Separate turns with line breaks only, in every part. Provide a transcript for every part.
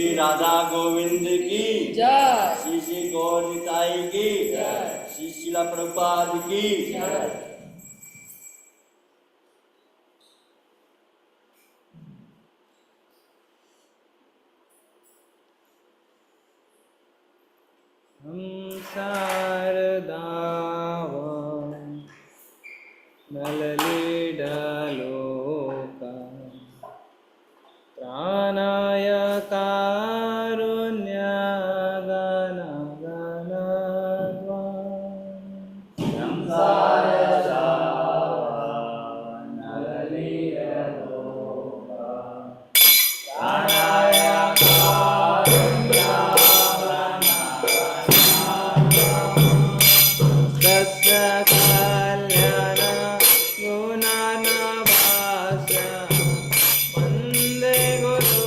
श्री राधा गोविंद की
जय।
श्री श्री गौर निताई की
जय।
श्री शिला प्रभुपाद की
जय।
हम शारदा नललीडलोका प्राणाय कारुण्यगणगणद्वा तस्य कल्याण गुणार्णवास्य वन्दे गुरो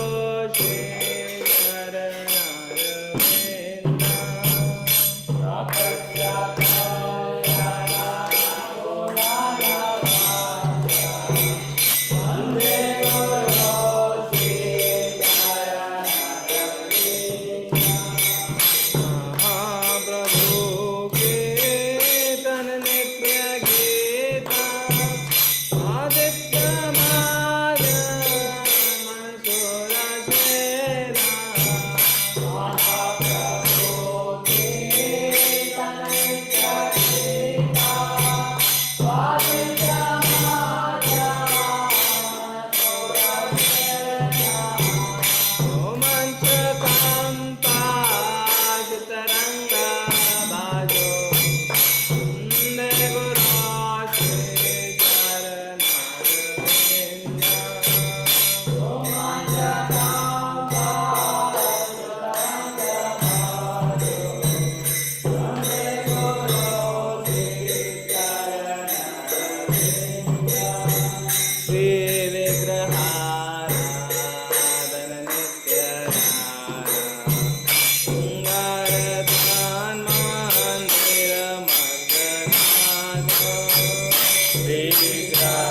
महाप्रभु कीर्तन नित्य गीता आदित्य मार्ग मंसूर सेना रोमांच कांता तरंगा बाजो वंदे गुरो श्री श्री विग्रहाराधन नित्य सिंगारदान मंदिर मर्दनाथ श्री विग्रहाराधन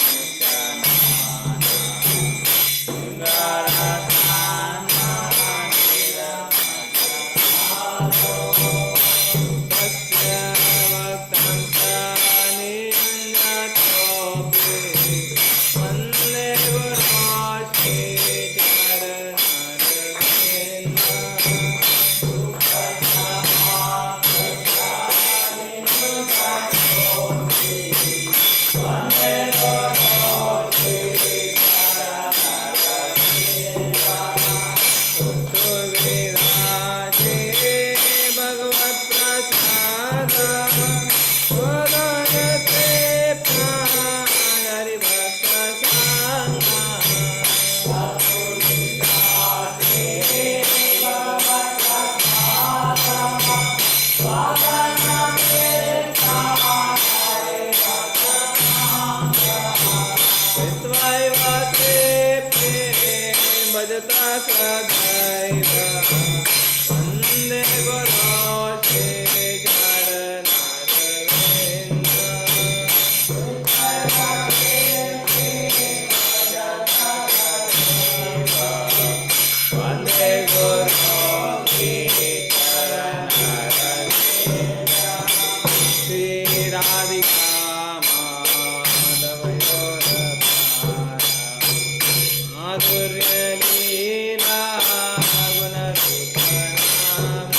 नित्य सिंगारदान मंदिर तस्य वक्त्रं नियन्यतोऽपि वन्दे गुरो भगवत्प्रसाद वदनते भजता सदैव वन्दे गुरो श्री वन्दे गुरो श्री राधिका माधुर्य लीला गुण रूप नाम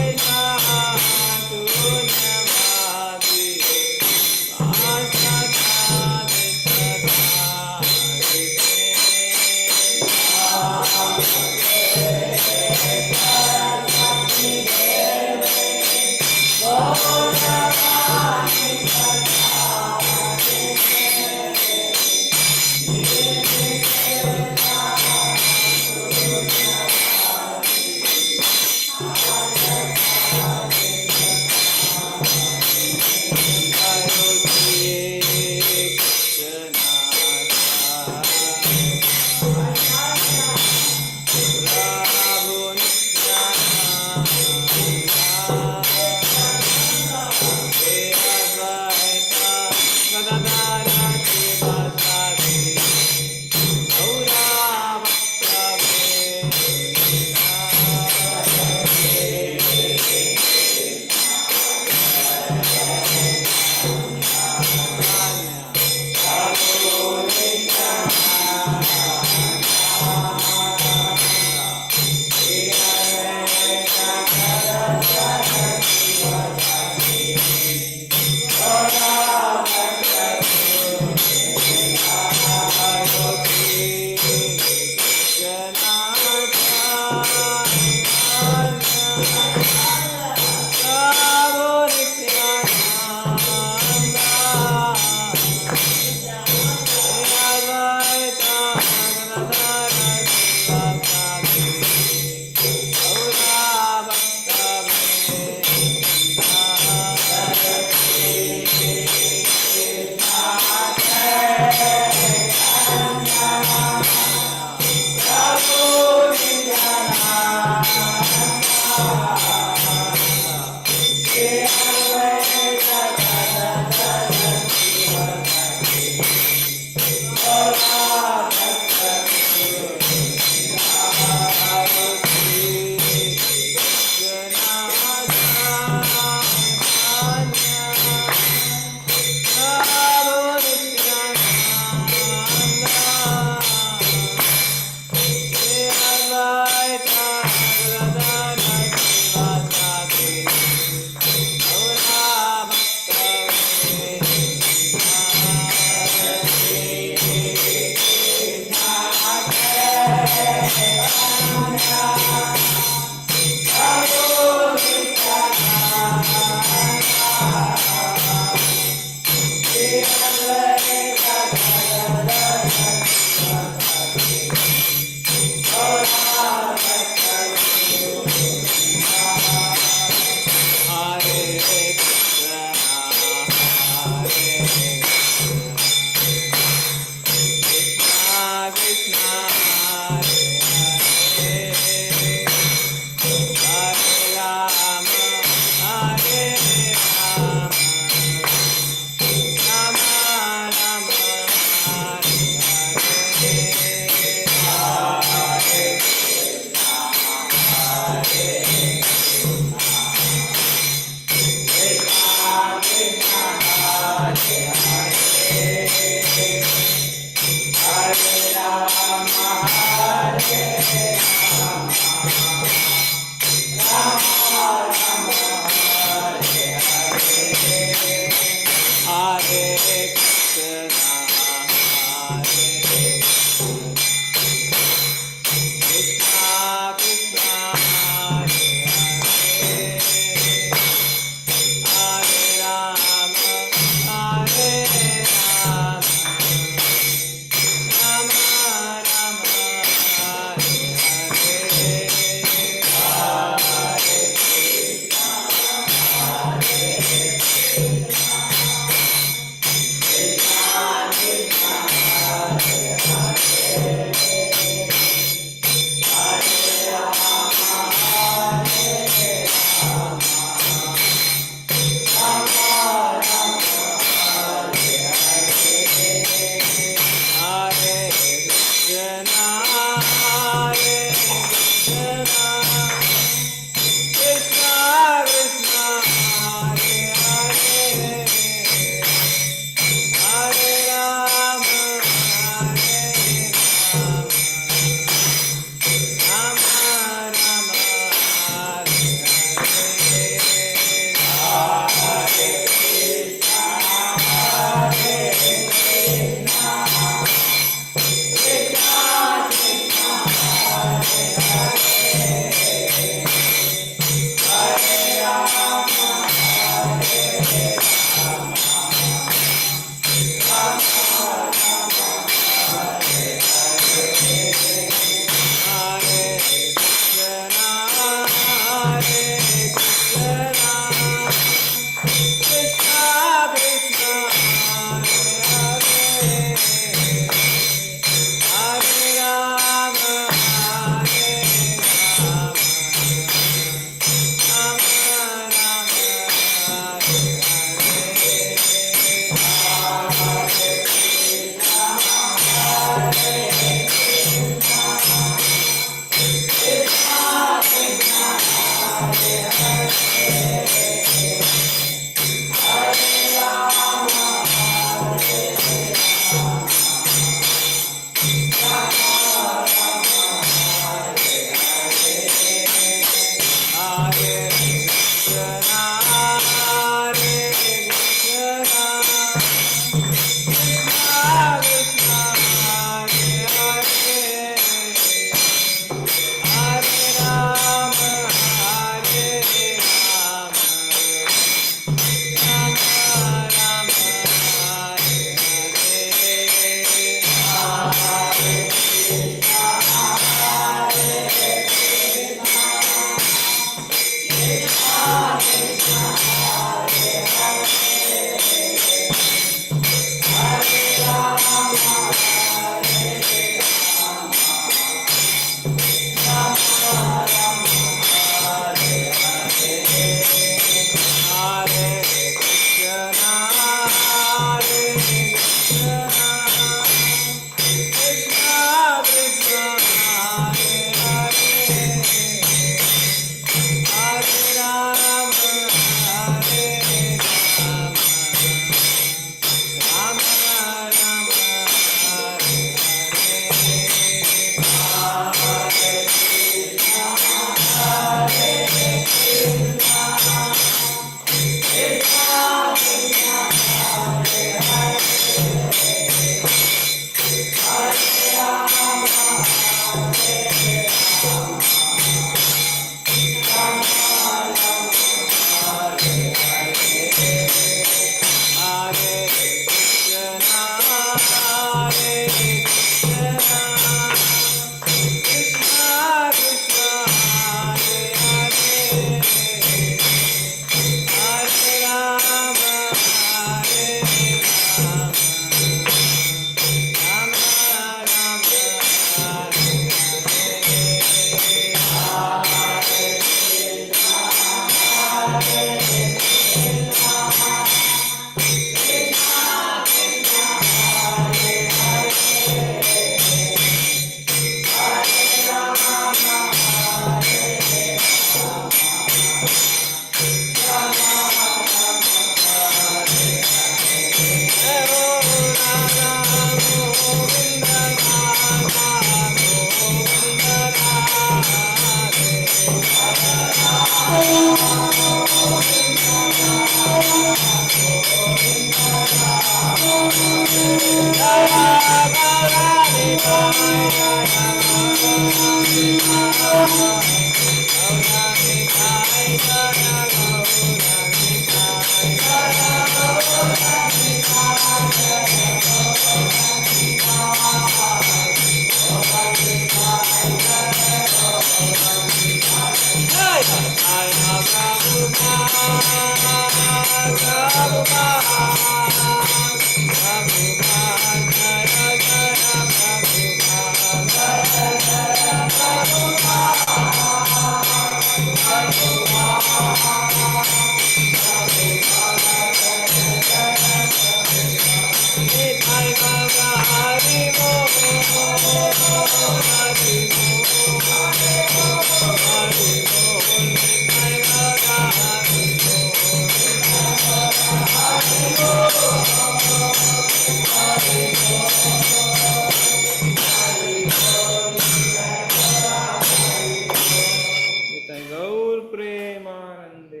गौर प्रेमानंदे।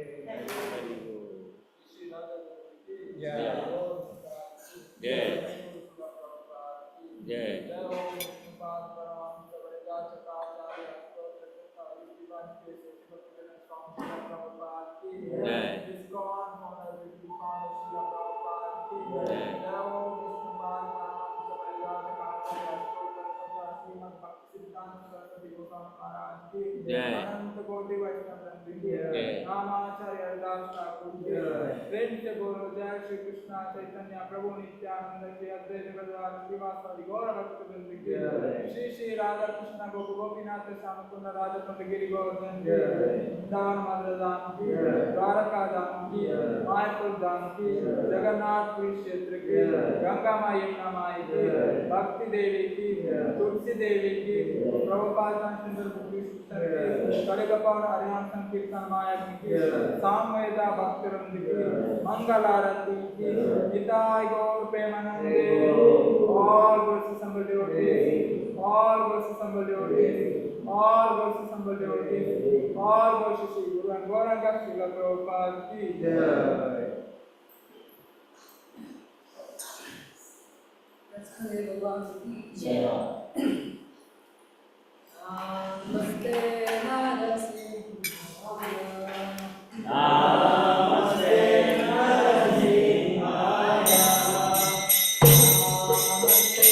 जय
जय।
अनंत कोटि वैष्णव वृंद की
जय।
नामाचार्य हरिदास ठाकुर की प्रेम से बोलो जय श्री कृष्ण चैतन्य प्रभु नित्यानंद श्री अद्वैत गदाधर श्रीवासादि गौर भक्त वृंद की श्री श्री राधा कृष्ण गोपी गोपीनाथ श्याम सुंदर राजपथ गिरि गोवर्धन की वृंदावन मधुर धाम की द्वारका धाम की मायापुर धाम की जगन्नाथपुरी क्षेत्र की गंगा माई यमुना माई की भक्ति देवी की तुलसी देवी की प्रभुपाद सुंदर बुद्धि कड़गपाल हरिनाम संकीर्तन मायक की सामवेदा भक्त वृंद की मंगल आरती की निताय गौर प्रेमानंदे और वर्ष संबलियोटी और वर्ष संबलियोटी और वर्ष संबलियोटी और वर्ष श्री गुरु गौरंग श्रील प्रभुपाद की जय।
भगवान की जय। नमस्ते नरसिंहाय
नमस्ते नरसिंहाय
नमस्ते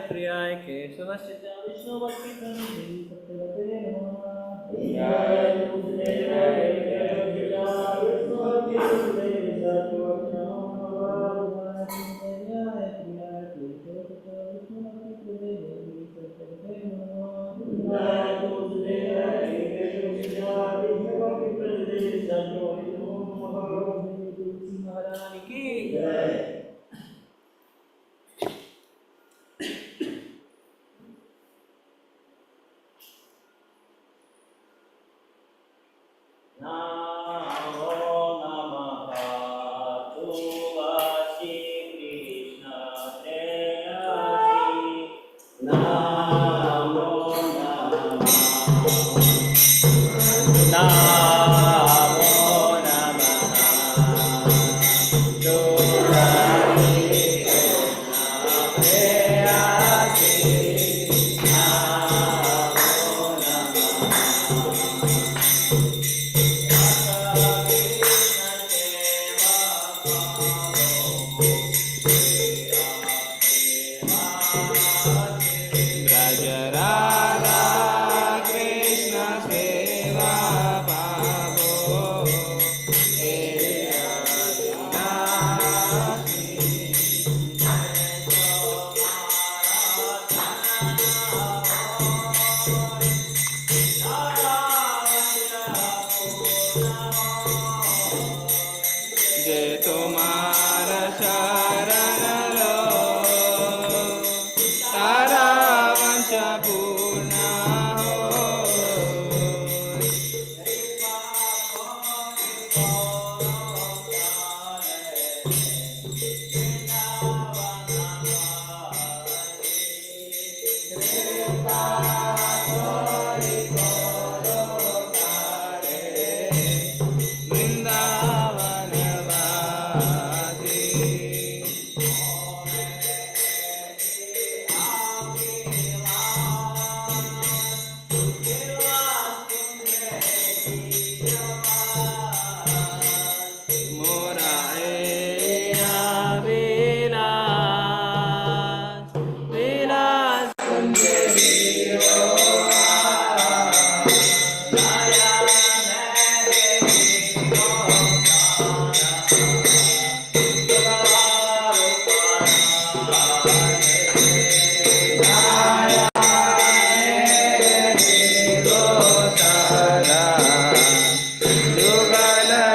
प्रियाय केशवस्य च विष्णुभक्तिप्रदाय सत्यवते नमः। महारानी की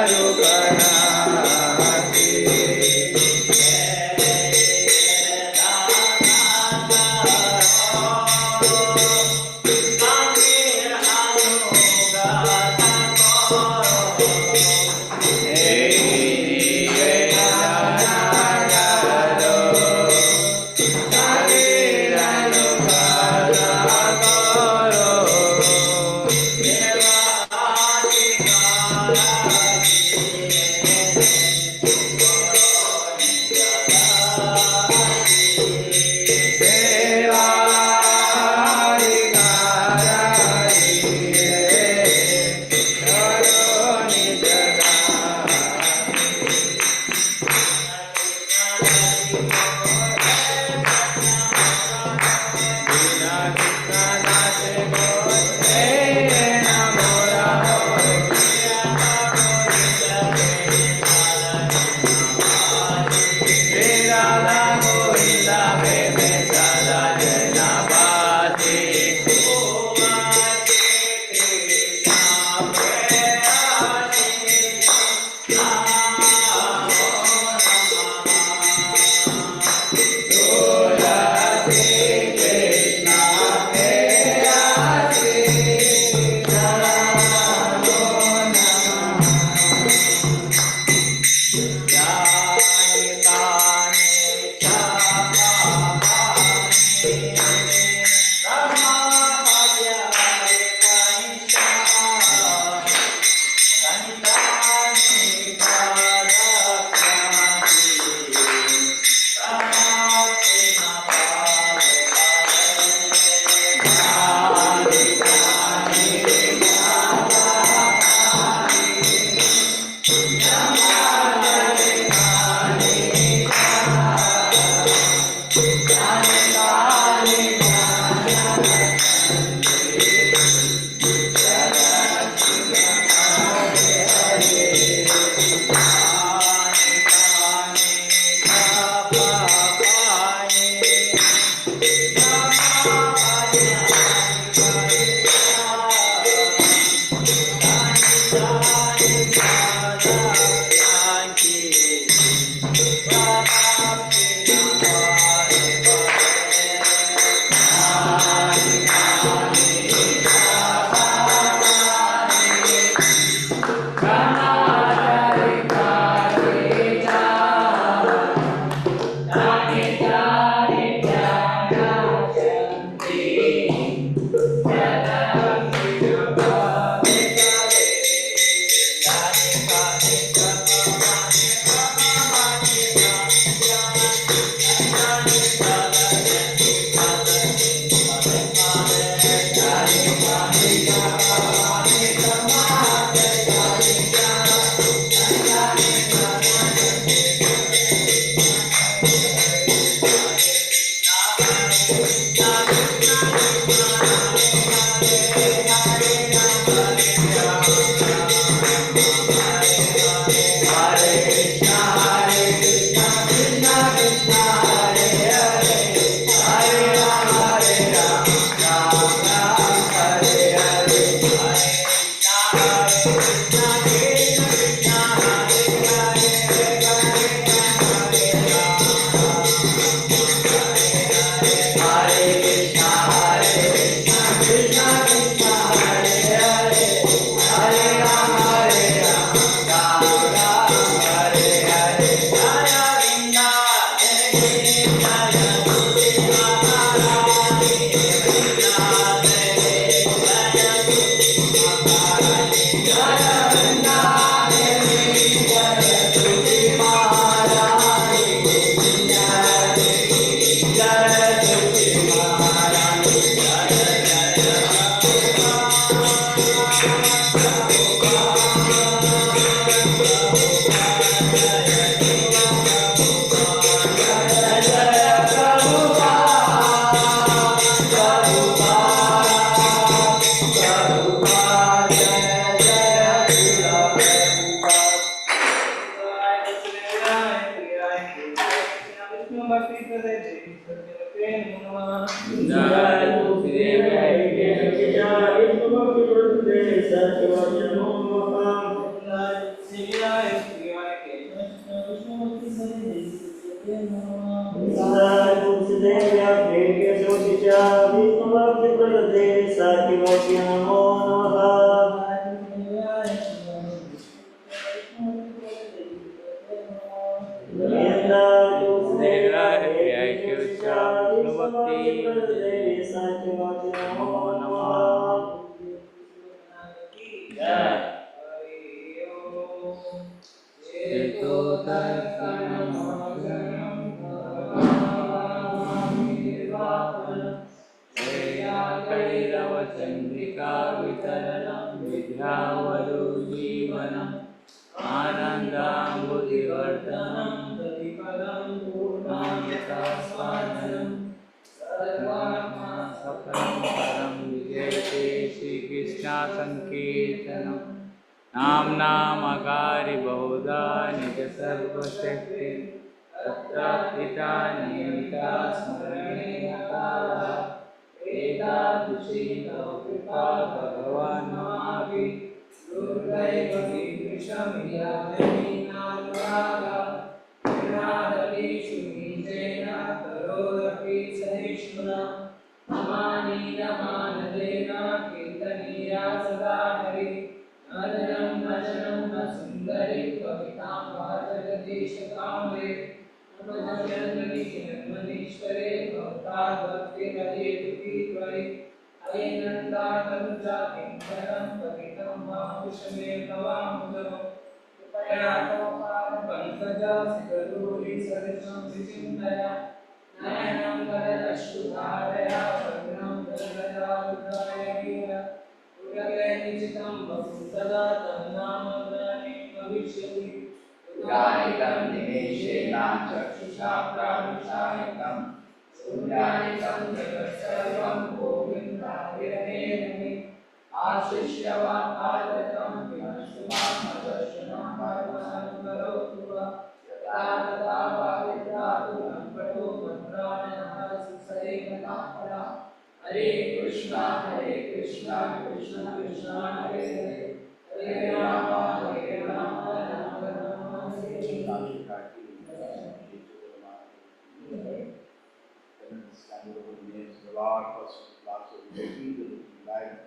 Yuga
चंद्रिका वितरणं विद्यावरुजीवनम् आनन्दाम्बुधिवर्धनं प्रतिपदं पूर्णामृतस्वादनं सकलं परं विजयते श्रीकृष्ण संकीर्तनं नाम्नामकारि बहुधा निज सर्वशक्ति तत्पिता नियमिता स्मरणीय कालः एतादृशी तव कृपा भगवान् ममापि दुर्दैवमी विषमियामीनानुरागा कृणादपीषु नीचेन करोदपि सहिष्णुना अमानीयमानदेन कीर्तनीया सदा हरि नदनं नशनं न सुन्दरि कवितां वाचगदीशकाम्रे मनीश्वरे भक्तिरजेतुकी त्वयि अयनन्दातनुजा किङ्करं पतितं माहुषमे भवामुदं कृपया तव पादपङ्कजा शिखरूढि सदृशं विचिन्तया नयनं करदश्रुधारया भद्रं दर्शया रुद्राय वीर उदगे निजितं वसुसदा तं नाम ग्लानिं भविष्यति उदानितं निमेषेण चक्षुषा प्राणुषायकं सूर्यानितं जगत्सर्वं गोविन्दाभिरमेरमे आशिष्यवान् आदतं विनश्यमामदर्शनं परमं करोतु वा यथा तथा वा विद्यातुलं पठो मन्त्राणः सुसैकतापरा हरे Krishna Krishna Krishna Hare Hare Hare Ram Ram Ram
Stand over the names of the Lord, first class of the life.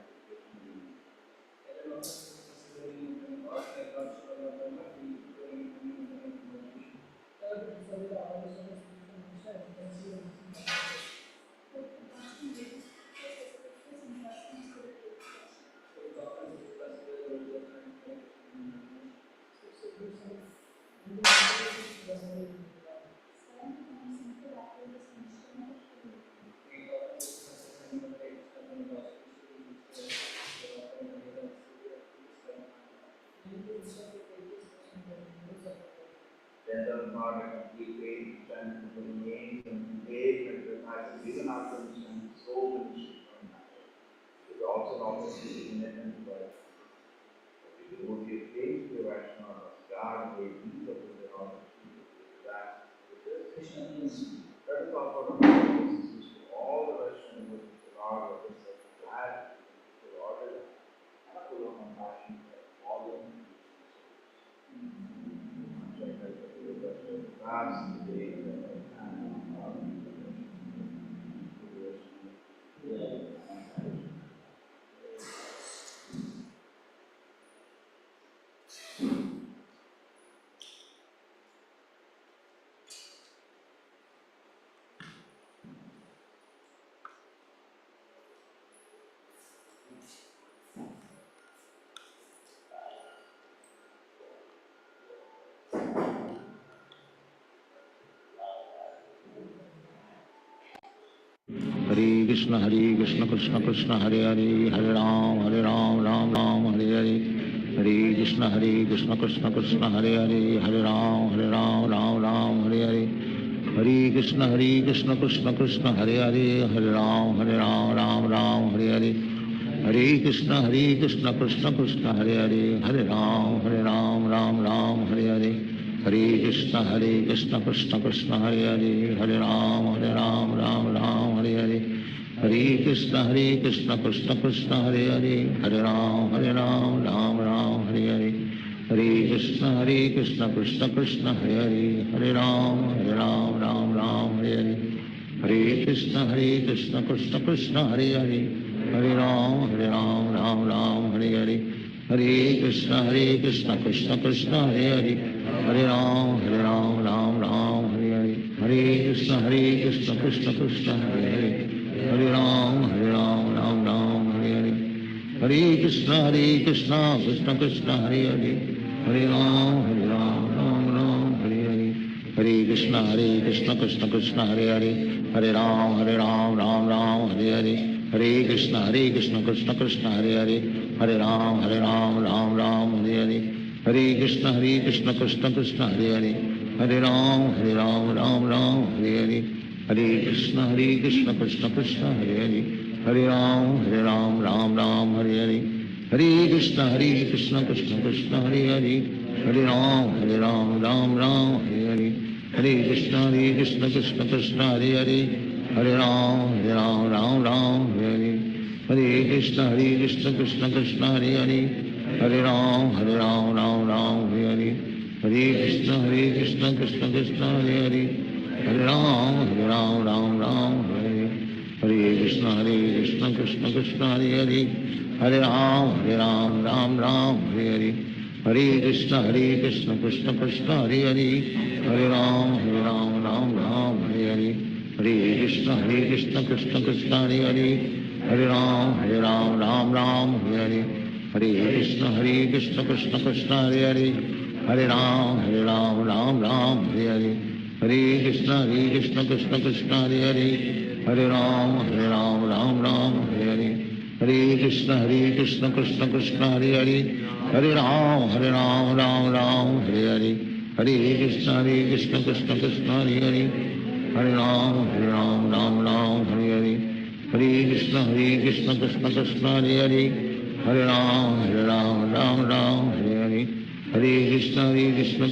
Then not a complete way to stand for the names and engagement with us, even after we stand so many shifts from that. It is also an opportunity in it and but we devotee of faith, we Vaishnava, God may be the Lord. That
Krishna means
is also the basis to all the Western Muslims. The Lord was glad to order and a full of compassion for all the vast day
Hare Krishna Krishna Krishna Hare Hare Hare Ram Ram Ram Hare Hare Hare Krishna Krishna Krishna Hare Hare Hare Ram Ram Hare Hare Hare Krishna Krishna Krishna Hare Hare Hare Ram Ram Hare Hare Hare Krishna Krishna Krishna Hare Hare Hare Ram Ram Hare Hare Hare Krishna Krishna Krishna Hare Hare Hare Ram Ram Hare Hare Hare Krishna Krishna Krishna Hare Hare Hare Ram Ram Hare Hare Hare Krishna Krishna Krishna Hare Hare Hare Ram Ram Hare Hare Hare Krishna Krishna Krishna Hare Hare Hare Ram Hare Hare Hare Krishna Krishna Krishna Hare Hare Hare Ram Hare Hare Hare Krishna Krishna Krishna Hare Hare Hare Ram Hare Hare Hare Krishna Krishna Krishna Hare Hare Hare Ram Hare Hare Hare Krishna Krishna Krishna Hare Hare Hare Ram Hare Hare Hare Krishna Krishna Krishna Hare Hare Hare Ram Hare Hare Hare Krishna Krishna Krishna Hare Hare Hare Ram Hare Hare Hare Krishna Krishna Krishna Hare Hare Hare Ram Hare Hare Hare Krishna Krishna Krishna Hare Hare Hare Ram Hare Hare Hare Krishna Krishna Krishna Hare Hare Hare Ram Hare Hare Hare Krishna Krishna Krishna Hare Hare Hare Ram Hare Hare Hare Krishna Krishna Krishna Hare Hare Hare Ram Hare Hare Hare Krishna Krishna Krishna Hare Hare Hare Ram Hare Hare Hare Krishna Krishna Krishna Hare Hare Hare Ram Hare Hare Hare Krishna Krishna Krishna Hare Hare Hare Ram Hare Hare Hare Krishna Krishna Krishna Hare Hare Hare Ram Hare Hare Hare Krishna Krishna Krishna Hare Hare Hare Ram Hare Hare Hare Krishna Krishna Krishna Hare Hare Hare Ram Hare Hare Hare Krishna Krishna Krishna Hare Hare Hare Ram Hare Hare Hare Krishna Krishna Krishna Hare Hare Hare Ram Hare Hare Hare Krishna Krishna Krishna Hare Hare Hare Ram Hare Hare Hare Krishna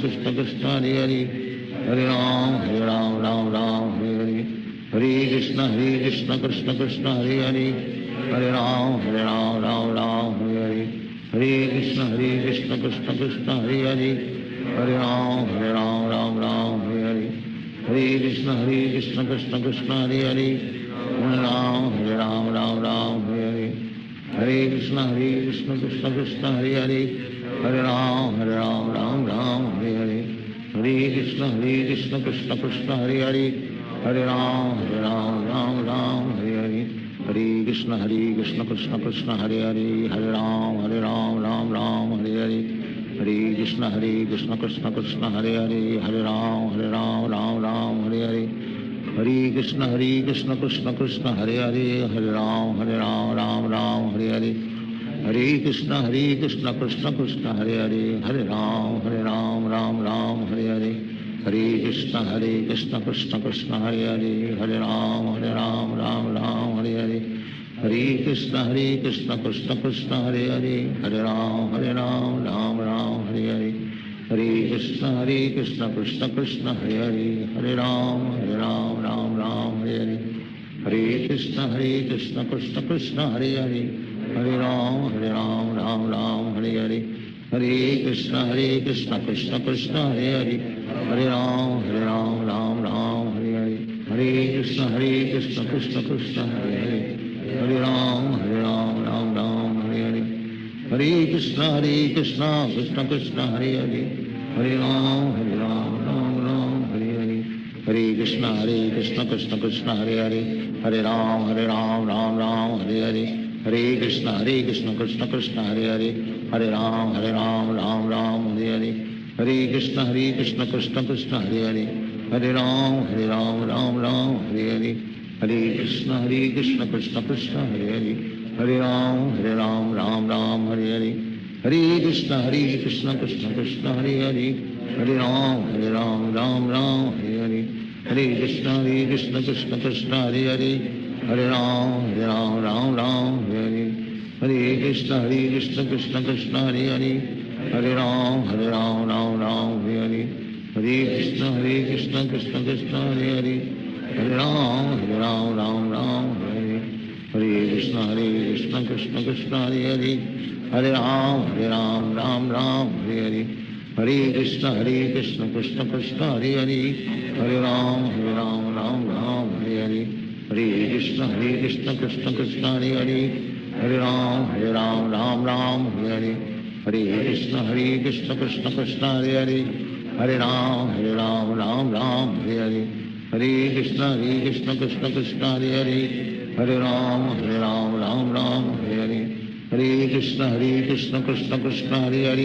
Krishna Krishna Hare Hare Hare Ram Hare Hare Hare Krishna Krishna Krishna Hare Hare Hare Ram Hare Hare Hare Krishna Krishna Krishna Hare Hare Hare Ram Hare Hare Hare Krishna Krishna Krishna Hare Hare Hare Ram Hare Hare Hare Krishna Krishna Krishna Hare Hare Hare Ram Hare Hare Hare Krishna Krishna Krishna Hare Hare Hare Ram Hare Hare Hare Krishna Krishna Krishna Hare Hare Hare Ram Hare Hare Hare Krishna Krishna Krishna Hare Hare Hare Ram Hare Hare Hare Krishna Krishna Krishna Hare Hare Hare Ram Hare Hare Hare Krishna Krishna Krishna Hare Hare Hare Ram Hare Hare Hare Krishna Krishna Krishna Hare Hare Hare Ram Hare Hare Hare Krishna Krishna Krishna Hare Hare Hare Ram Ram Ram Hare Hare Hare Krishna Krishna Krishna Hare Hare Hare Ram Ram Ram Hare Hare Hare Krishna Krishna Krishna Hare Hare Hare Ram Ram Ram Hare Hare Hare Krishna Krishna Krishna Hare Hare Hare Ram Ram Ram Hare Hare Hare Krishna Krishna Krishna Hare Hare Hare Ram Ram Ram Hare Hare Hare Krishna Krishna Krishna Hare Hare Hare Ram Ram Ram Hare Hare Hare Krishna Krishna Krishna Hare Hare Hare Ram Ram Ram Hare Hare Hare Krishna Krishna Krishna Hare Hare Hare Ram Ram Ram Hare Hare Hare Krishna Krishna Krishna Hare Hare Hare Ram Ram Ram Hare Hare Hare Krishna Krishna Krishna Hare Hare Hare Ram Ram Ram Hare Hare Hare Krishna Krishna Krishna Hare Hare Hare Ram Ram Ram Hare Hare Hare Krishna Krishna Krishna Hare Hare Hare Ram Ram Ram Hare Hare Hare Krishna Krishna Krishna Hare Hare Hare Ram Ram Ram Hare Hare Hare Krishna Krishna Krishna Hare Hare Hare Ram Ram Ram Hare Hare Hare Krishna Krishna Krishna Hare Hare Hare Ram Ram Ram Hare Hare Hare Krishna Krishna Krishna Hare Hare Hare Ram Ram Ram Hare Hare Hare Krishna Krishna Krishna Hare Hare Hare Ram Ram Ram Hare Hare Hare Krishna Krishna Krishna Hare Hare Hare Ram Ram Ram Hare Hare Hare Krishna Krishna Krishna Hare Hare Hare Ram Ram Ram Hare Hare Hare Krishna Krishna Krishna Hare Hare Hare Ram Ram Ram Hare Hare Hare Krishna Krishna Krishna Hare Hare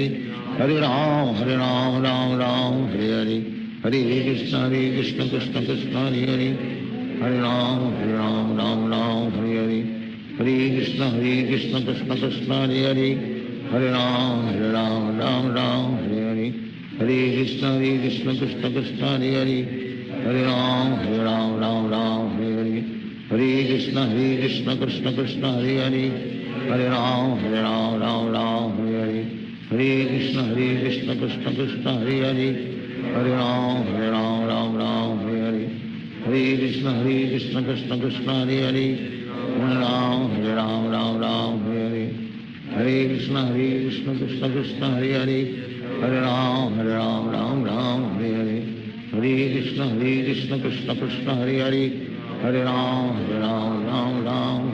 Hare Ram Ram Ram Hare Hare Hare Krishna Krishna Krishna Hare Hare Hare Ram Ram Ram Hare Hare Hare Krishna Krishna Krishna Hare Hare Hare Ram Ram Ram Hare Hare Hare Krishna Krishna Krishna Hare Hare Hare Ram Ram Ram Hare Hare Hare Krishna Krishna Krishna Hare Hare Hare Ram Ram Ram Hare Hare Hare Krishna Krishna Krishna Hare Hare Hare Ram Ram Ram Hare Hare Hare Krishna Krishna Krishna Hare Hare Hare Ram Ram Ram Hare Hare Hare Krishna Krishna Krishna Hare Hare Hare Ram Ram Ram Hare Hare Hare Krishna Krishna Krishna Hare Hare Hare Ram Ram Ram Hare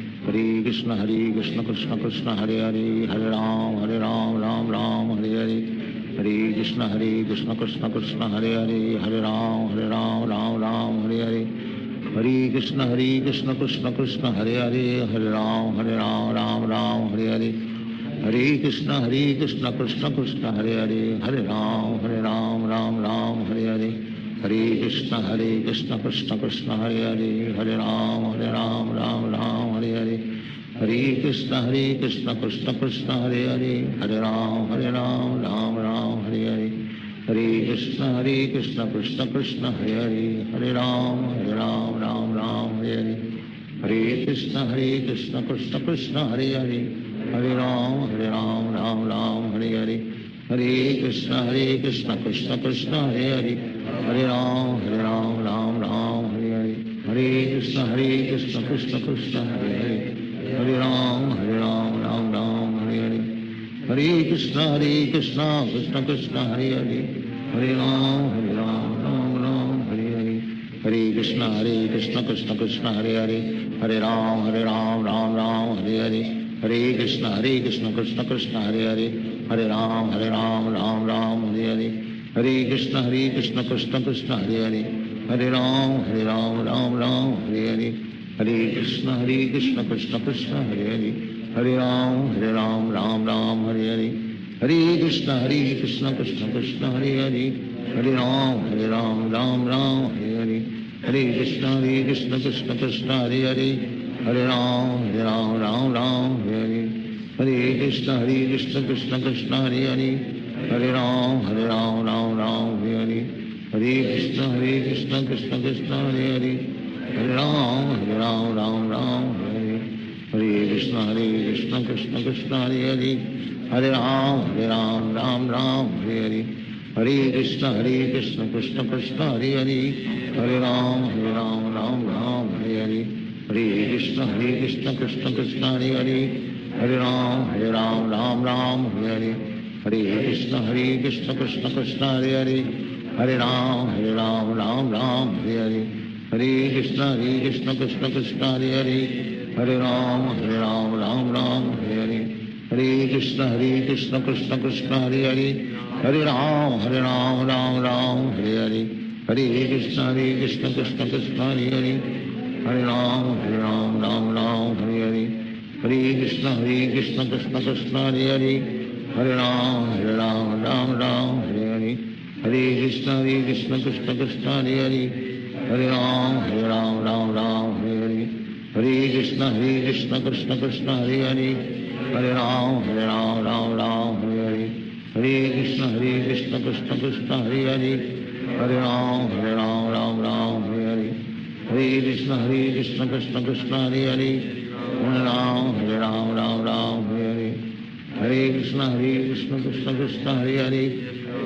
Hare Hare Krishna Krishna Krishna Hare Hare Hare Ram Ram Ram Hare Hare Hare Krishna Krishna Krishna Hare Hare Hare Ram Ram Ram Hare Hare Hare Krishna Krishna Krishna Hare Hare Hare Ram Ram Ram Hare Hare Hare Krishna Krishna Krishna Hare Hare Hare Ram Ram Ram Hare Hare Hare Krishna Krishna Krishna Hare Hare Hare Ram Ram Ram Hare Hare Hare Krishna Krishna Krishna Hare Hare Hare Ram Ram Ram Hare Hare Hare Krishna Krishna Krishna Hare Hare Hare Ram Ram Ram Hare Hare Hare Krishna Krishna Krishna Hare Hare Hare Ram Ram Ram Hare Hare Hare Krishna Krishna Krishna Hare Hare Hare Ram Ram Ram Hare Hare Hare Krishna Krishna Krishna Hare Hare Hare Ram Ram Ram Hare Hare Hare Krishna Krishna Krishna Hare Hare Hare Ram Ram Ram Hare Hare Hare Krishna Krishna Krishna Hare Hare Hare Ram Ram Ram Hare Hare Hare Krishna Krishna Krishna Hare Hare Hare Ram Ram Ram Hare Hare Hare Krishna Krishna Krishna Hare Hare Hare Ram Ram Ram Hare Hare Hare Krishna Krishna Krishna Hare Hare Hare Ram Ram Ram Hare Hare Hare Krishna Krishna Krishna Hare Hare Hare Ram Ram Ram Hare Hare Hare Krishna Krishna Krishna Hare Hare Hare Ram Ram Ram Hare Hare Hare Krishna Krishna Krishna Hare Hare Hare Ram Ram Ram Hare Hare Hare Krishna Krishna Krishna Hare Hare Hare Ram Ram Ram Hare Hare Hare Krishna Krishna Krishna Hare Hare Hare Ram Ram Hare Hare Hare Krishna Krishna Krishna Hare Hare Hare Ram Ram Hare Hare Hare Krishna Krishna Krishna Hare Hare Hare Ram Ram Hare Hare Hare Krishna Krishna Krishna Hare Hare Hare Ram Ram Hare Hare Hare Krishna Krishna Krishna Hare Hare Hare Ram Ram Hare Hare Hare Krishna Krishna Krishna Hare Hare Hare Ram Ram Hare Hare Hare Krishna Krishna Krishna Hare Hare Hare Ram Ram Hare Hare Hare Krishna Krishna Krishna Hare Hare Hare Ram Ram Hare Hare Hare Krishna Krishna Krishna Hare Hare Hare Ram Ram Hare Hare Hare Krishna Krishna Krishna Hare Hare Hare Ram Ram Hare Hare Hare Krishna Krishna Krishna Hare Hare Hare Ram Ram Hare Hare Hare Krishna Krishna Krishna Hare Hare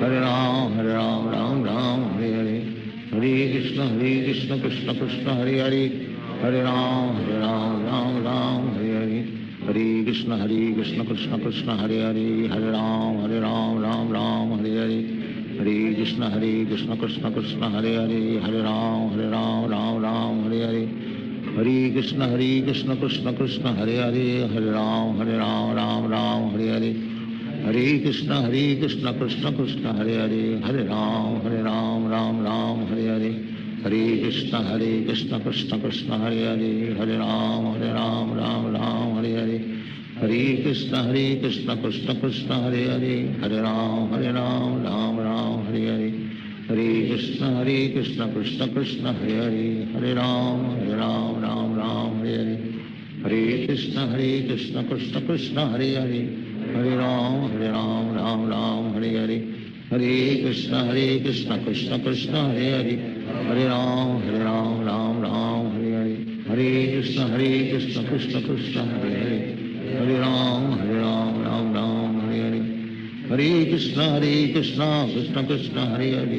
Hare Ram Ram Hare Hare Hare Krishna Krishna Krishna Hare Hare Hare Ram Ram Hare Hare Hare Krishna Krishna Krishna Hare Hare Hare Ram Ram Hare Hare Hare Krishna Krishna Krishna Hare Hare Hare Ram Ram Hare Hare Hare Krishna Krishna Krishna Hare Hare Hare Ram Ram Hare Hare Hare Krishna Krishna Krishna Hare Hare Hare Ram Ram Hare Hare Hare Krishna Krishna Krishna Hare Hare Hare Ram Ram Hare Hare Hare Krishna Krishna Krishna Hare Hare Hare Ram Ram Hare Hare Hare Krishna Krishna Krishna Hare Hare Hare Ram Ram Hare Hare Hare Krishna Krishna Krishna Hare Hare Hare Ram Ram Hare Hare Hare Krishna Krishna Krishna Hare Hare Hare Ram Ram Hare Hare Hare Krishna Krishna Krishna Hare Hare Hare Ram Ram Hare Hare Hare Krishna Krishna Krishna Hare Hare Hare Ram Ram Hare Hare Hare Krishna Krishna Krishna Hare Hare Hare Ram Ram Hare Hare Hare Krishna Krishna Krishna Hare Hare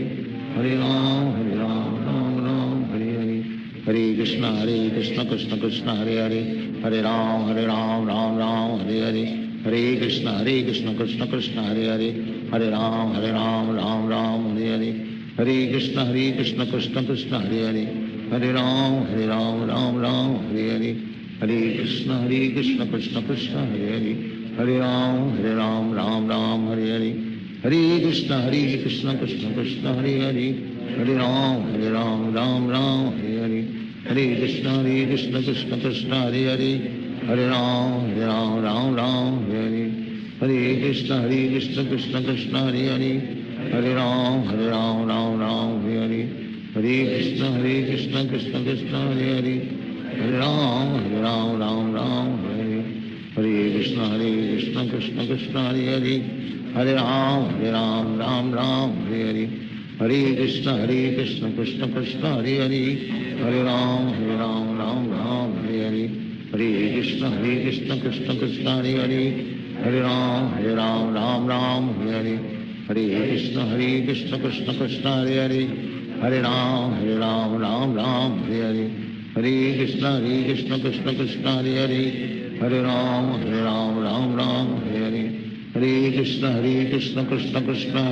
Hare Ram Ram Hare Hare Hare Krishna Krishna Krishna Hare Hare Hare Ram Ram Hare Hare Hare Krishna Krishna Krishna Hare Hare Hare Ram Ram Hare Hare Hare Krishna Krishna Krishna Hare Hare Hare Ram Ram Hare Hare Hare Krishna Krishna Krishna Hare Hare Hare Ram Ram Hare Hare Hare Krishna Krishna Krishna Hare Hare Hare Ram Ram Hare Hare Hare Krishna Krishna Krishna Hare Hare Hare Ram Ram Hare Hare Hare Krishna Krishna Krishna Hare Hare Hare Ram Ram Hare Hare Hare Krishna Krishna Krishna Hare Hare Hare Ram Ram Hare Hare Hare Krishna Krishna Krishna Hare Hare Hare Ram Ram Hare Hare Hare Krishna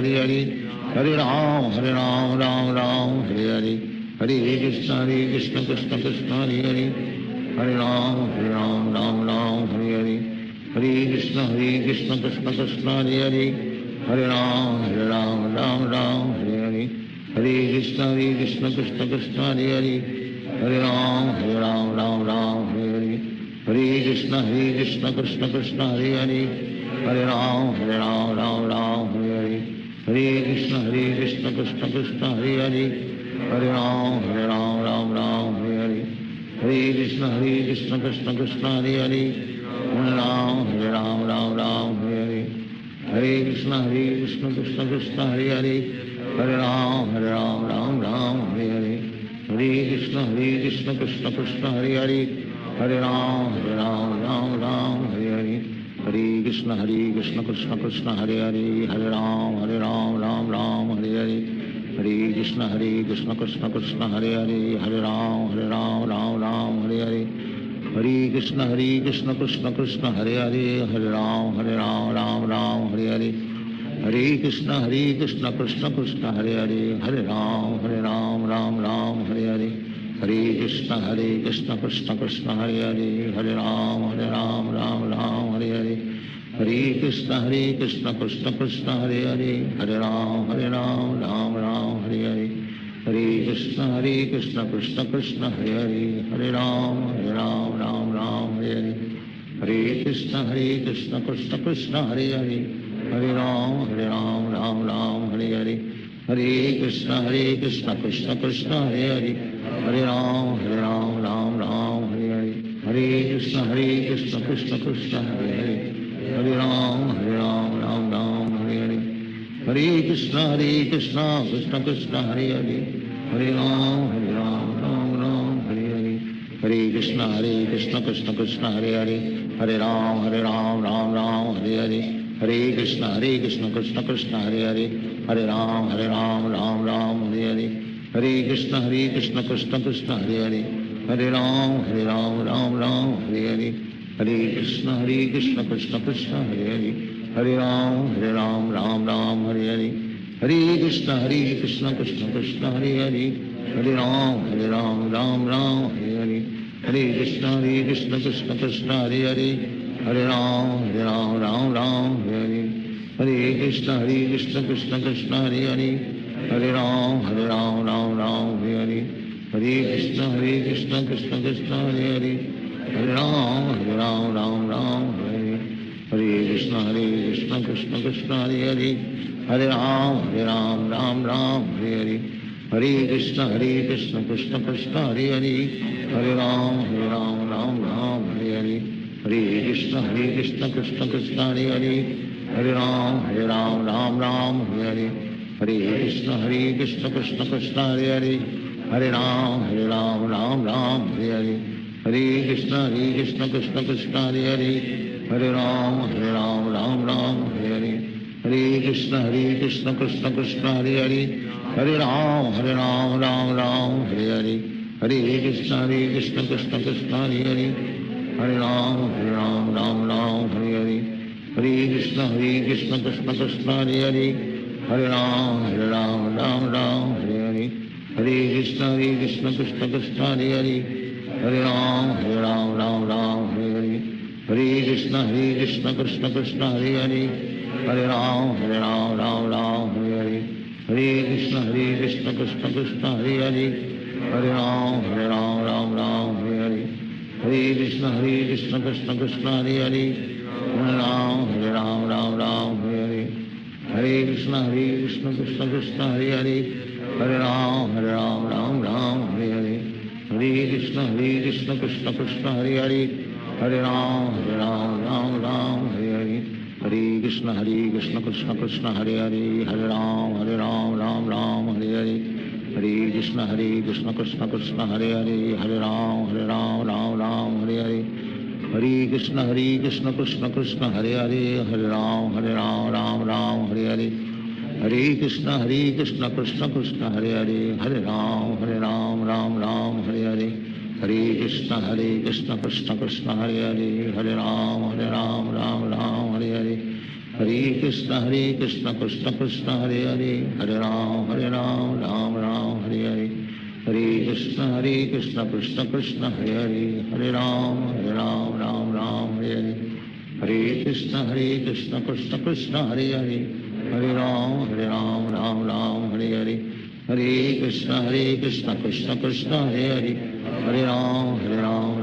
Krishna Krishna Hare Hare Hare Ram Ram Hare Hare Hare Krishna Krishna Krishna Hare Hare Hare Ram Ram Hare Hare Hare Krishna Krishna Krishna Hare Hare Hare Ram Ram Hare Hare Hare Krishna Krishna Krishna Hare Hare Hare Ram Ram Hare Hare Hare Krishna Krishna Krishna Hare Hare Hare Ram Ram Hare Hare Hare Krishna Krishna Krishna Hare Hare Hare Ram Ram Hare Hare Hare Krishna Krishna Krishna Hare Hare Hare Ram Ram Hare Hare Hare Krishna Krishna Krishna Hare Hare Hare Ram Hare Hare Hare Krishna Krishna Krishna Hare Hare Hare Ram Ram Hare Hare Hare Krishna Krishna Krishna Hare Hare Hare Ram Ram Ram Hare Hare Hare Krishna Krishna Krishna Hare Hare Hare Ram Ram Ram Hare Hare Hare Krishna Krishna Krishna Hare Hare Hare Ram Ram Hare Hare Hare Krishna Krishna Krishna Hare Hare Hare Ram Ram Hare Hare Hare Krishna Krishna Krishna Hare Hare Hare Ram Ram Hare Hare Hare Krishna Krishna Krishna Hare Hare Hare Ram Ram Hare Hare Hare Krishna Krishna Krishna Hare Hare Hare Ram Ram Hare Hare Hare Krishna Krishna Krishna Hare Hare Hare Ram Ram Hare Hare Hare Krishna Krishna Krishna Hare Hare Hare Ram Ram Hare Hare Hare Krishna Krishna Krishna Hare Hare Hare Ram Ram Hare Hare Hare Krishna Krishna Krishna Hare Hare Hare Ram Ram Hare Hare Hare Krishna Krishna Krishna Hare Hare Hare Ram Hare Hare Hare Krishna Krishna Krishna Hare Hare Hare Ram Hare Hare Hare Krishna Krishna Krishna Hare Hare Hare Ram Hare Hare Hare Krishna Krishna Krishna Hare Hare Hare Ram Hare Hare Hare Krishna Krishna Krishna Hare Hare Hare Ram Hare Hare Hare Krishna Krishna Krishna Hare Hare Hare Ram Hare Hare Hare Krishna Krishna Krishna Hare Hare Hare Ram Hare Hare Hare Krishna Krishna Krishna Hare Hare Hare Ram Hare Hare Hare Krishna Krishna Krishna Hare Hare Hare Ram Hare Hare Krishna Krishna Krishna Hare Hare Hare Ram Hare Hare Hare Krishna Krishna Krishna Hare Hare Hare Ram Hare Hare Hare Krishna Krishna Krishna Hare Hare Hare Ram Hare Hare Hare Krishna Krishna Krishna Hare Hare Hare Ram Hare Hare Hare Krishna Krishna Krishna Hare Hare Hare Ram Hare Hare Hare Krishna Krishna Krishna Hare Hare Hare Ram Hare Hare Hare Krishna Krishna Krishna Hare Hare Hare Ram Hare Hare Hare Krishna Krishna Krishna Hare Hare Hare Ram Hare Hare Hare Krishna Krishna Krishna Hare Hare Hare Ram Hare Hare Hare Krishna Krishna Krishna Hare Hare Hare Ram Hare Hare Hare Krishna Krishna Krishna Hare Hare Hare Ram Hare Hare Hare Krishna Krishna Krishna Hare Hare Hare Ram Hare Hare Hare Krishna Krishna Krishna Hare Hare Hare Ram Hare Hare Hare Krishna Krishna Krishna Hare Hare Hare Ram Hare Hare Hare Krishna Krishna Krishna Hare Hare Hare Ram Hare Hare Hare Krishna Krishna Krishna Hare Hare Hare Ram Hare Hare Hare Krishna Krishna Krishna Hare Hare Hare Ram Hare Hare Hare Krishna Krishna Krishna Hare Hare Hare Ram Hare Hare Hare Krishna Krishna Krishna Hare Hare Hare Ram Hare Hare Hare Krishna Krishna Krishna Hare Hare Hare Ram Hare Hare Hare Krishna Krishna Krishna Hare Hare Hare Ram Hare Hare Hare Krishna Krishna Krishna Hare Hare Hare Ram Hare Hare Hare Krishna Krishna Krishna Hare Hare Hare Ram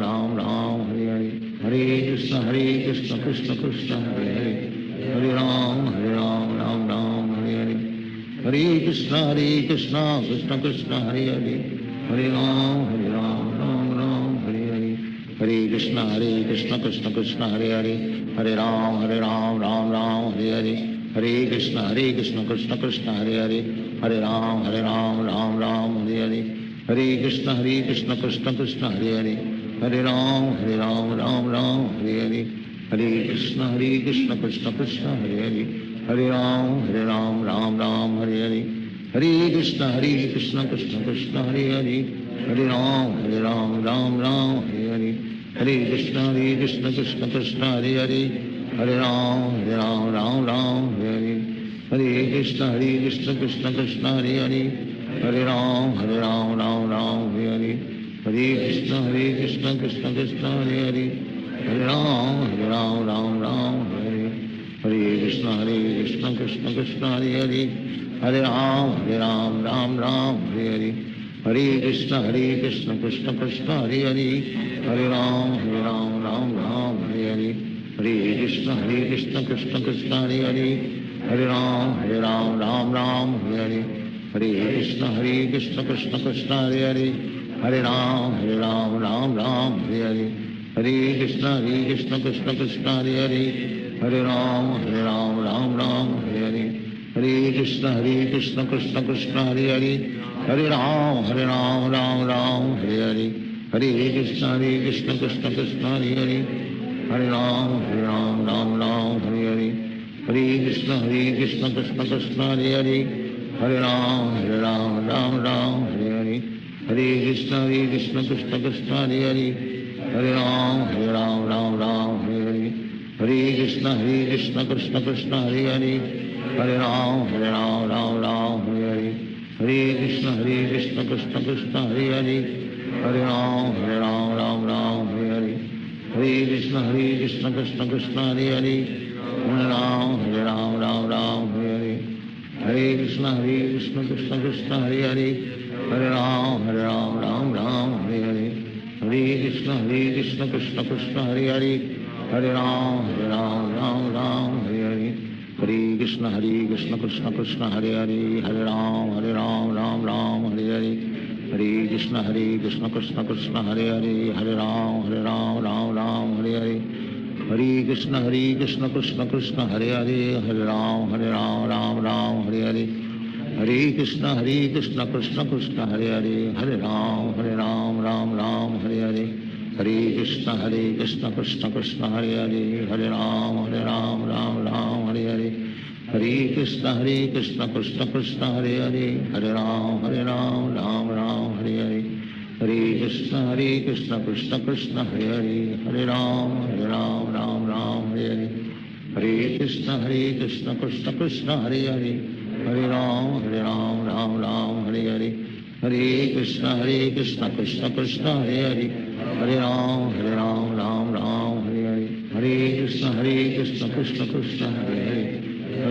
Hare Hare Hare Krishna Krishna Krishna Hare Hare Hare Ram Hare Hare Hare Krishna Krishna Krishna Hare Hare Hare Ram Hare Hare Hare Krishna Krishna Krishna Hare Hare Hare Ram Hare Hare Hare Krishna Krishna Krishna Hare Hare Hare Ram Hare Hare Hare Krishna Krishna Krishna Hare Hare Hare Ram Ram Ram Hare Hare Hare Krishna Krishna Krishna Hare Hare Hare Ram Ram Ram Hare Hare Hare Krishna Krishna Krishna Hare Hare Hare Ram Ram Ram Hare Hare Hare Krishna Krishna Krishna Hare Hare Hare Ram Ram Ram Hare Hare Hare Krishna Krishna Krishna Hare Hare Hare Ram Ram Ram Hare Hare Hare Krishna Krishna Krishna Hare Hare Hare Ram Ram Ram Hare Hare Hare Krishna Krishna Krishna Hare Hare Hare Ram Ram Ram Hare Hare Hare Krishna Krishna Krishna Hare Hare Hare Ram Ram Ram Hare Hare Hare Krishna Krishna Krishna Hare Hare Hare Ram Ram Ram Hare Hare Hare Krishna Krishna Krishna Hare Hare Hare Ram Ram Ram Hare Hare Hare Krishna Krishna Krishna Hare Hare Hare Ram Ram Ram Hare Hare Hare Krishna Krishna Krishna Hare Hare Hare Ram Ram Hare Hare Hare Krishna Krishna Krishna Hare Hare Hare Ram Ram Hare Hare Hare Krishna Krishna Krishna Hare Hare Hare Ram Ram Hare Hare Hare Krishna Krishna Krishna Hare Hare Hare Ram Ram Hare Hare Hare Krishna Krishna Krishna Hare Hare Hare Ram Ram Hare Hare Hare Krishna Krishna Krishna Hare Hare Hare Ram Ram Hare Hare Hare Krishna Krishna Krishna Hare Hare Hare Ram Ram Hare Hare Hare Krishna Krishna Krishna Hare Hare Hare Ram Ram Hare Hare Hare Krishna Krishna Krishna Hare Hare Hare Ram Ram Hare Hare Hare Krishna Krishna Krishna Hare Hare Hare Ram Ram Hare Hare Hare Krishna Krishna Krishna Hare Hare Hare Ram Ram Hare Hare Hare Krishna Krishna Krishna Hare Hare Hare Ram Hare Hare Hare Krishna Krishna Krishna Hare Hare Hare Ram Hare Hare Hare Krishna Krishna Krishna Hare Hare Hare Ram Hare Hare Hare Krishna Krishna Krishna Hare Hare Hare Ram Hare Hare Hare Krishna Krishna Krishna Hare Hare Hare Ram Hare Hare Hare Krishna Krishna Krishna Hare Hare Hare Ram Hare Hare Hare Krishna Krishna Krishna Hare Hare Hare Ram Hare Hare Hare Krishna Krishna Krishna Hare Hare Hare Ram Hare Hare Hare Krishna Krishna Krishna Hare Hare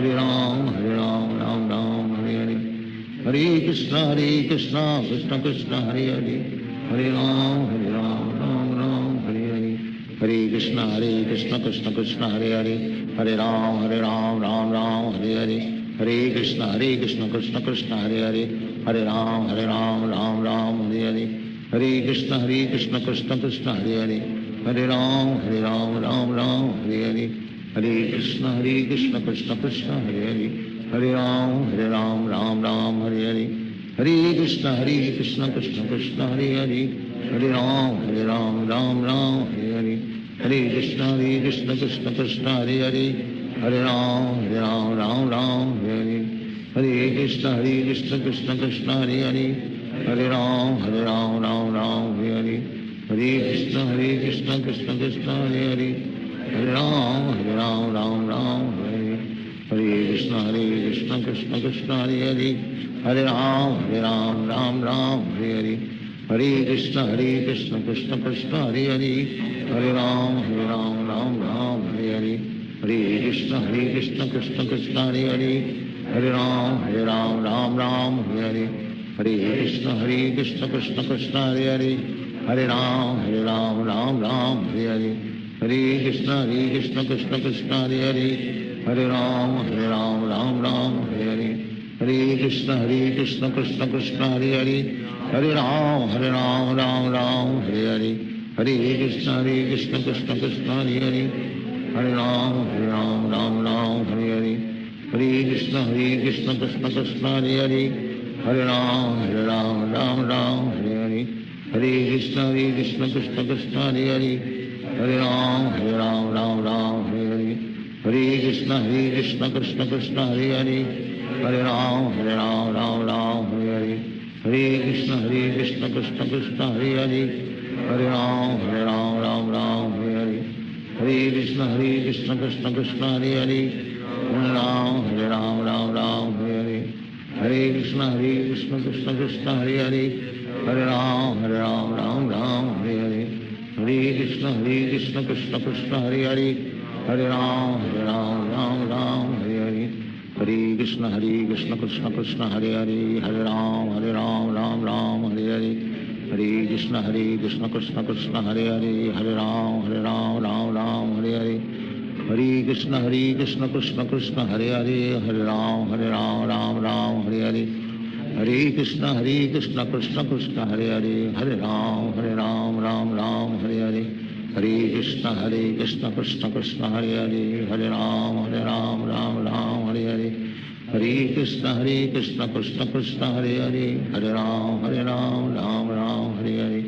Hare Ram Hare Hare Hare Krishna Krishna Krishna Hare Hare Hare Ram Hare Hare Hare Krishna Krishna Krishna Hare Hare Hare Ram Hare Hare Hare Krishna Krishna Krishna Hare Hare Hare Ram Hare Hare Hare Krishna Krishna Krishna Hare Hare Hare Ram Hare Hare Hare Krishna Krishna Krishna Hare Hare Hare Ram Hare Hare Hare Krishna Krishna Krishna Hare Hare Hare Ram Hare Hare Hare Krishna Krishna Krishna Hare Hare Hare Ram Hare Hare Hare Krishna Krishna Krishna Hare Hare Hare Ram Hare Hare Hare Krishna Krishna Krishna Hare Hare Hare Ram Hare Hare Hare Krishna Krishna Krishna Hare Hare Hare Ram Hare Hare Hare Krishna Krishna Krishna Hare Hare Hare Ram Hare Hare Hare Krishna Krishna Krishna Hare Hare Hare Ram Hare Hare Hare Krishna Krishna Krishna Hare Hare Hare Ram Hare Hare Hare Krishna Krishna Krishna Hare Hare Hare Ram Hare Hare Hare Krishna Krishna Krishna Hare Hare Hare Ram Hare Hare Hare Krishna Krishna Krishna Hare Hare Hare Ram Hare Hare Hare Krishna Hare Krishna Krishna Krishna Hare Hare Hare Ram Ram Ram Hare Hare Hare Krishna Krishna Krishna Hare Hare Hare Ram Ram Ram Hare Hare Hare Krishna Krishna Krishna Hare Hare Hare Ram Ram Ram Hare Hare Hare Krishna Krishna Krishna Hare Hare Hare Ram Ram Ram Hare Hare Hare Krishna Krishna Krishna Hare Hare Hare Ram Ram Ram Hare Hare Hare Krishna Krishna Krishna Hare Hare Hare Ram Ram Ram Hare Hare Hare Krishna Krishna Krishna Hare Hare Hare Ram Ram Hare Hare Hare Krishna Krishna Krishna Hare Hare Hare Ram Ram Hare Hare Hare Krishna Krishna Krishna Hare Hare Hare Ram Ram Hare Hare Hare Krishna Krishna Krishna Hare Hare Hare Ram Ram Hare Hare Hare Krishna Krishna Krishna Hare Hare Hare Ram Ram Hare Hare Hare Krishna Krishna Krishna Hare Hare Hare Ram Ram Hare Hare Hare Krishna Krishna Krishna Hare Hare Hare Ram Ram Hare Hare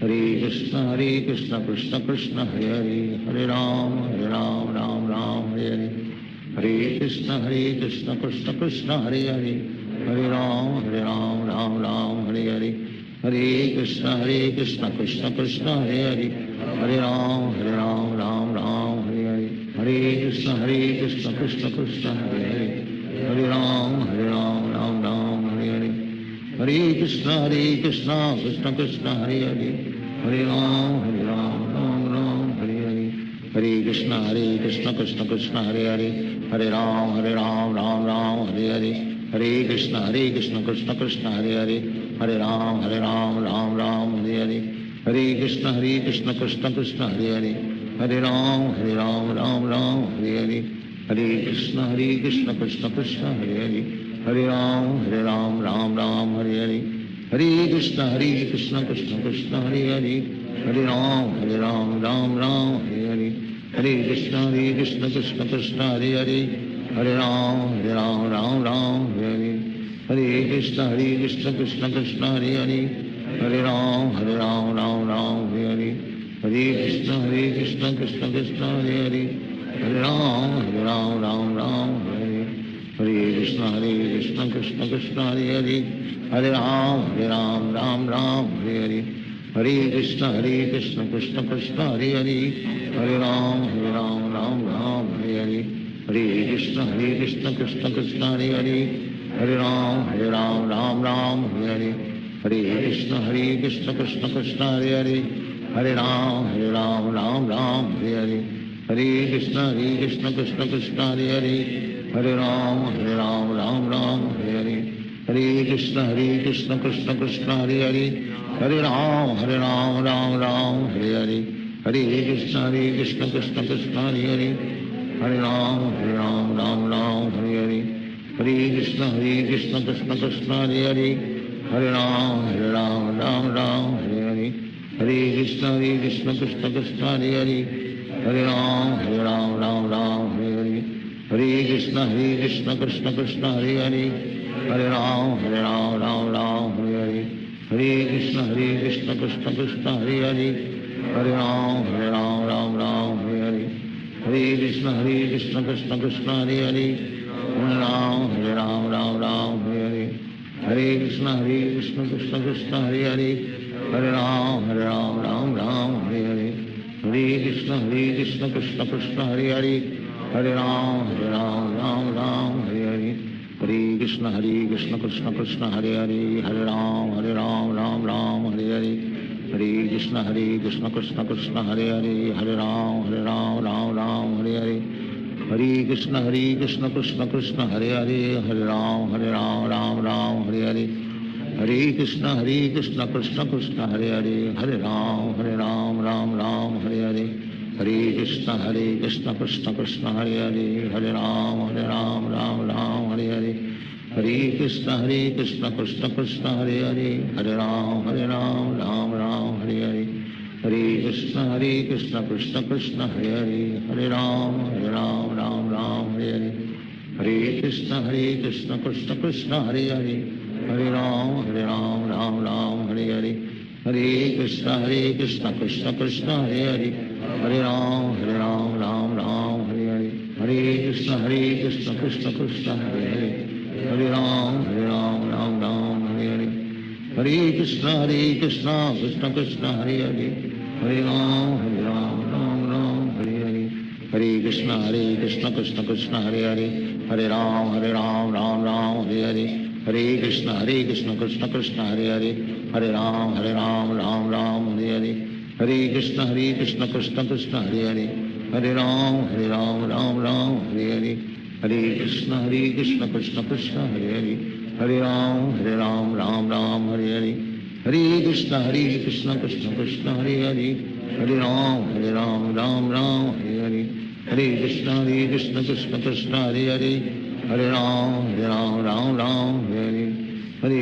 Hare Krishna Krishna Krishna Hare Hare Hare Ram Ram Hare Hare Hare Krishna Krishna Krishna Hare Hare Hare Ram Ram Hare Hare Hare Krishna Krishna Krishna Hare Hare Hare Ram Ram Hare Hare Hare Krishna Krishna Krishna Hare Hare Hare Ram Ram Hare Hare Hare Krishna Krishna Krishna Hare Hare Hare Ram Ram Hare Hare Hare Krishna Krishna Krishna Hare Hare Hare Ram Ram Hare Hare Hare Krishna Krishna Krishna Hare Hare Hare Ram Ram Hare Hare Hare Krishna Krishna Krishna Hare Hare Hare Ram Ram Hare Hare Hare Krishna Krishna Krishna Hare Hare Hare Ram Ram Hare Hare Hare Krishna Krishna Krishna Hare Hare Hare Ram Ram Hare Hare Hare Krishna Krishna Krishna Hare Hare Hare Ram Ram Hare Hare Hare Krishna Krishna Krishna Hare Hare Hare Ram Ram Hare Hare Hare Krishna Krishna Krishna Hare Hare Hare Ram Ram Hare Hare Hare Krishna Krishna Krishna Hare Hare Hare Ram Ram Hare Hare Hare Krishna Krishna Krishna Hare Hare Hare Ram Ram Hare Hare Hare Krishna Krishna Krishna Hare Hare Hare Ram Ram Hare Hare Hare Krishna Krishna Krishna Hare Hare Hare Ram Ram Hare Hare Hare Krishna Krishna Krishna Hare Hare Hare Ram Ram Hare Hare Hare Krishna Krishna Krishna Hare Hare Hare Ram Ram Hare Hare Hare Krishna Krishna Krishna Hare Hare Hare Ram Ram Hare Hare Hare Krishna Krishna Krishna Hare Hare Hare Ram Ram Hare Hare Hare Krishna Krishna Krishna Hare Hare Hare Ram Hare Hare Hare Krishna Krishna Krishna Hare Hare Hare Ram Hare Hare Hare Krishna Krishna Krishna Hare Hare Hare Ram Hare Hare Hare Krishna Krishna Krishna Hare Hare Hare Ram Hare Hare Hare Krishna Krishna Krishna Hare Hare Hare Ram Hare Hare Hare Krishna Krishna Krishna Hare Hare Hare Ram Hare Hare Hare Krishna Krishna Krishna Hare Hare Hare Ram Hare Hare Hare Krishna Krishna Krishna Hare Hare Hare Ram Hare Hare Hare Krishna Krishna Krishna Hare Hare Hare Ram Hare Hare Hare Krishna Krishna Krishna Hare Hare Hare Ram Hare Hare Hare Krishna Krishna Krishna Hare Hare Hare Ram Hare Hare Hare Krishna Krishna Krishna Hare Hare Hare Ram Hare Hare Hare Krishna Krishna Krishna Hare Hare Hare Ram Hare Hare Hare Hare Krishna Krishna Krishna Hare Hare Hare Ram Ram Ram Hare Hare Hare Krishna Krishna Krishna Hare Hare Hare Ram Ram Ram Hare Hare Hare Krishna Krishna Krishna Hare Hare Hare Ram Ram Hare Hare Hare Krishna Krishna Krishna Hare Hare Hare Ram Ram Ram Hare Hare Hare Krishna Krishna Krishna Hare Hare Hare Ram Ram Ram Hare Hare Hare Krishna Krishna Krishna Hare Hare Hare Ram Ram Ram Hare Hare Hare Krishna Krishna Krishna Hare Hare Hare Ram Ram Hare Hare Hare Krishna Krishna Krishna Hare Hare Hare Ram Ram Hare Hare Hare Krishna Krishna Krishna Hare Hare Hare Ram Ram Hare Hare Hare Krishna Krishna Krishna Hare Hare Hare Ram Ram Hare Hare Hare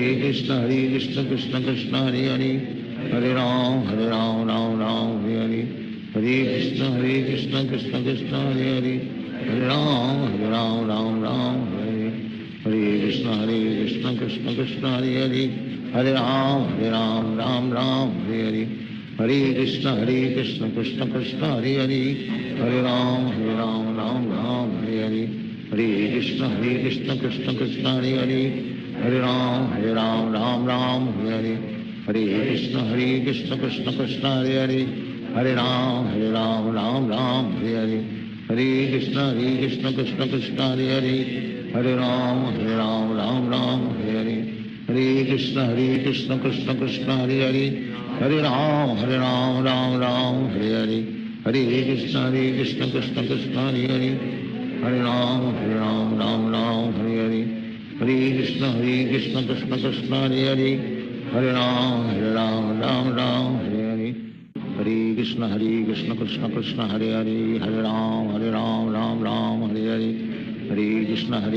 Krishna Krishna Krishna Hare Hare Hare Ram Ram Hare Hare Hare Krishna Krishna Krishna Hare Hare Hare Ram Ram Hare Hare Hare Krishna Krishna Krishna Hare Hare Hare Ram Ram Hare Hare Hare Krishna Krishna Krishna Hare Hare Hare Ram Ram Hare Hare Hare Krishna Krishna Krishna Hare Hare Hare Ram Ram Hare Hare Hare Krishna Krishna Krishna Hare Hare Hare Ram Ram Hare Hare Hare Krishna Krishna Krishna Hare Hare Hare Ram Ram Hare Hare Hare Krishna Krishna Krishna Hare Hare Hare Ram Ram Hare Hare Hare Krishna Krishna Krishna Hare Hare Hare Ram Ram Hare Hare Hare Krishna Krishna Krishna Hare Hare Hare Ram Ram Hare Hare Hare Krishna Krishna Krishna Hare Hare Hare Ram Ram Hare Hare Hare Krishna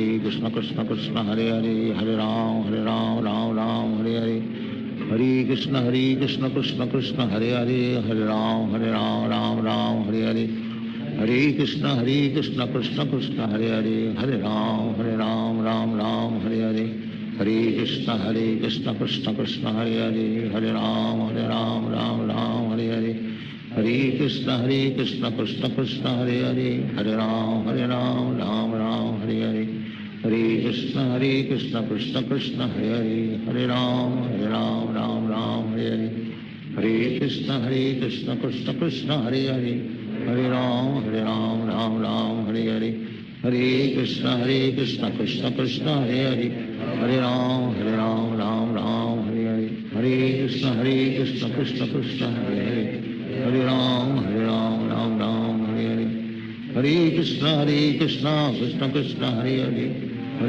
Krishna Krishna Hare Hare Hare Ram Ram Hare Hare Hare Krishna Krishna Krishna Hare Hare Hare Ram Ram Hare Hare Hare Krishna Krishna Krishna Hare Hare Hare Ram Ram Hare Hare Hare Krishna Krishna Krishna Hare Hare Hare Ram Ram Hare Hare Hare Krishna Krishna Krishna Hare Hare Hare Ram Ram Hare Hare Hare Krishna Krishna Krishna Hare Hare Hare Ram Ram Hare Hare Hare Krishna Krishna Krishna Hare Hare Hare Ram Ram Hare Hare Hare Krishna Krishna Krishna Hare Hare Hare Ram Ram Hare Hare Hare Krishna Krishna Krishna Hare Hare Hare Ram Ram Hare Hare Hare Krishna Krishna Krishna Hare Hare Hare Ram Ram Hare Hare Hare Krishna Krishna Krishna Hare Hare Hare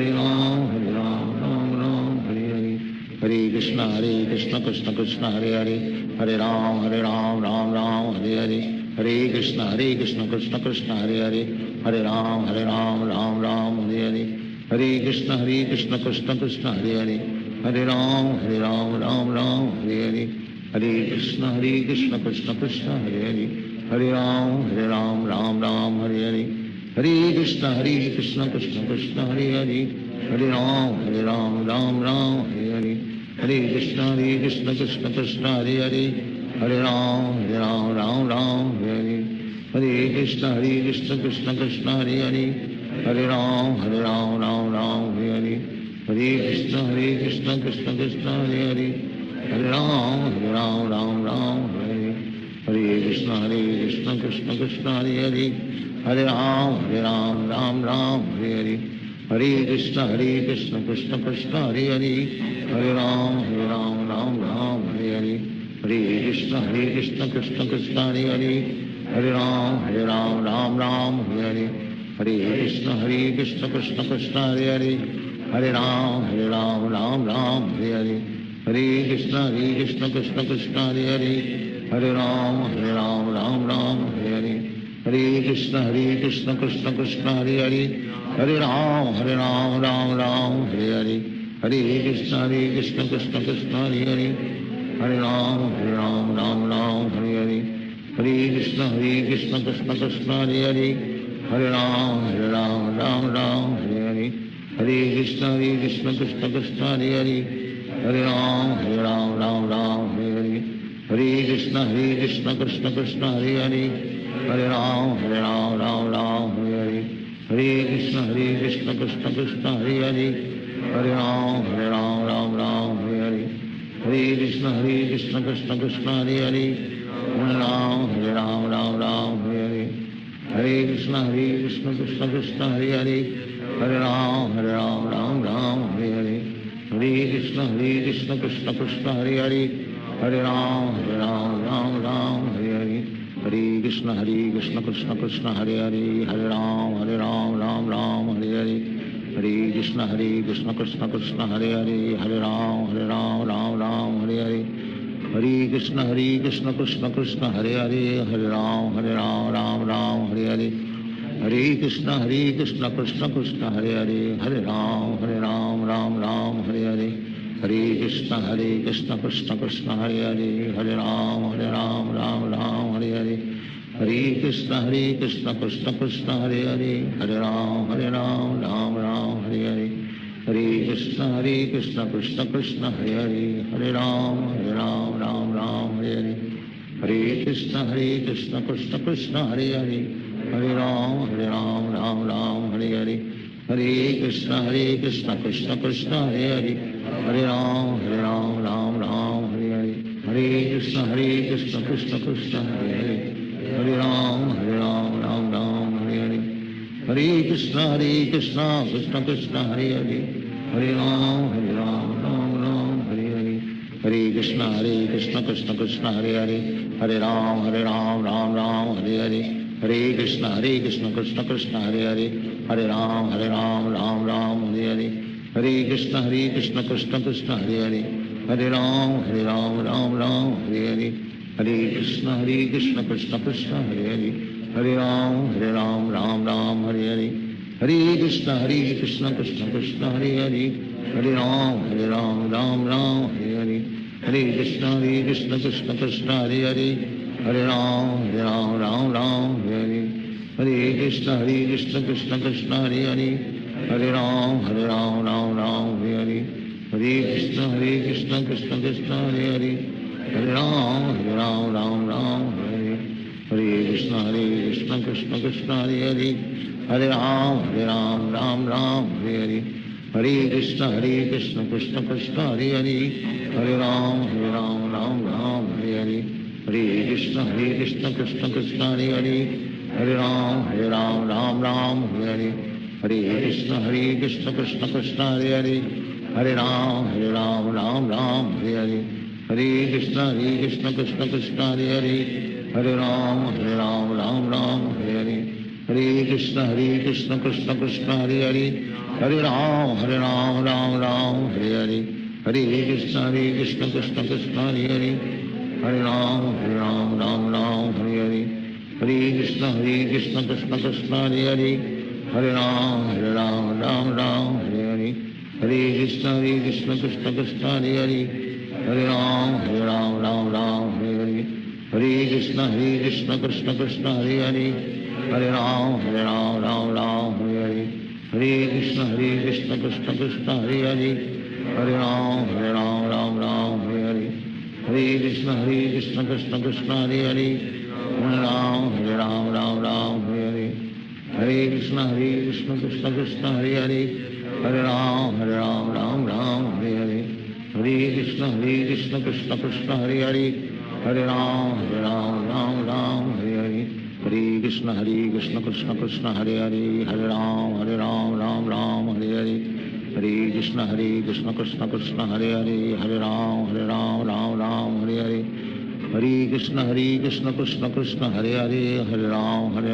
Ram Ram Hare Hare Hare Krishna Krishna Krishna Hare Hare Hare Ram Hare Hare Hare Krishna Krishna Krishna Hare Hare Hare Ram Ram Hare Hare Hare Krishna Krishna Krishna Hare Hare Hare Ram Hare Hare Hare Krishna Krishna Krishna Hare Hare Hare Ram Hare Hare Hare Krishna Krishna Krishna Hare Hare Hare Ram Hare Hare Hare Krishna Krishna Krishna Hare Hare Hare Ram Hare Hare Hare Krishna Krishna Krishna Hare Hare Hare Ram Hare Hare Hare Krishna Krishna Krishna Hare Hare Hare Ram Hare Hare Hare Krishna Krishna Krishna Hare Hare Hare Ram Hare Hare Hare Krishna Krishna Krishna Hare Hare Hare Ram Hare Hare Hare Krishna Krishna Krishna Hare Hare Hare Ram Hare Hare Hare Krishna Krishna Krishna Hare Hare Hare Ram Hare Hare Hare Krishna Krishna Krishna Hare Hare Hare Ram Hare Hare Hare Krishna Krishna Krishna Hare Hare Hare Ram Hare Hare Hare Krishna Krishna Krishna Hare Hare Hare Ram Hare Hare Krishna Krishna Krishna Hare Hare Hare Ram Ram Ram Hare Hare Hare Krishna Krishna Krishna Hare Hare Hare Ram Ram Ram Hare Hare Hare Krishna Krishna Krishna Hare Hare Hare Ram Ram Hare Hare Hare Krishna Krishna Krishna Hare Hare Hare Ram Ram Hare Hare Hare Krishna Krishna Krishna Hare Hare Hare Ram Ram Hare Hare Hare Krishna Krishna Krishna Hare Hare Hare Ram Ram Hare Hare Hare Krishna Krishna Krishna Hare Hare Hare Ram Ram Hare Hare Hare Krishna Krishna Krishna Hare Hare Hare Ram Ram Hare Hare Hare Krishna Krishna Krishna Hare Hare Hare Ram Ram Hare Hare Hare Krishna Krishna Krishna Hare Hare Hare Ram Ram Hare Hare Hare Krishna Krishna Krishna Hare Hare Hare Ram Ram Hare Hare Hare Krishna Krishna Krishna Hare Hare Hare Ram Ram Hare Hare Hare Krishna Krishna Krishna Hare Hare Hare Ram Ram Hare Hare Hare Krishna Krishna Krishna Hare Hare Hare Ram Ram Hare Hare Hare Krishna Krishna Krishna Hare Hare Hare Ram Ram Hare Hare Hare Krishna Krishna Krishna Hare Hare Hare Ram Ram Hare Hare Hare Krishna Krishna Krishna Hare Hare Hare Ram Ram Hare Hare Hare Krishna Krishna Krishna Hare Hare Hare Ram Ram Hare Hare Hare Krishna Krishna Krishna Hare Hare Hare Ram Ram Hare Hare Hare Krishna Krishna Krishna Hare Hare Hare Ram Ram Hare Hare Hare Krishna Krishna Krishna Hare Hare Hare Ram Ram Hare Hare Hare Krishna Krishna Krishna Hare Hare Hare Ram Ram Hare Hare Hare Krishna Krishna Krishna Hare Hare Hare Ram Ram Hare Hare Hare Krishna Krishna Krishna Hare Hare Hare Ram Ram Hare Hare Hare Krishna Krishna Krishna Hare Hare Hare Ram Ram Hare Hare Hare Krishna Krishna Krishna Hare Hare Hare Ram Ram Hare Hare Hare Krishna Krishna Krishna Hare Hare Hare Ram Ram Hare Hare Hare Krishna Krishna Krishna Hare Hare Hare Ram Ram Hare Hare Hare Krishna Krishna Krishna Hare Hare Hare Ram Ram Hare Hare Hare Krishna Krishna Krishna Hare Hare Hare Ram Ram Hare Hare Hare Krishna Krishna Krishna Hare Hare Hare Ram Ram Hare Hare Hare Krishna Krishna Krishna Hare Hare Hare Ram Ram Hare Hare Hare Krishna Krishna Krishna Hare Hare Hare Ram Ram Hare Hare Hare Krishna Krishna Krishna Hare Hare Hare Ram Hare Hare Hare Krishna Krishna Krishna Hare Hare Hare Ram Hare Hare Hare Krishna Krishna Krishna Hare Hare Hare Ram Hare Hare Hare Krishna Krishna Krishna Hare Hare Hare Ram Hare Hare Hare Krishna Krishna Krishna Hare Hare Hare Ram Hare Hare Hare Krishna Krishna Krishna Hare Hare Hare Ram Hare Hare Hare Krishna Krishna Krishna Hare Hare Hare Ram Hare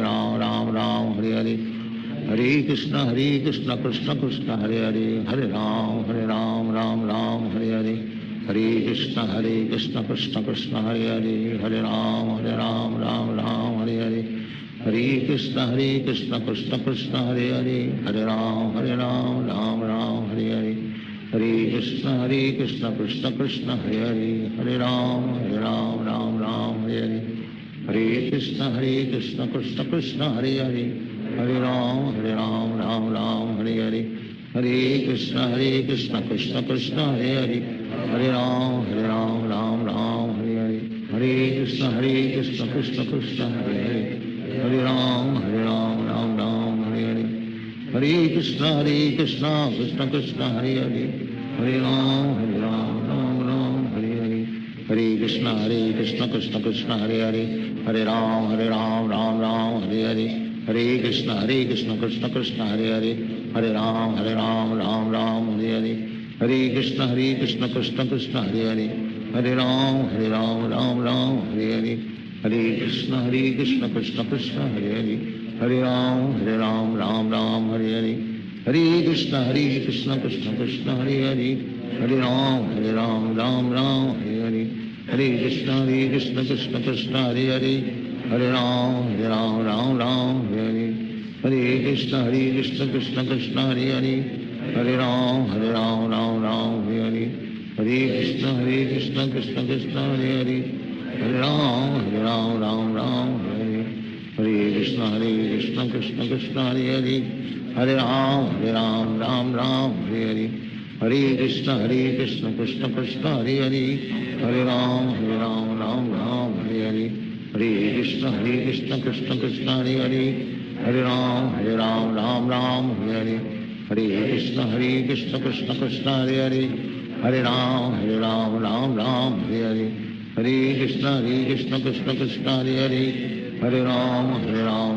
Hare Hare Krishna Krishna Krishna Hare Hare Hare Ram Hare Hare Hare Krishna Krishna Krishna Hare Hare Hare Ram Ram Hare Hare Hare Krishna Krishna Krishna Hare Hare Hare Ram Hare Hare Hare Krishna Krishna Krishna Hare Hare Hare Ram Ram Hare Hare Hare Krishna Krishna Krishna Hare Hare Hare Ram Ram Hare Hare Hare Krishna Krishna Krishna Hare Hare Hare Ram Hare Hare Hare Krishna Krishna Krishna Hare Hare Hare Ram Ram Hare Hare Hare Krishna Krishna Krishna Krishna Hare Hare Hare Ram Ram Ram Hare Hare Hare Krishna Krishna Krishna Hare Hare Hare Ram Ram Ram Hare Hare Hare Krishna Krishna Krishna Hare Hare Hare Ram Ram Ram Hare Hare Hare Krishna Krishna Krishna Hare Hare Hare Ram Ram Ram Hare Hare Hare Krishna Krishna Krishna Hare Hare Hare Ram Ram Ram Hare Hare Hare Krishna Krishna Krishna Hare Hare Hare Ram Ram Ram Hare Hare Hare Krishna Krishna Krishna Hare Hare Hare Ram Ram Ram Hare Hare Hare Krishna Krishna Krishna Hare Hare Hare Ram Ram Ram Hare Hare Hare Krishna Krishna Krishna Hare Hare Hare Ram Ram Ram Hare Hare Hare Krishna Krishna Krishna Hare Hare Hare Ram Ram Ram Hare Hare Hare Krishna Krishna Krishna Hare Hare Hare Ram Ram Ram Hare Hare Hare Krishna Krishna Krishna Hare Hare Hare Ram Ram Ram Hare Hare Hare Krishna Krishna Krishna Hare Hare Hare Ram Ram Ram Hare Hare Hare Krishna Krishna Krishna Hare Hare Hare Ram Ram Ram Hare Hare Hare Krishna Krishna Krishna Hare Hare Hare Ram Ram Ram Hare Hare Hare Krishna Krishna Krishna Hare Hare Hare Ram Ram Ram Hare Hare Hare Krishna Krishna Krishna Hare Hare Hare Ram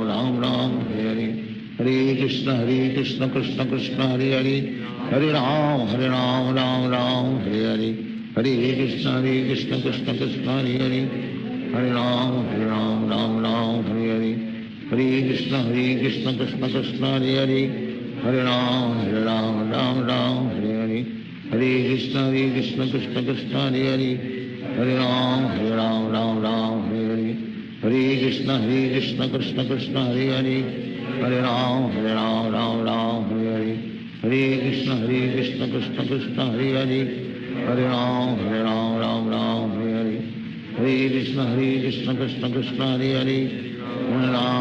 Ram Ram Hare Hare Hare Krishna Krishna Krishna Hare Hare Hare Ram Ram Ram Hare Hare Hare Krishna Krishna Krishna Hare Hare Hare Ram Ram Ram Hare Hare Hare Krishna Krishna Krishna Hare Hare Hare Ram Ram Ram Hare Hare Hare Krishna Krishna Krishna Hare Hare Hare Ram Ram Ram Hare Hare Hare Krishna Krishna Krishna Hare Hare Hare Ram Ram Ram Hare Hare Hare Krishna Krishna Krishna Hare Hare Hare Ram Ram Ram Hare Hare Hare Krishna Krishna Krishna Hare Hare Hare Ram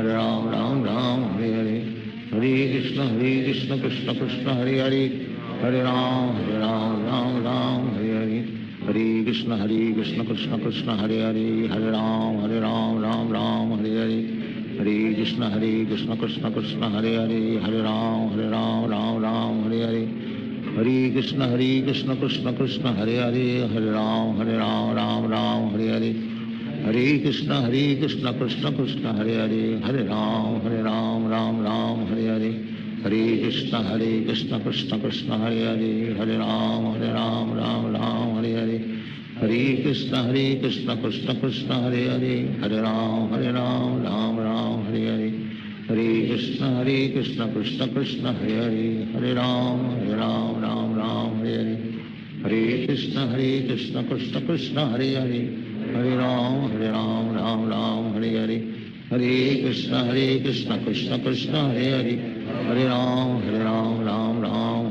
Ram Ram Hare Hare Hare Krishna Krishna Krishna Hare Hare Hare Ram Ram Ram Hare Hare Hare Krishna Krishna Krishna Hare Hare Hare Ram Ram Ram Hare Hare Hare Krishna Krishna Krishna Hare Hare Hare Ram Ram Ram Hare Hare Hare Krishna Krishna Krishna Hare Hare Hare Ram Ram Ram Hare Hare Hare Krishna Krishna Krishna Hare Hare Hare Ram Ram Ram Hare Hare Hare Krishna Krishna Krishna Hare Hare Hare Ram Ram Ram Hare Hare Hare Krishna Krishna Krishna Hare Hare Hare Ram Ram Ram Hare Hare Hare Krishna Krishna Krishna Hare Hare Hare Ram Ram Ram Hare Hare Hare Krishna Krishna Krishna Hare Hare Hare Ram Ram Ram Hare Hare Hare Krishna Krishna Krishna Hare Hare Hare Ram Ram Ram Hare Hare Hare Krishna Krishna Krishna Hare Hare Hare Ram Ram Ram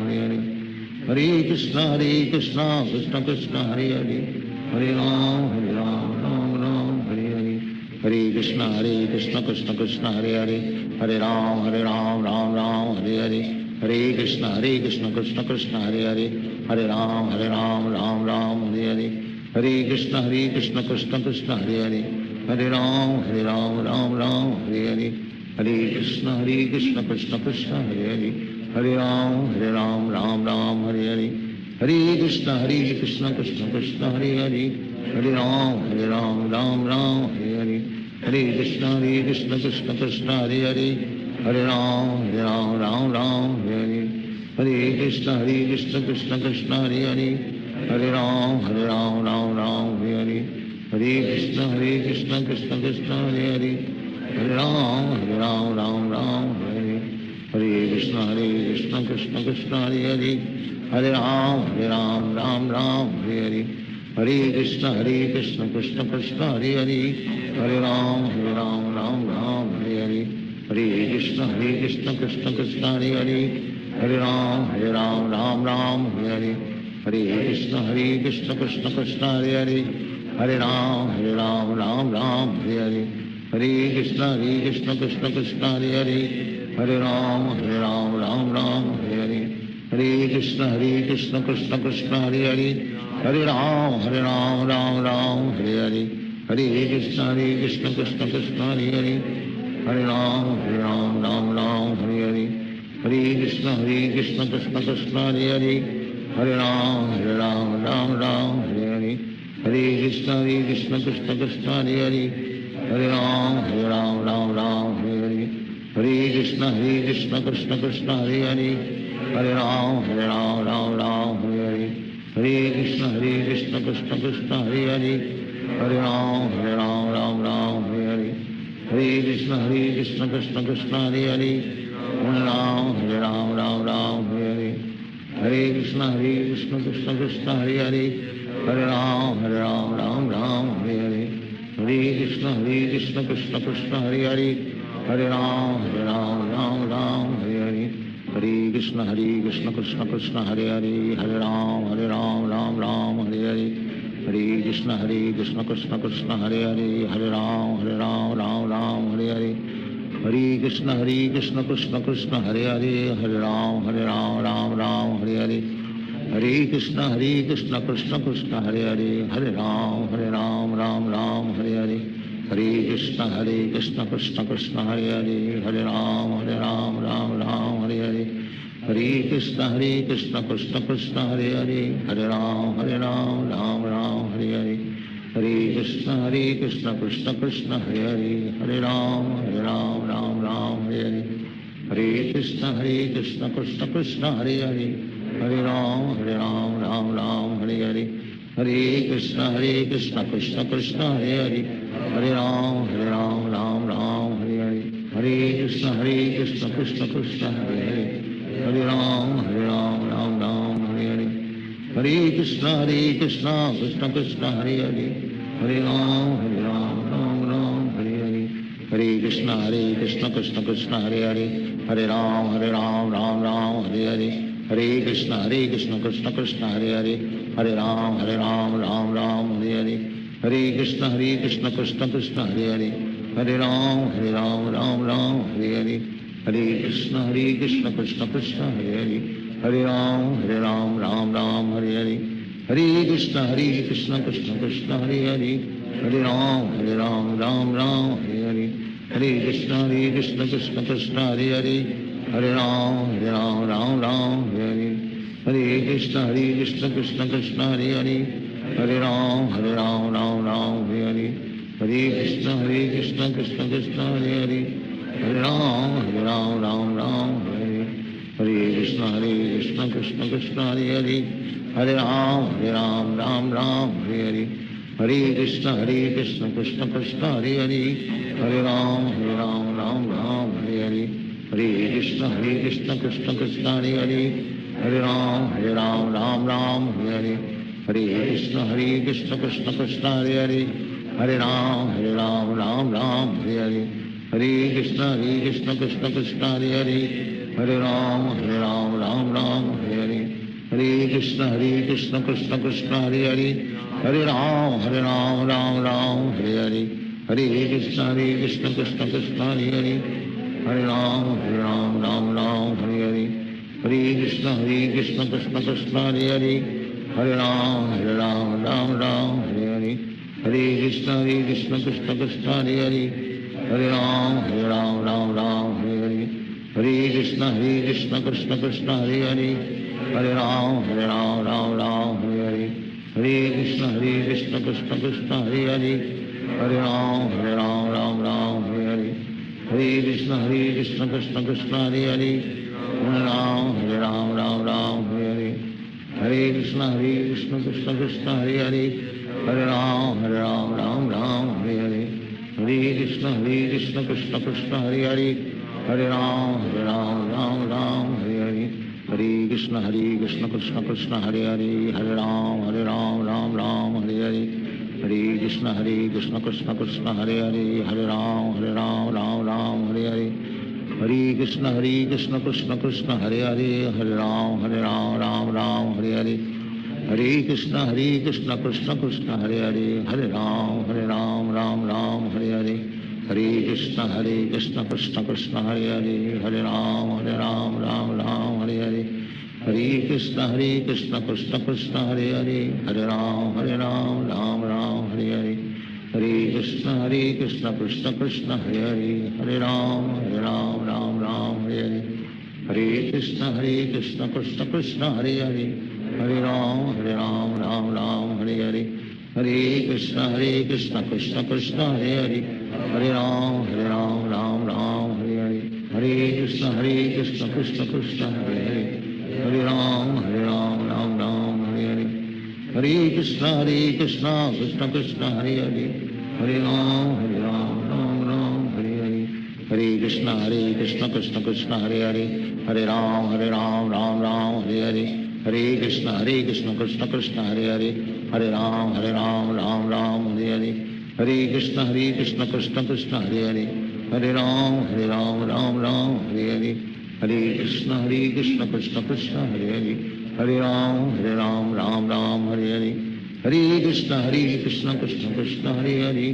Hare Hare Hare Krishna Krishna Krishna Hare Hare Hare Ram Ram Ram Hare Hare Hare Krishna Krishna Krishna Hare Hare Hare Ram Ram Ram Hare Hare Hare Krishna Krishna Krishna Hare Hare Hare Ram Ram Ram Hare Hare Hare Krishna Krishna Krishna Hare Hare Hare Ram Ram Ram Hare Hare Hare Krishna Krishna Krishna Hare Hare Hare Ram Ram Ram Hare Hare Hare Krishna Krishna Krishna Hare Hare Hare Ram Ram Ram Hare Hare Hare Krishna Krishna Krishna Hare Hare Hare Ram Ram Ram Hare Hare Hare Krishna Krishna Krishna Hare Hare Hare Ram Ram Ram Hare Hare Hare Krishna Krishna Krishna Hare Hare Hare Ram Ram Ram Hare Hare Hare Krishna Krishna Krishna Hare Hare Hare Ram Ram Ram Hare Hare Hare Krishna Krishna Krishna Hare Hare Hare Ram Ram Ram Hare Hare Hare Krishna Krishna Krishna Hare Hare Hare Ram Ram Ram Hare Hare Hare Krishna Krishna Krishna Hare Hare Hare Ram Ram Ram Hare Hare Hare Krishna Krishna Krishna Hare Hare Hare Ram Ram Ram Hare Hare Hare Krishna Krishna Krishna Hare Hare Hare Ram Ram Ram Hare Hare Hare Krishna Krishna Krishna Hare Hare Hare Ram Ram Ram Hare Hare Hare Krishna Krishna Krishna Hare Hare Hare Ram Ram Ram Hare Hare Hare Krishna Krishna Krishna Hare Hare Hare Ram Ram Ram Hare Hare Hare Krishna Krishna Krishna Hare Hare Hare Ram Ram Ram Hare Hare Hare Krishna Krishna Krishna Hare Hare Hare Ram Ram Ram Hare Hare Hare Krishna Krishna Krishna Hare Hare Hare Ram Ram Ram Hare Hare Hare Krishna Krishna Krishna Hare Hare Hare Ram Ram Ram Hare Hare Hare Krishna Krishna Krishna Hare Hare Hare Ram Ram Ram Hare Hare Hare Krishna Krishna Krishna Hare Hare Hare Ram Ram Ram Hare Hare Hare Krishna Krishna Krishna Hare Hare Hare Ram Ram Ram Hare Hare Hare Krishna Krishna Krishna Hare Hare Hare Ram Ram Ram Hare Hare Hare Krishna Krishna Krishna Hare Hare Hare Ram Ram Ram Hare Hare Hare Krishna Krishna Krishna Hare Hare Hare Ram Ram Ram Hare Hare Hare Krishna Krishna Krishna Hare Hare Hare Ram Ram Ram Hare Hare Hare Krishna Krishna Krishna Hare Hare Hare Ram Ram Ram Hare Hare Hare Krishna Krishna Krishna Hare Hare Hare Ram Ram Ram Hare Hare Hare Krishna Krishna Krishna Hare Hare Hare Ram Ram Ram Hare Hare Hare Krishna Krishna Krishna Hare Hare Hare Ram Ram Ram Hare Hare Hare Krishna Krishna Krishna Hare Hare Hare Ram Ram Ram Hare Hare Hare Krishna Krishna Krishna Hare Hare Hare Ram Ram Ram Hare Hare Hare Krishna Krishna Krishna Hare Hare Hare Ram Ram Ram Hare Hare Hare Krishna Krishna Krishna Hare Hare Hare Ram Ram Ram Hare Hare Hare Krishna Krishna Krishna Hare Hare Hare Ram Ram Ram Hare Hare Hare Krishna Krishna Krishna Hare Hare Hare Ram Ram Ram Hare Hare Hare Krishna Krishna Krishna Hare Hare Hare Ram Ram Ram Hare Hare Hare Krishna Krishna Krishna Hare Hare Hare Ram Ram Ram Hare Hare Hare Krishna Krishna Krishna Hare Hare Hare Ram Ram Ram Hare Hare Hare Krishna Krishna Krishna Hare Hare Hare Ram Ram Ram Hare Hare Hare Krishna Krishna Krishna Hare Hare Hare Ram Ram Ram Hare Hare Hare Krishna Krishna Krishna Hare Hare Hare Ram Ram Ram Hare Hare Hare Krishna Krishna Krishna Hare Hare Hare Ram Ram Ram Hare Hare Hare Krishna Krishna Krishna Hare Hare Hare Ram Ram Ram Hare Hare Hare Krishna Krishna Krishna Hare Hare Hare Ram Ram Ram Hare Hare Hare Krishna Krishna Krishna Hare Hare Hare Ram Ram Ram Hare Hare Hare Krishna Krishna Krishna Hare Hare Hare Ram Ram Ram Hare Hare Hare Krishna Krishna Krishna Hare Hare Hare Ram Ram Ram Hare Hare Hare Krishna Krishna Krishna Hare Hare Hare Ram Ram Ram Hare Hare Hare Krishna Krishna Krishna Hare Hare Hare Ram Ram Ram Hare Hare Hare Krishna Krishna Krishna Hare Hare Hare Ram Ram Ram Hare Hare Hare Krishna Krishna Krishna Hare Hare Hare Ram Ram Ram Hare Hare Hare Krishna Krishna Krishna Hare Hare Hare Ram Ram Ram Hare Hare Hare Krishna Krishna Krishna Hare Hare Hare Ram Ram Ram Hare Hare Hare Krishna Krishna Krishna Hare Hare Hare Ram Ram Ram Hare Hare Hare Krishna Krishna Krishna Hare Hare Hare Ram Ram Ram Hare Hare Hare Krishna Krishna Krishna Hare Hare Hare Ram Ram Ram Hare Hare Hare Krishna Krishna Krishna Hare Hare Hare Ram Ram Ram Hare Hare Hare Krishna Krishna Krishna Hare Hare Hare Ram Ram Ram Hare Hare Hare Krishna Krishna Krishna Hare Hare Hare Ram Ram Ram Hare Hare Hare Krishna Krishna Krishna Hare Hare Hare Ram Ram Ram Hare Hare Hare Krishna Krishna Krishna Hare Hare Hare Ram Ram Ram Hare Hare Hare Krishna Krishna Krishna Hare Hare Hare Ram Ram Hare Hare Hare Krishna Krishna Krishna Hare Hare Hare Ram Ram Ram Hare Hare Hare Krishna Krishna Krishna Hare Hare Hare Ram Ram Ram Hare Hare Hare Krishna Krishna Krishna Hare Hare Hare Ram Ram Hare Hare Hare Krishna Krishna Krishna Hare Hare Hare Ram Ram Hare Hare Hare Krishna Krishna Krishna Hare Hare Hare Ram Ram Hare Hare Hare Krishna Krishna Krishna Hare Hare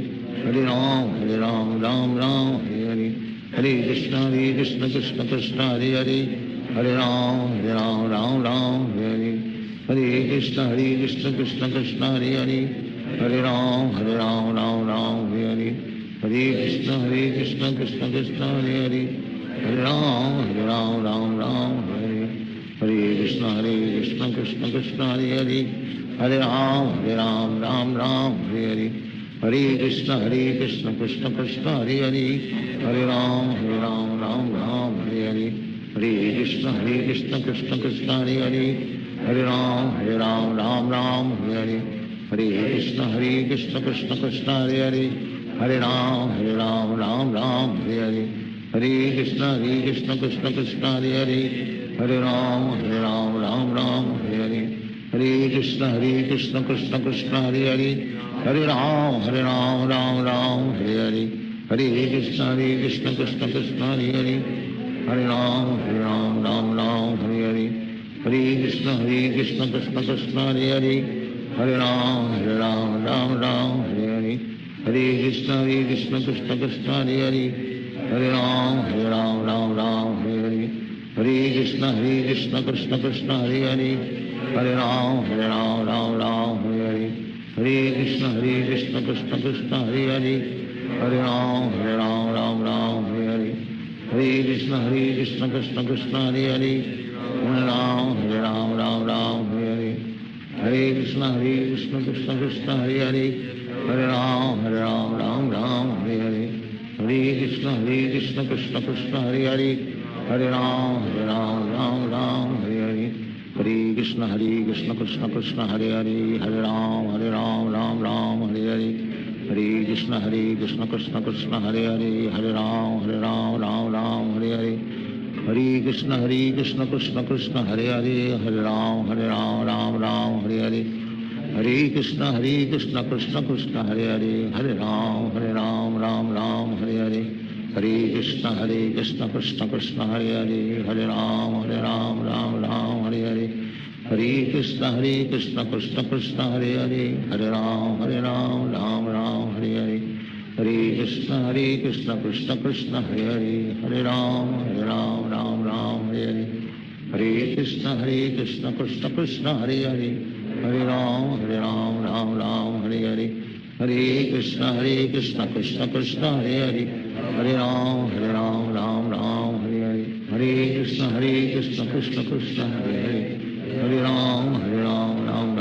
Hare Ram Ram Hare Hare Hare Krishna Krishna Krishna Hare Hare Hare Ram Ram Hare Hare Hare Krishna Krishna Krishna Hare Hare Hare Ram Ram Hare Hare Hare Krishna Krishna Krishna Hare Hare Hare Ram Ram Hare Hare Hare Krishna Krishna Krishna Hare Hare Hare Ram Ram Hare Hare Hare Krishna Krishna Krishna Hare Hare Hare Ram Ram Hare Hare Hare Krishna Krishna Krishna Hare Hare Hare Ram Ram Hare Hare Hare Krishna Krishna Krishna Hare Hare Hare Ram Ram Hare Hare Hare Krishna Krishna Krishna Hare Hare Hare Ram Ram Hare Hare Hare Krishna Krishna Krishna Hare Hare Hare Ram Ram Hare Hare Hare Krishna Krishna Krishna Hare Hare Hare Ram Ram Hare Hare Hare Krishna Krishna Krishna Hare Hare Hare Ram Ram Hare Hare Hare Krishna Krishna Krishna Hare Hare Hare Ram Ram Hare Hare Hare Krishna Krishna Krishna Hare Hare Hare Ram Ram Hare Hare Hare Krishna Krishna Krishna Hare Hare Hare Ram Hare Hare Hare Krishna Krishna Krishna Hare Hare Hare Ram Hare Hare Hare Krishna Krishna Krishna Hare Hare Hare Ram Hare Hare Hare Krishna Krishna Krishna Hare Hare Hare Ram Ram Hare Hare Hare Krishna Krishna Krishna Hare Hare Hare Ram Hare Hare Hare Krishna Krishna Krishna Hare Hare Hare Ram Ram Hare Hare Hare Krishna Krishna Krishna Hare Hare Hare Ram Ram Hare Hare Hare Krishna Krishna Krishna Hare Hare Hare Ram Ram Hare Hare Hare Krishna Krishna Krishna Hare Hare Hare Ram Ram Hare Hare Hare Krishna Krishna Krishna Hare Hare Hare Ram Ram Hare Hare Hare Krishna Krishna Krishna Hare Hare Hare Ram Ram Hare Hare Hare Krishna Krishna Krishna Hare Hare Hare Ram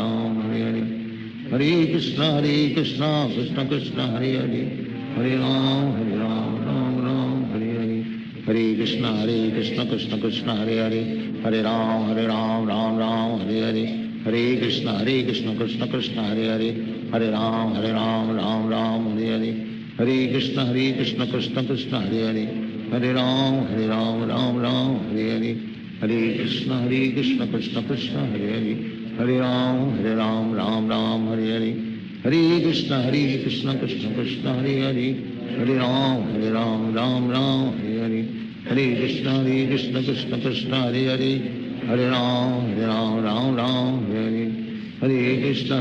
Ram Hare Hare Hare Krishna Krishna Krishna Hare Hare Hare Ram Ram Hare Hare Hare Krishna Krishna Krishna Hare Hare Hare Ram Hare Hare Hare Krishna Krishna Krishna Hare Hare Hare Ram Ram Hare Hare Hare Krishna Krishna Krishna Hare Hare Hare Ram Ram Hare Hare Hare Krishna Krishna Krishna Hare Hare Hare Ram Hare Hare Hare Krishna Krishna Krishna Hare Hare Hare Ram Ram Hare Hare Hare Krishna Krishna Krishna Hare Hare Hare Ram Hare Hare Hare Krishna Krishna Krishna Hare Hare Hare Ram Hare Hare Hare Krishna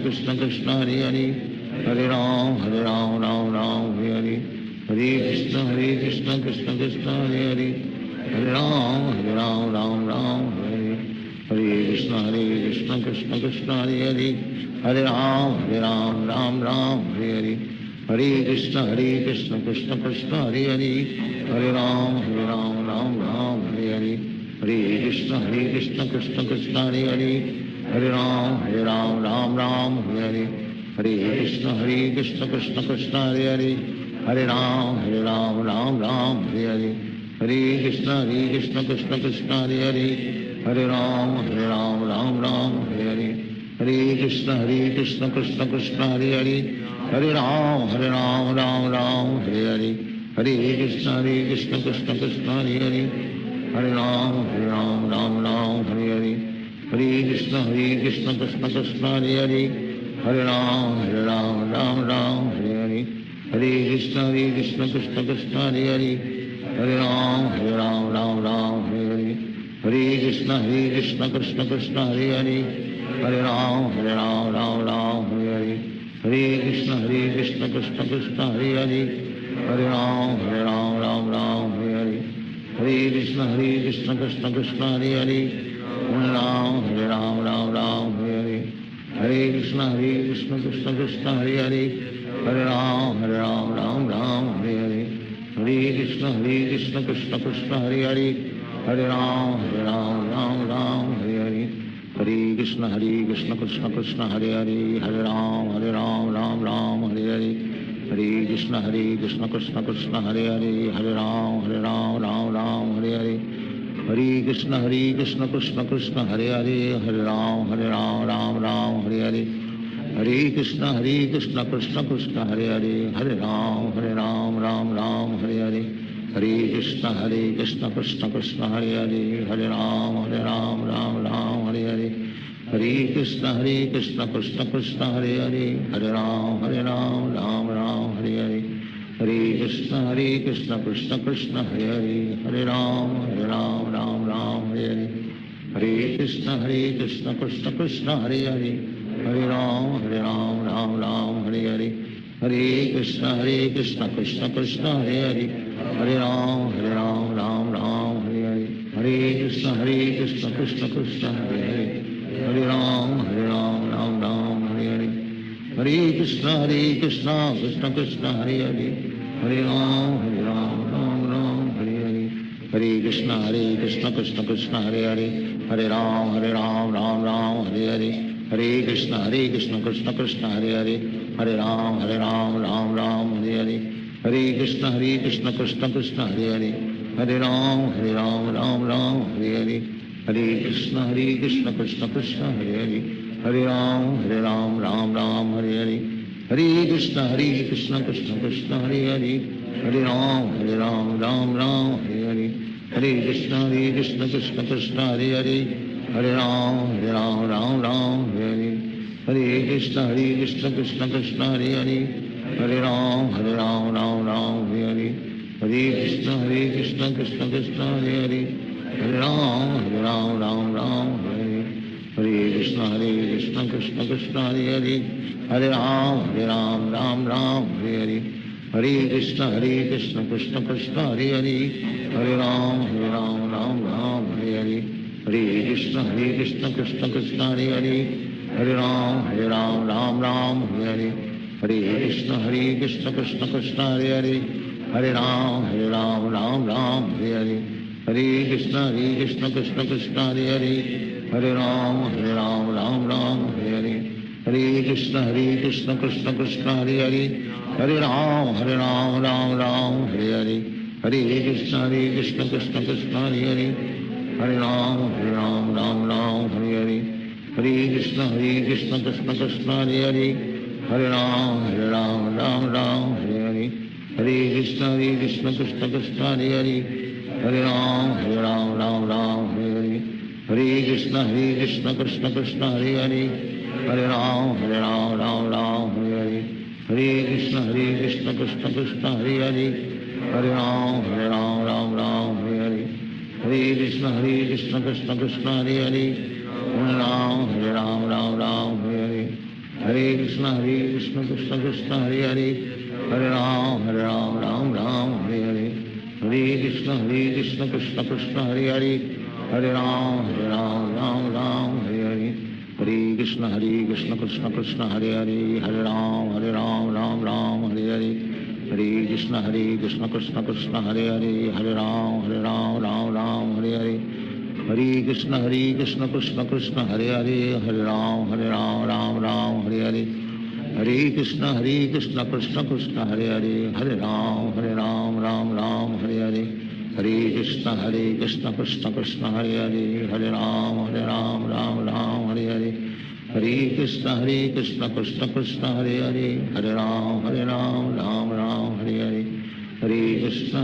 Krishna Krishna Hare Hare Hare Ram Ram Hare Hare Hare Krishna Hare Hare Hare Ram Ram Ram Hare Hare Krishna Krishna Krishna Hare Hare Hare Ram Ram Ram Hare Hare Hare Krishna Krishna Krishna Hare Hare Hare Ram Ram Ram Hare Hare Hare Krishna Krishna Krishna Hare Hare Hare Ram Ram Ram Hare Hare Hare Krishna Krishna Krishna Hare Hare Hare Ram Ram Ram Hare Hare Hare Krishna Krishna Krishna Hare Hare Hare Ram Ram Ram Hare Hare Hare Krishna Krishna Krishna Hare Hare Hare Ram Ram Ram Hare Hare Hare Krishna Krishna Krishna Hare Hare Hare Ram Ram Ram Hare Hare Hare Krishna Krishna Krishna Hare Hare Hare Ram Ram Ram Hare Hare Hare Krishna Krishna Krishna Hare Hare Hare Ram Ram Ram Hare Hare Hare Krishna Krishna Krishna Hare Hare Hare Ram Ram Ram Hare Hare Hare Krishna Krishna Krishna Hare Hare Hare Ram Ram Ram Hare Hare Hare Krishna Krishna Krishna Hare Hare Hare Ram Ram Ram Hare Hare Hare Krishna Krishna Krishna Hare Hare Hare Ram Ram Ram Hare Hare Hare Krishna Krishna Krishna Hare Hare Hare Ram Ram Ram Hare Hare Hare Krishna Krishna Krishna Hare Hare Hare Ram Ram Ram Hare Hare Hare Krishna Krishna Krishna Hare Hare Hare Ram Ram Ram Hare Hare Hare Krishna Krishna Krishna Hare Hare Hare Ram Ram Ram Hare Hare Hare Krishna Krishna Krishna Hare Hare Hare Ram Ram Ram Hare Hare Hare Krishna Krishna Krishna Hare Hare Hare Ram Ram Ram Hare Hare Hare Krishna Krishna Krishna Hare Hare Hare Ram Ram Ram Hare Hare Hare Krishna Krishna Krishna Hare Hare Hare Ram Ram Ram Hare Hare Hare Krishna Krishna Krishna Hare Hare Hare Ram Ram Ram Hare Hare Hare Krishna Krishna Krishna Hare Hare Hare Ram Ram Ram Hare Hare Hare Krishna Krishna Krishna Hare Hare Hare Ram Ram Ram Hare Hare Hare Krishna Krishna Krishna Hare Hare Hare Ram Ram Ram Hare Hare Hare Krishna Krishna Krishna Hare Hare Hare Ram Ram Ram Hare Hare Hare Krishna Krishna Krishna Hare Hare Hare Ram Ram Ram Hare Hare Hare Krishna Krishna Krishna Hare Hare Hare Ram Ram Ram Hare Hare Hare Krishna Krishna Krishna Hare Hare Hare Ram Ram Ram Hare Hare Hare Krishna Krishna Krishna Hare Hare Hare Ram Ram Ram Hare Hare Hare Krishna Krishna Krishna Hare Hare Hare Ram Ram Ram Hare Hare Hare Krishna Krishna Krishna Hare Hare Hare Ram Ram Ram Hare Hare Hare Krishna Krishna Krishna Hare Hare Hare Ram Ram Ram Hare Hare Hare Krishna Krishna Krishna Hare Hare Hare Ram Ram Ram Hare Hare Hare Krishna Krishna Krishna Hare Hare Hare Ram Ram Ram Hare Hare Hare Krishna Krishna Krishna Hare Hare Hare Ram Ram Ram Hare Hare Hare Krishna Krishna Krishna Hare Hare Hare Ram Ram Ram Hare Hare Hare Krishna Krishna Krishna Hare Hare Hare Ram Ram Ram Hare Hare Hare Krishna Krishna Krishna Hare Hare Hare Ram Ram Ram Hare Hare Hare Krishna Krishna Krishna Hare Hare Hare Ram Ram Ram Hare Hare Hare Krishna Krishna Krishna Hare Hare Hare Ram Ram Ram Hare Hare Hare Krishna Krishna Krishna Hare Hare Hare Ram Ram Ram Hare Hare Hare Krishna Krishna Krishna Hare Hare Hare Ram Ram Ram Hare Hare Hare Krishna Krishna Krishna Hare Hare Hare Ram Ram Ram Hare Hare Hare Krishna Krishna Krishna Hare Hare Hare Ram Ram Ram Hare Hare Hare Krishna Krishna Krishna Hare Hare Hare Ram Ram Ram Hare Hare Hare Krishna Krishna Krishna Hare Hare Hare Ram Ram Ram Hare Hare Hare Krishna Krishna Krishna Hare Hare Hare Ram Ram Ram Hare Hare Hare Krishna Krishna Krishna Hare Hare Hare Ram Ram Hare Hare Hare Krishna Krishna Krishna Hare Hare Hare Ram Ram Hare Hare Hare Krishna Krishna Krishna Hare Hare Hare Ram Ram Hare Hare Hare Krishna Krishna Krishna Hare Hare Hare Ram Ram Hare Hare Hare Krishna Krishna Krishna Hare Hare Hare Ram Ram Hare Hare Hare Krishna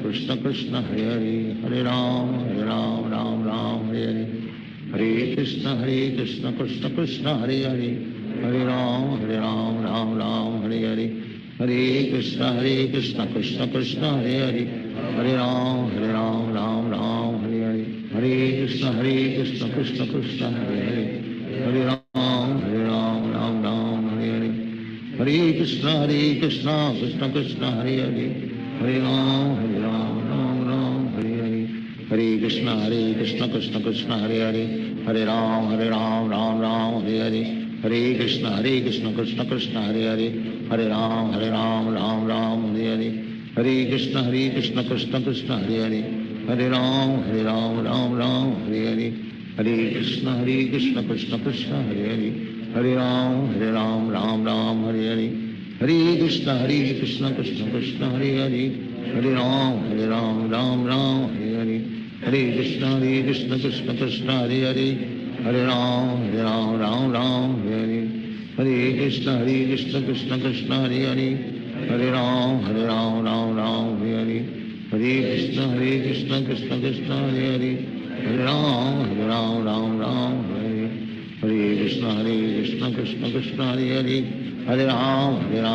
Krishna Krishna Hare Hare Hare Ram Ram Hare Hare Hare Krishna Krishna Krishna Hare Hare Hare Ram Ram Hare Hare Hare Krishna Krishna Krishna Hare Hare Hare Ram Ram Hare Hare Hare Krishna Krishna Krishna Hare Hare Hare Ram Ram Hare Hare Hare Krishna Krishna Krishna Hare Hare Hare Ram Hare Hare Hare Krishna Krishna Krishna Hare Hare Hare Ram Ram Hare Hare Hare Krishna Krishna Krishna Hare Hare Hare Ram Ram Hare Hare Hare Krishna Krishna Krishna Hare Hare Hare Ram Ram Hare Hare Hare Krishna Krishna Krishna Hare Hare Hare Ram Ram Hare Hare Hare Krishna Krishna Krishna Hare Hare Hare Ram Ram Hare Hare Hare Krishna Krishna Krishna Hare Hare Hare Ram Ram Hare Hare Hare Krishna Krishna Krishna Hare Hare Hare Ram Ram Hare Hare Hare Krishna Krishna Krishna Hare Hare Hare Ram Ram Hare Hare Hare Krishna Krishna Krishna Hare Hare Hare Ram Ram Hare Hare Hare Krishna Krishna Krishna Hare Hare Hare Ram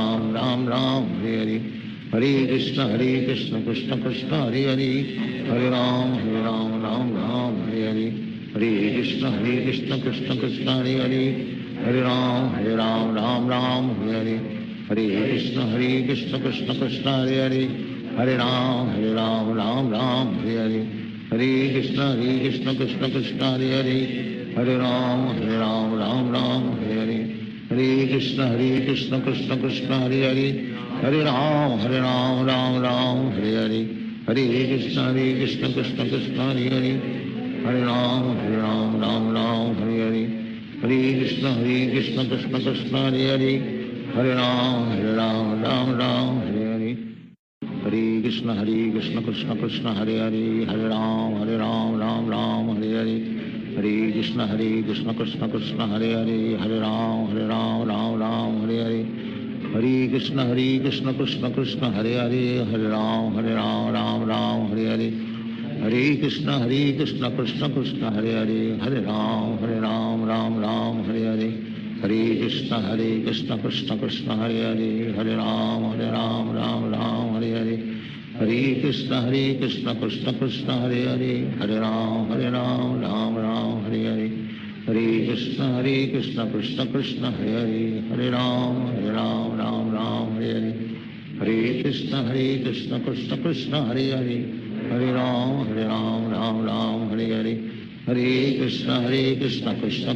Ram Hare Hare Hare Krishna Krishna Krishna Hare Hare Hare Ram Ram Hare Hare Hare Krishna Krishna Krishna Hare Hare Hare Ram Ram Hare Hare Hare Krishna Krishna Krishna Hare Hare Hare Ram Ram Hare Hare Hare Krishna Krishna Krishna Hare Hare Hare Ram Ram Hare Hare Hare Krishna Krishna Krishna Hare Hare Hare Ram Hare Hare Hare Krishna Krishna Krishna Hare Hare Hare Ram Hare Hare Hare Krishna Krishna Krishna Hare Hare Hare Ram Hare Hare Hare Krishna Krishna Krishna Hare Hare Hare Ram Hare Hare Hare Krishna Krishna Krishna Hare Hare Hare Ram Hare Hare Hare Krishna Krishna Krishna Hare Hare Hare Ram Hare Hare Hare Krishna Krishna Krishna Hare Hare Hare Ram Hare Hare Hare Krishna Krishna Krishna Hare Hare Hare Ram Hare Hare Hare Krishna Krishna Krishna Hare Hare Hare Ram Hare Hare Hare Krishna Krishna Krishna Hare Hare Hare Ram Hare Hare Hare Krishna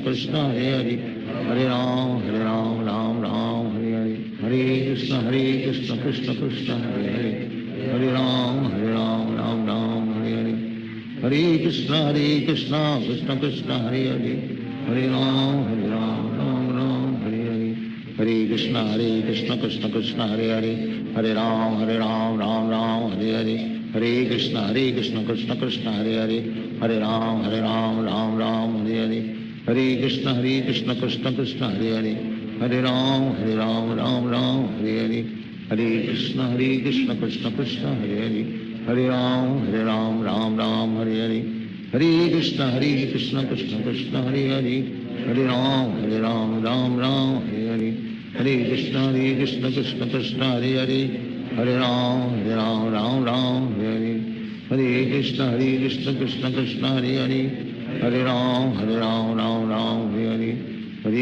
Krishna Krishna Hare Hare Hare Ram Hare Hare Hare Krishna Krishna Krishna Hare Hare Hare Ram Hare Hare Hare Krishna Krishna Krishna Hare Hare Hare Ram Hare Hare Hare Krishna Krishna Krishna Hare Hare Hare Ram Hare Hare Hare Krishna Krishna Krishna Hare Hare Hare Ram Hare Hare Hare Krishna Krishna Krishna Hare Hare Hare Ram Hare Hare Hare Krishna Krishna Krishna Hare Hare Hare Ram Hare Hare Hare Krishna Krishna Krishna Hare Hare Hare Ram Hare Hare Hare Krishna Krishna Krishna Hare Hare Hare Ram Hare Hare Hare Krishna Krishna Krishna Hare Hare Hare Ram Hare Hare Hare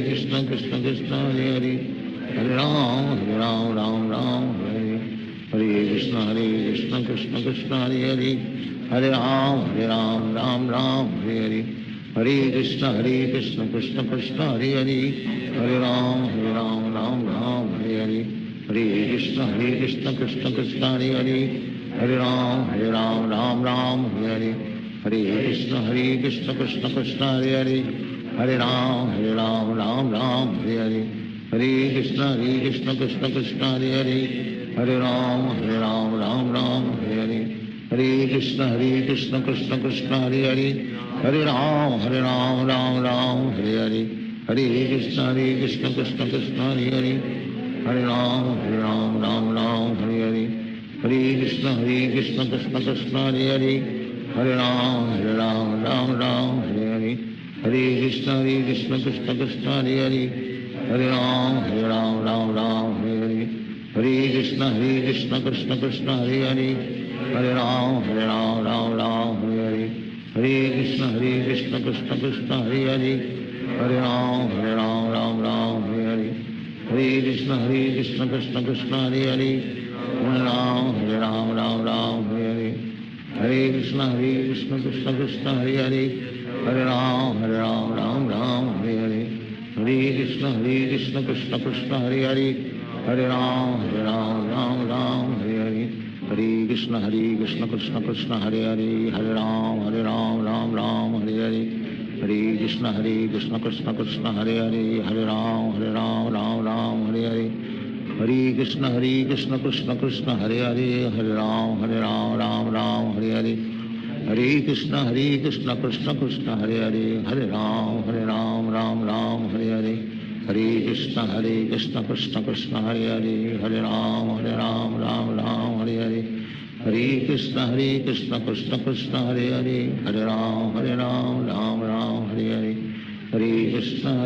Krishna Krishna Krishna Hare Hare Hare Ram Hare Hare Hare Krishna Krishna Hare Hare Hare Ram Ram Ram Hare Hare Hare Krishna Krishna Krishna Hare Hare Hare Ram Ram Ram Hare Hare Hare Krishna Krishna Krishna Hare Hare Hare Ram Ram Ram Hare Hare Hare Krishna Krishna Krishna Hare Hare Hare Ram Ram Ram Hare Hare Hare Krishna Krishna Krishna Hare Hare Hare Ram Ram Ram Hare Hare Hare Krishna Krishna Krishna Hare Hare Hare Ram Ram Ram Hare Hare Hare Krishna Krishna Krishna Hare Hare Hare Ram Ram Ram Hare Hare Hare Krishna Krishna Krishna Hare Hare Hare Ram Ram Ram Hare Hare Hare Krishna Krishna Krishna Hare Hare Hare Ram Ram Ram Hare Hare Hare Krishna Krishna Krishna Hare Hare Hare Ram Ram Ram Hare Hare Hare Krishna Krishna Krishna Hare Hare Hare Ram Ram Ram Hare Hare Hare Krishna Krishna Krishna Hare Hare Hare Ram Ram Ram Hare Hare Hare Krishna Krishna Krishna Hare Hare Hare Ram Ram Ram Hare Hare Hare Krishna Krishna Krishna Hare Hare Hare Ram Ram Ram Hare Hare Hare Krishna Krishna Krishna Hare Hare Hare Ram Ram Ram Hare Hare Hare Krishna Krishna Krishna Hare Hare Hare Ram Ram Ram Hare Hare Hare Krishna Krishna Krishna Hare Hare Hare Ram Ram Ram Hare Hare Hare Krishna Krishna Krishna Hare Hare Hare Ram Ram Ram Hare Hare Hare Krishna Krishna Krishna Hare Hare Hare Ram Ram Ram Hare Hare Hare Krishna Krishna Krishna Hare Hare Hare Ram Ram Ram Hare Hare Hare Krishna Krishna Krishna Hare Hare Hare Ram Ram Ram Hare Hare Hare Krishna Krishna Krishna Hare Hare Hare Ram Ram Ram Hare Hare Hare Krishna Krishna Krishna Hare Hare Hare Ram Ram Ram Hare Hare Hare Krishna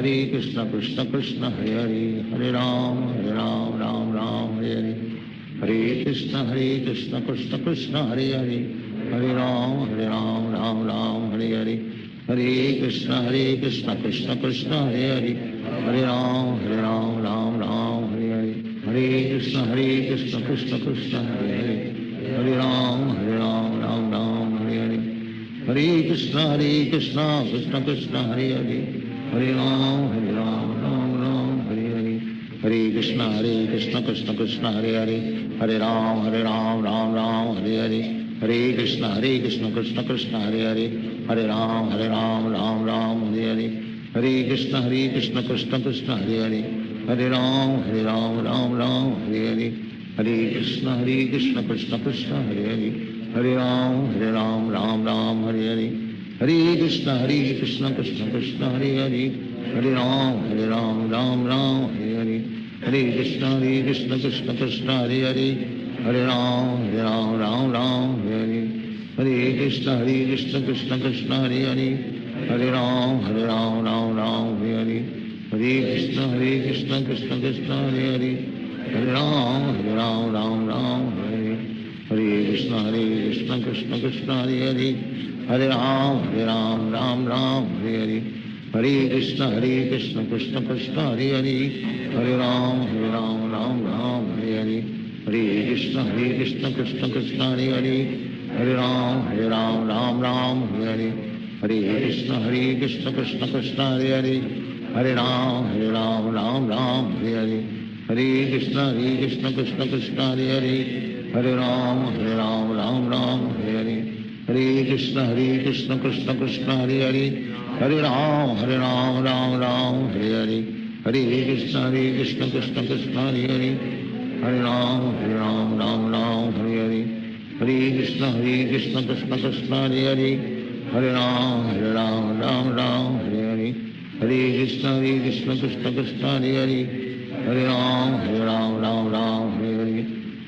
Krishna Krishna Hare Hare Hare Ram Ram Ram Hare Hare Hare Krishna Krishna Krishna Hare Hare Hare Ram Ram Ram Hare Hare Hare Krishna Krishna Krishna Hare Hare Hare Ram Ram Ram Hare Hare Hare Krishna Krishna Krishna Hare Hare Hare Ram Ram Ram Hare Hare Hare Krishna Krishna Krishna Hare Hare Hare Ram Ram Ram Hare Hare Hare Krishna Krishna Krishna Hare Hare Hare Ram Ram Ram Hare Hare Hare Krishna Krishna Krishna Hare Hare Hare Ram Ram Ram Hare Hare Hare Krishna Krishna Krishna Hare Hare Hare Ram Ram Ram Hare Hare Hare Krishna Krishna Krishna Hare Hare Hare Ram Ram Ram Hare Hare Hare Krishna Krishna Krishna Hare Hare Hare Ram Ram Ram Hare Hare Hare Krishna Krishna Krishna Hare Hare Hare Ram Ram Ram Hare Hare Hare Krishna Krishna Krishna Hare Hare Hare Ram Ram Ram Hare Hare Hare Krishna Krishna Krishna Hare Hare Hare Ram Ram Ram Hare Hare Hare Krishna Krishna Krishna Hare Hare Hare Ram Ram Ram Hare Hare Hare Krishna Krishna Krishna Hare Hare Hare Ram Ram Ram Hare Hare Hare Krishna Krishna Krishna Hare Hare Hare Ram Ram Ram Hare Hare Hare Krishna Krishna Krishna Hare Hare Hare Ram Ram Ram Hare Hare Hare Krishna Krishna Krishna Hare Hare Hare Ram Ram Ram Hare Hare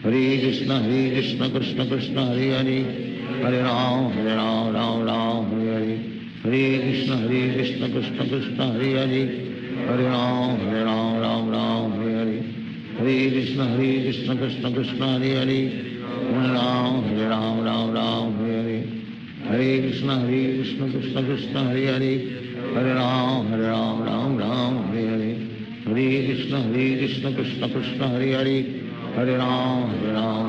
Hare Krishna Krishna Krishna Hare Hare Hare Ram Ram Ram Hare Hare Hare Krishna Krishna Krishna Hare Hare Hare Ram Ram Ram Hare Hare Hare Krishna Krishna Krishna Hare Hare Hare Ram Ram Ram Hare Hare Hare Krishna Krishna Krishna Hare Hare Hare Ram Ram Ram Hare Hare Hare Krishna Krishna Krishna Hare Hare Hare Ram Ram Ram Hare Hare Hare Krishna Krishna Krishna Hare Hare Hare Ram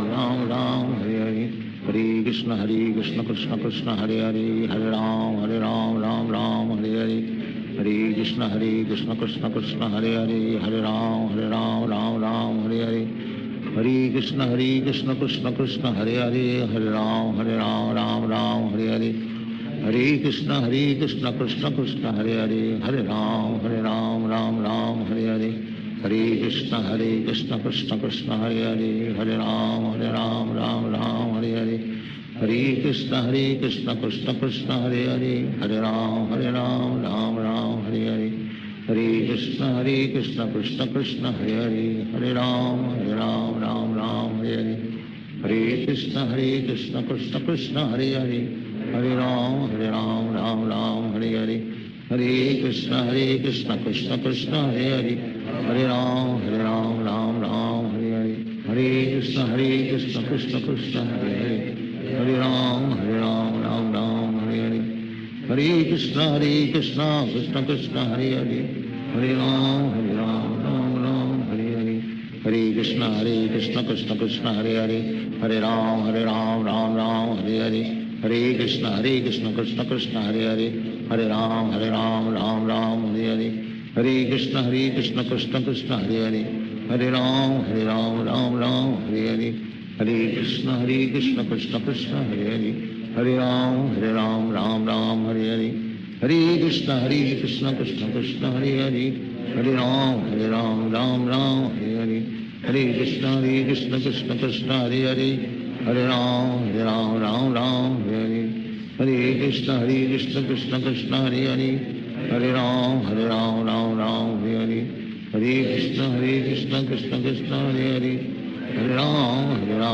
Ram Ram Hare Hare Hare Hare Krishna Krishna Krishna Hare Hare Hare Ram Ram Ram Hare Hare Hare Krishna Krishna Krishna Hare Hare Hare Ram Ram Hare Hare Hare Krishna Krishna Krishna Hare Hare Hare Ram Ram Hare Hare Hare Krishna Krishna Krishna Hare Hare Hare Ram Ram Hare Hare Hare Krishna Krishna Krishna Hare Hare Hare Ram Ram Hare Hare Hare Krishna Krishna Krishna Hare Hare Hare Ram Ram Hare Hare Hare Krishna Krishna Krishna Hare Hare Hare Ram Ram Hare Hare Hare Krishna Krishna Krishna Hare Hare Hare Ram Ram Hare Hare Hare Krishna Krishna Krishna Hare Hare Hare Ram Ram Hare Hare Hare Krishna Krishna Krishna Hare Hare Hare Ram Ram Hare Hare Hare Krishna Krishna Krishna Hare Hare Hare Ram Ram Hare Hare Hare Krishna Krishna Krishna Hare Hare Hare Ram Ram Hare Hare Hare Krishna Krishna Krishna Hare Hare Hare Ram Ram Hare Hare Hare Krishna Krishna Krishna Hare Hare Hare Ram Ram Hare Hare Hare Krishna Krishna Krishna Hare Hare Hare Ram Ram Hare Hare Hare Krishna Krishna Krishna Hare Hare Hare Ram Ram Hare Hare Hare Krishna Krishna Krishna Hare Hare Hare Ram Ram Hare Hare Hare Krishna Krishna Krishna Hare Hare Hare Ram Ram Hare Hare Hare Krishna Krishna Krishna Hare Hare Hare Ram Ram Hare Hare Hare Krishna Krishna Krishna Hare Hare Hare Ram Ram Hare Hare Hare Krishna Krishna Krishna Hare Hare Hare Ram Ram Hare Hare Hare Krishna Krishna Krishna Hare Hare Hare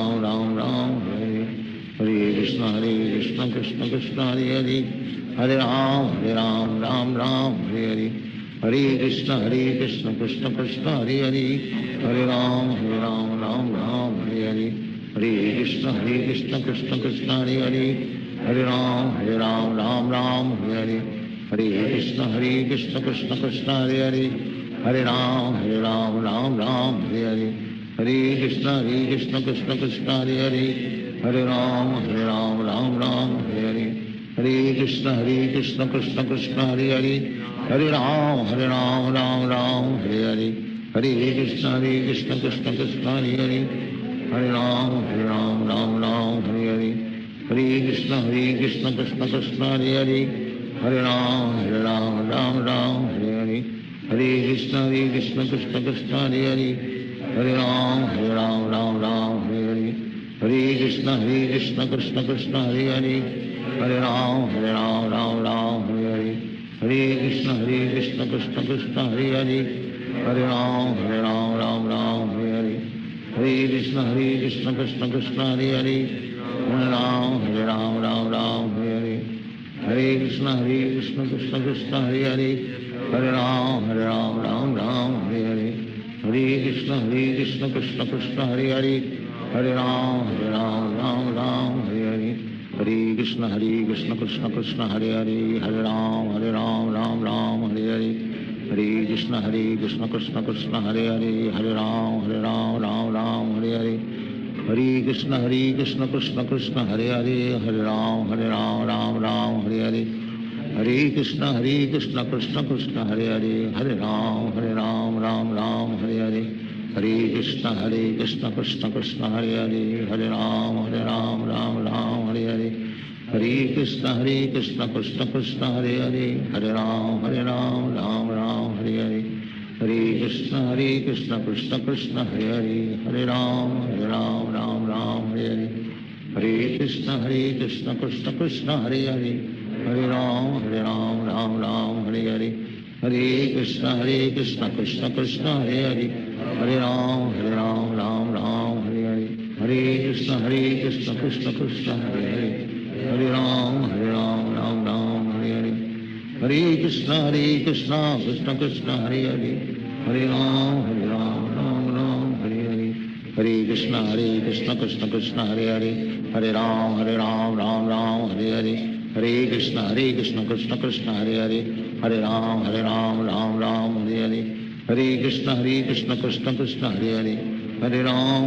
Ram Ram Hare Hare Hare Krishna Krishna Krishna Hare Hare Hare Ram Ram Hare Hare Hare Krishna Krishna Krishna Hare Hare Hare Ram Ram Hare Hare Hare Krishna Krishna Krishna Hare Hare Hare Ram Ram Hare Hare Hare Krishna Krishna Krishna Hare Hare Hare Ram Ram Hare Hare Hare Krishna Krishna Krishna Hare Hare Hare Ram Ram Hare Hare Hare Krishna Krishna Krishna Hare Hare Hare Ram Ram Hare Hare Hare Krishna Krishna Krishna Hare Hare Hare Ram Ram Hare Hare Hare Krishna Krishna Krishna Hare Hare Hare Ram Ram Hare Hare Hare Krishna Krishna Krishna Hare Hare Hare Ram Ram Hare Hare Hare Krishna Krishna Krishna Hare Hare Hare Ram Ram Hare Hare Hare Krishna Krishna Krishna Hare Hare Hare Ram Ram Hare Hare Hare Krishna Krishna Krishna Hare Hare Hare Ram Ram Hare Hare Hare Krishna Krishna Krishna Hare Hare Hare Ram Ram Hare Hare Hare Krishna Krishna Krishna Hare Hare Hare Ram Ram Hare Hare Hare Krishna Krishna Krishna Hare Hare Hare Ram Ram Hare Hare Hare Krishna Krishna Krishna Hare Hare Hare Ram Ram Hare Hare Hare Krishna Krishna Krishna Hare Hare Hare Ram Ram Hare Hare Hare Krishna Krishna Krishna Hare Hare Hare Ram Ram Hare Hare Hare Krishna Krishna Krishna Hare Hare Hare Ram Ram Hare Hare Hare Krishna Krishna Krishna Hare Hare Hare Ram Ram Hare Hare Hare Krishna Krishna Krishna Hare Hare Hare Ram Ram Hare Hare Hare Krishna Krishna Krishna Hare Hare Hare Ram Ram Hare Hare Hare Krishna Krishna Krishna Hare Hare Hare Ram Ram Hare Hare Hare Krishna Krishna Krishna Hare Hare Hare Ram Ram Hare Hare Hare Krishna Krishna Krishna Hare Hare Hare Ram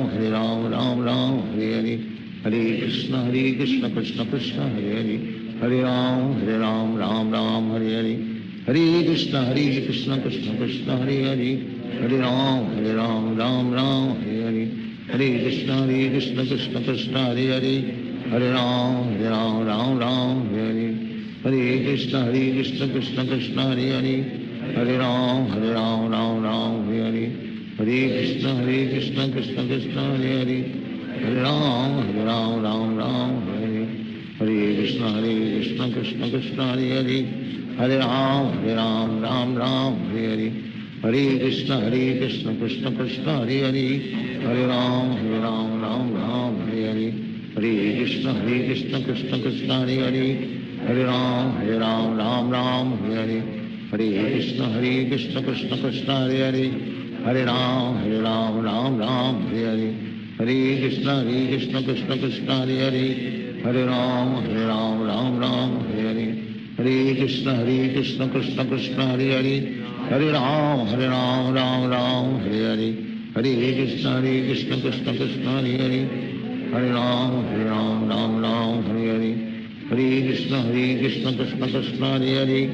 Ram Hare Hare Hare Krishna Krishna Krishna Hare Hare, Hare Ram Ram Ram Hare Hare, Hare Krishna Krishna Krishna Hare Hare, Hare Ram Ram Ram Hare Hare, Hare Krishna Krishna Krishna Hare Hare, Hare Ram Ram Ram Hare Hare, Hare Krishna Krishna Krishna Hare Hare, Hare Ram Ram Ram Hare Hare, Hare Krishna Krishna Krishna Hare Hare, Hare Ram Ram Ram Hare Hare, Hare Krishna Krishna Krishna Hare Hare, Hare Ram Ram Ram Hare Hare, Hare Krishna Krishna Krishna Hare Hare, Hare Ram Ram Ram Hare Hare, Hare Krishna Krishna Krishna Hare Hare, Hare Ram Ram Ram Hare Hare, Hare Krishna Krishna Krishna Hare Hare, Hare Ram Ram Ram Hare Hare, Hare Krishna Krishna Krishna Hare Hare, Hare Ram Ram Ram Hare Hare, Hare Krishna Krishna Krishna Hare Hare, Hare Ram Ram Ram Hare Hare, Hare Krishna Krishna Krishna Hare Hare, Hare Ram Ram Ram Hare Hare, Hare Krishna Krishna Krishna Hare Hare, Hare Ram Ram Ram Hare Hare, Hare Krishna Krishna Krishna Hare Hare,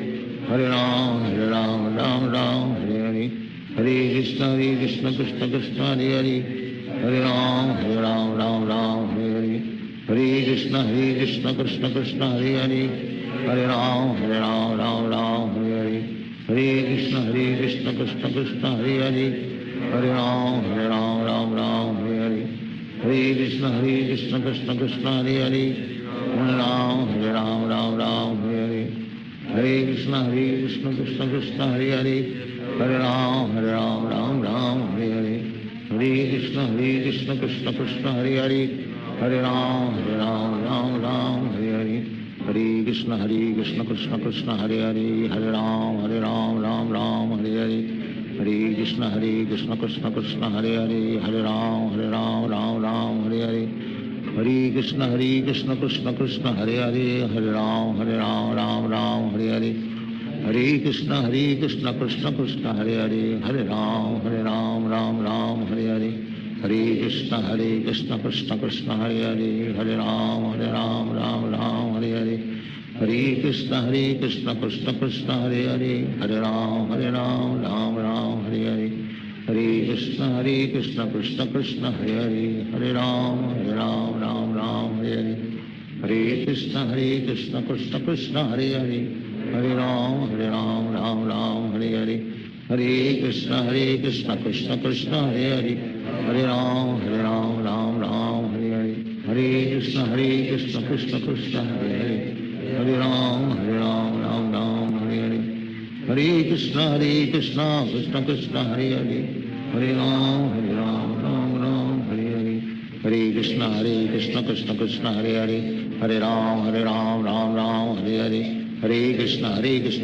Hare Ram Ram Ram Hare Hare, Hare Krishna Krishna Krishna Hare Hare, Hare Ram Ram Hare Hare, Hare Krishna Krishna Krishna Hare Hare, Hare Ram Ram Hare Hare, Hare Krishna Krishna Krishna Hare Hare, Hare Ram Ram Hare Hare, Hare Krishna Krishna Krishna Hare Hare, Hare Ram Ram Hare Hare, Hare Krishna Krishna Krishna Hare Hare, Hare Ram Ram Hare Hare, Hare Krishna Krishna Krishna Hare Hare, Hare Ram Ram Hare Hare, Hare Krishna Krishna Krishna Hare Hare, Hare Ram Ram Hare Hare, Hare Krishna Krishna Krishna Hare Hare, Hare Ram Ram Hare Hare, Hare Krishna Krishna Krishna Hare Hare, Hare Ram Ram Hare Hare, Hare Krishna Krishna Krishna Hare Hare, Hare Ram Ram Hare Hare, Hare Krishna Krishna Krishna Hare Hare, Hare Ram Ram Hare Hare, Hare Krishna Krishna Krishna Hare Hare, Hare Ram Ram Hare Hare, Hare Krishna Krishna Krishna Hare Hare, Hare Ram Ram Hare Hare, Hare Krishna Krishna Krishna Hare Hare, Hare Ram Ram Hare Hare, Hare Krishna Krishna Krishna Hare Hare, Hare Ram Ram Hare Hare, Hare Krishna Krishna Krishna Hare Hare, Hare Ram Ram Hare Hare, Hare Krishna Krishna Krishna Hare Hare, Hare Ram Ram Hare Hare, Hare Krishna Krishna Krishna Hare Hare, Hare Ram Ram Hare Hare, Hare Krishna Krishna Krishna Hare Hare, Hare Ram Ram Hare Hare, Hare Krishna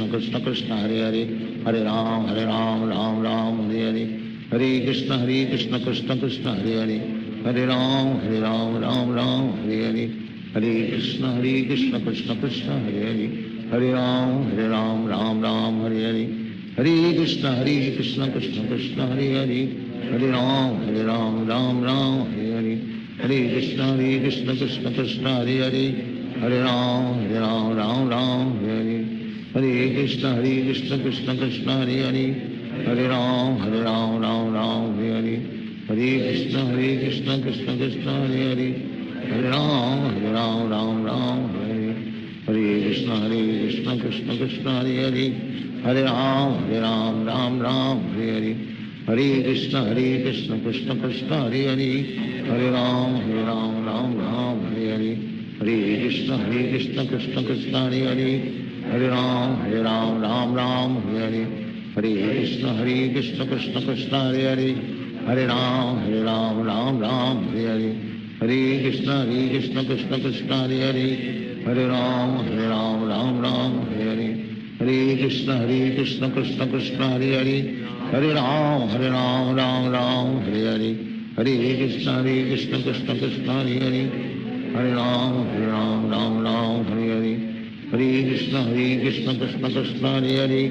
Krishna Krishna Hare Hare, Hare Ram Ram Hare Hare, Hare Krishna Krishna Krishna Hare Hare, Hare Ram Ram Hare Hare, Hare Krishna Krishna Krishna Hare Hare, Hare Ram Ram Hare Hare, Hare Krishna Krishna Krishna Hare Hare, Hare Ram Ram Hare Hare, Hare Krishna Krishna Krishna Hare Hare, Hare Ram Ram Hare Hare, Hare Krishna Krishna Krishna Hare Hare, Hare Ram Ram Hare Hare, Hare Krishna Krishna Krishna Hare Hare, Hare Ram Ram Hare Hare, Hare Krishna Krishna Krishna Hare Hare, Hare Ram Ram Hare Hare, Hare Krishna Krishna Krishna Hare Hare, Hare Ram Ram Hare Hare, Hare Krishna Krishna Krishna Hare Hare, Hare Ram Ram Hare Hare, Hare Krishna Krishna Krishna Hare Hare, Hare Ram Ram Hare Hare, Hare Krishna Krishna Krishna Hare Hare, Hare Ram Ram Hare Hare, Hare Krishna Krishna Krishna Hare Hare,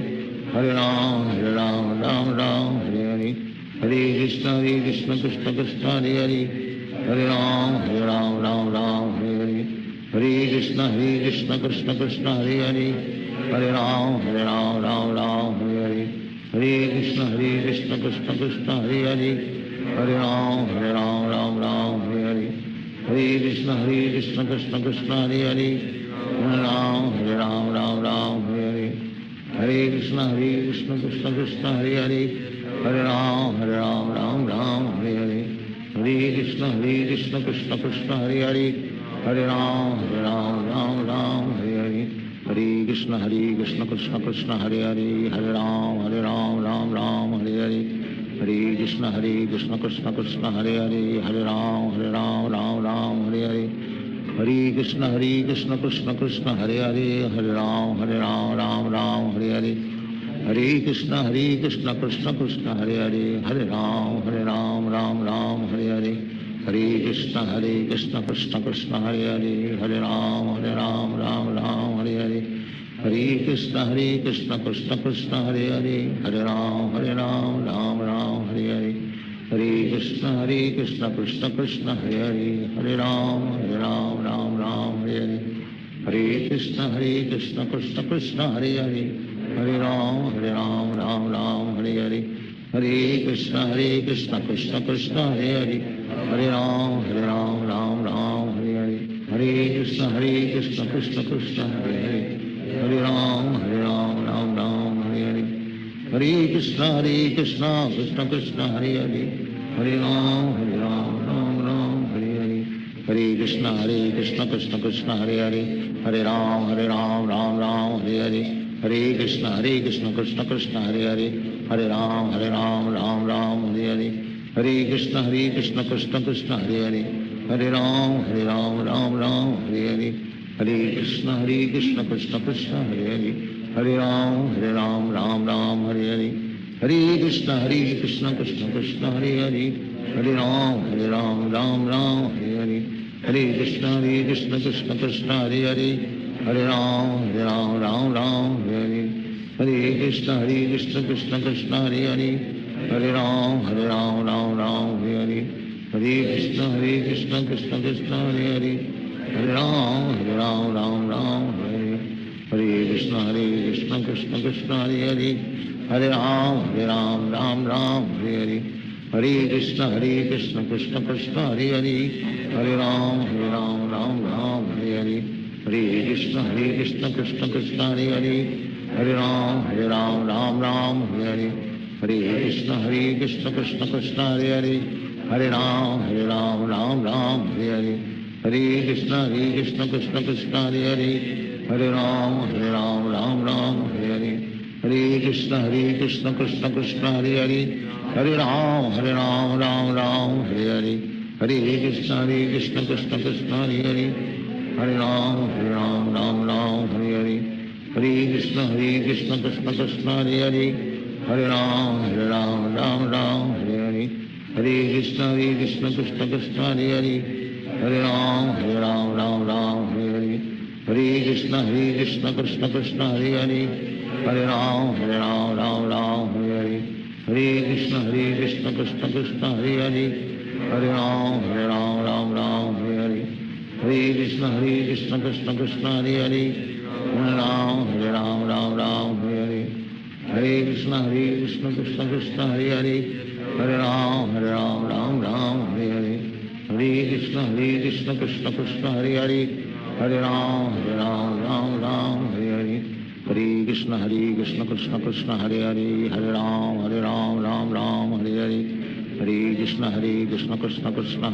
Hare Ram Ram Hare Hare, Hare Krishna Krishna Krishna Hare Hare, Hare Ram Ram Ram Hare Hare, Hare Krishna Krishna Krishna Hare Hare, Hare Ram Ram Ram Hare Hare, Hare Krishna Krishna Krishna Hare Hare, Hare Ram Ram Ram Hare Hare, Hare Krishna Krishna Krishna Hare Hare, Hare Ram Ram Hare Hare, Hare Krishna Krishna Krishna Hare Hare, Hare Ram Ram Hare Hare, Hare Krishna Krishna Krishna Hare Hare, Hare Ram Ram Hare Hare, Hare Krishna Krishna Krishna Hare Hare, Hare Ram Ram Hare Hare, Hare Krishna Krishna Krishna Hare Hare, Hare Ram Ram Hare Hare, Hare Krishna Krishna Krishna Hare Hare, Hare Ram Ram Hare Hare, Hare Krishna Krishna Krishna Hare Hare, Hare Ram Ram Hare Hare, Hare Krishna Krishna Krishna Hare Hare, Hare Ram Ram Hare Hare, Hare Krishna Krishna Krishna Hare Hare, Hare Ram Ram Hare Hare, Hare Krishna Krishna Krishna Hare Hare, Hare Ram Ram Hare Hare, Hare Krishna Krishna Krishna Hare Hare, Hare Ram Ram Hare Hare, Hare Krishna Krishna Krishna Hare Hare, Hare Ram Ram Hare Hare, Hare Krishna Krishna Krishna Hare Hare, Hare Ram Ram Hare Hare, Hare Krishna Krishna Krishna Hare Hare, Hare Ram Hare Hare, Hare Krishna Krishna Krishna Hare Hare, Hare Ram Hare Hare, Hare Krishna Krishna Krishna Hare Hare, Hare Ram Hare Hare, Hare Krishna Krishna Krishna Hare Hare, Hare Ram Hare Hare, Hare Krishna Krishna Krishna Hare Hare, Hare Ram Hare Hare, Hare Krishna Krishna Krishna Hare Hare, Hare Ram Hare Hare, Hare Krishna Krishna Krishna Hare Hare, Hare Ram Hare Hare, Hare Krishna Krishna Krishna Hare Hare, Hare Ram Hare Hare, Hare Krishna Krishna Krishna Hare Hare, Hare Ram Hare Hare, Hare Krishna Krishna Krishna Hare Hare, Hare Ram Hare Hare, Hare Krishna Krishna Krishna Hare Hare, Hare Ram Hare Hare, Hare Krishna Krishna Krishna Hare Hare, Hare Ram Hare Hare, Hare Krishna Krishna Krishna Hare Hare, Hare Ram Hare Hare, Hare Krishna Krishna Krishna Hare Hare, Hare Ram Hare Hare, Hare Krishna Krishna Krishna Hare Hare, Hare Ram Hare Hare, Hare Krishna Krishna Krishna Hare Hare, Hare Ram Hare Hare, Hare Krishna Krishna Krishna Hare Hare, Hare Ram Hare Hare, Hare Krishna Krishna Krishna Hare Hare, Hare Ram Hare Hare, Hare Krishna Krishna Krishna Hare Hare, Hare Ram Hare Hare, Hare Krishna Krishna Krishna Hare Hare, Hare Ram Hare Hare, Hare Krishna Krishna Krishna Hare Hare, Hare Ram Hare Hare, Hare Krishna Krishna Krishna Hare Hare, Hare Ram Hare Hare, Hare Krishna Krishna Krishna Hare Hare, Hare Ram Hare Hare, Hare Krishna Krishna Krishna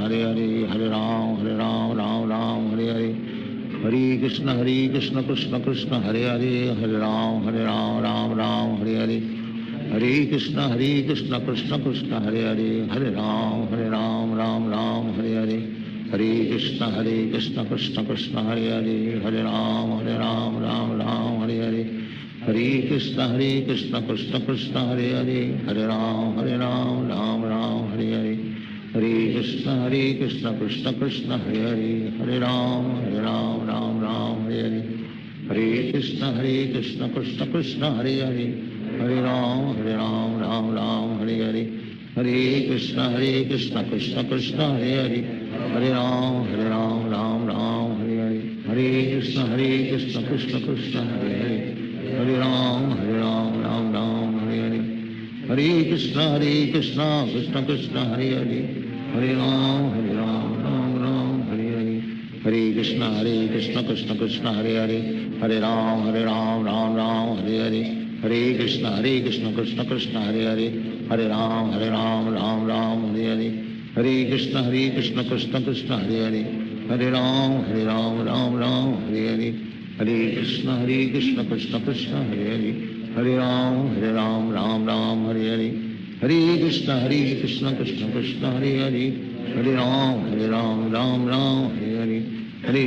Hare Hare, Hare Ram Hare Hare, Hare Krishna Krishna Krishna Hare Hare, Hare Ram Hare Hare, Hare Krishna Krishna Krishna Hare Hare, Hare Ram Hare Hare, Hare Krishna Krishna Krishna Hare Hare, Hare Ram Hare Hare, Hare Krishna Krishna Krishna Hare Hare, Hare Ram Hare Hare, Hare Krishna Krishna Krishna Hare Hare, Hare Ram Hare Hare, Hare Krishna Krishna Krishna Hare Hare, Hare Ram Hare Hare, Hare Krishna Krishna Krishna Hare Hare, Hare Ram Hare Hare, Hare Krishna Krishna Krishna Hare Hare Hare Ram Ram Ram Hare Hare Hare Krishna Krishna Krishna Hare Hare Hare Ram Ram Ram Hare Hare Hare Krishna Krishna Krishna Hare Hare Hare Ram Ram Ram Hare Hare Hare Krishna Krishna Krishna Hare Hare Hare Ram Ram Ram Hare Hare Hare Krishna Krishna Krishna Hare Hare Hare Ram Ram Ram Hare Hare Hare Krishna Krishna Krishna Hare Hare Hare Ram Ram Ram Hare Hare Hare Krishna Krishna Krishna Hare Hare Hare Ram Ram Ram Hare Hare Hare Krishna Krishna Krishna Hare Hare Hare Ram Ram Ram Hare Hare Hare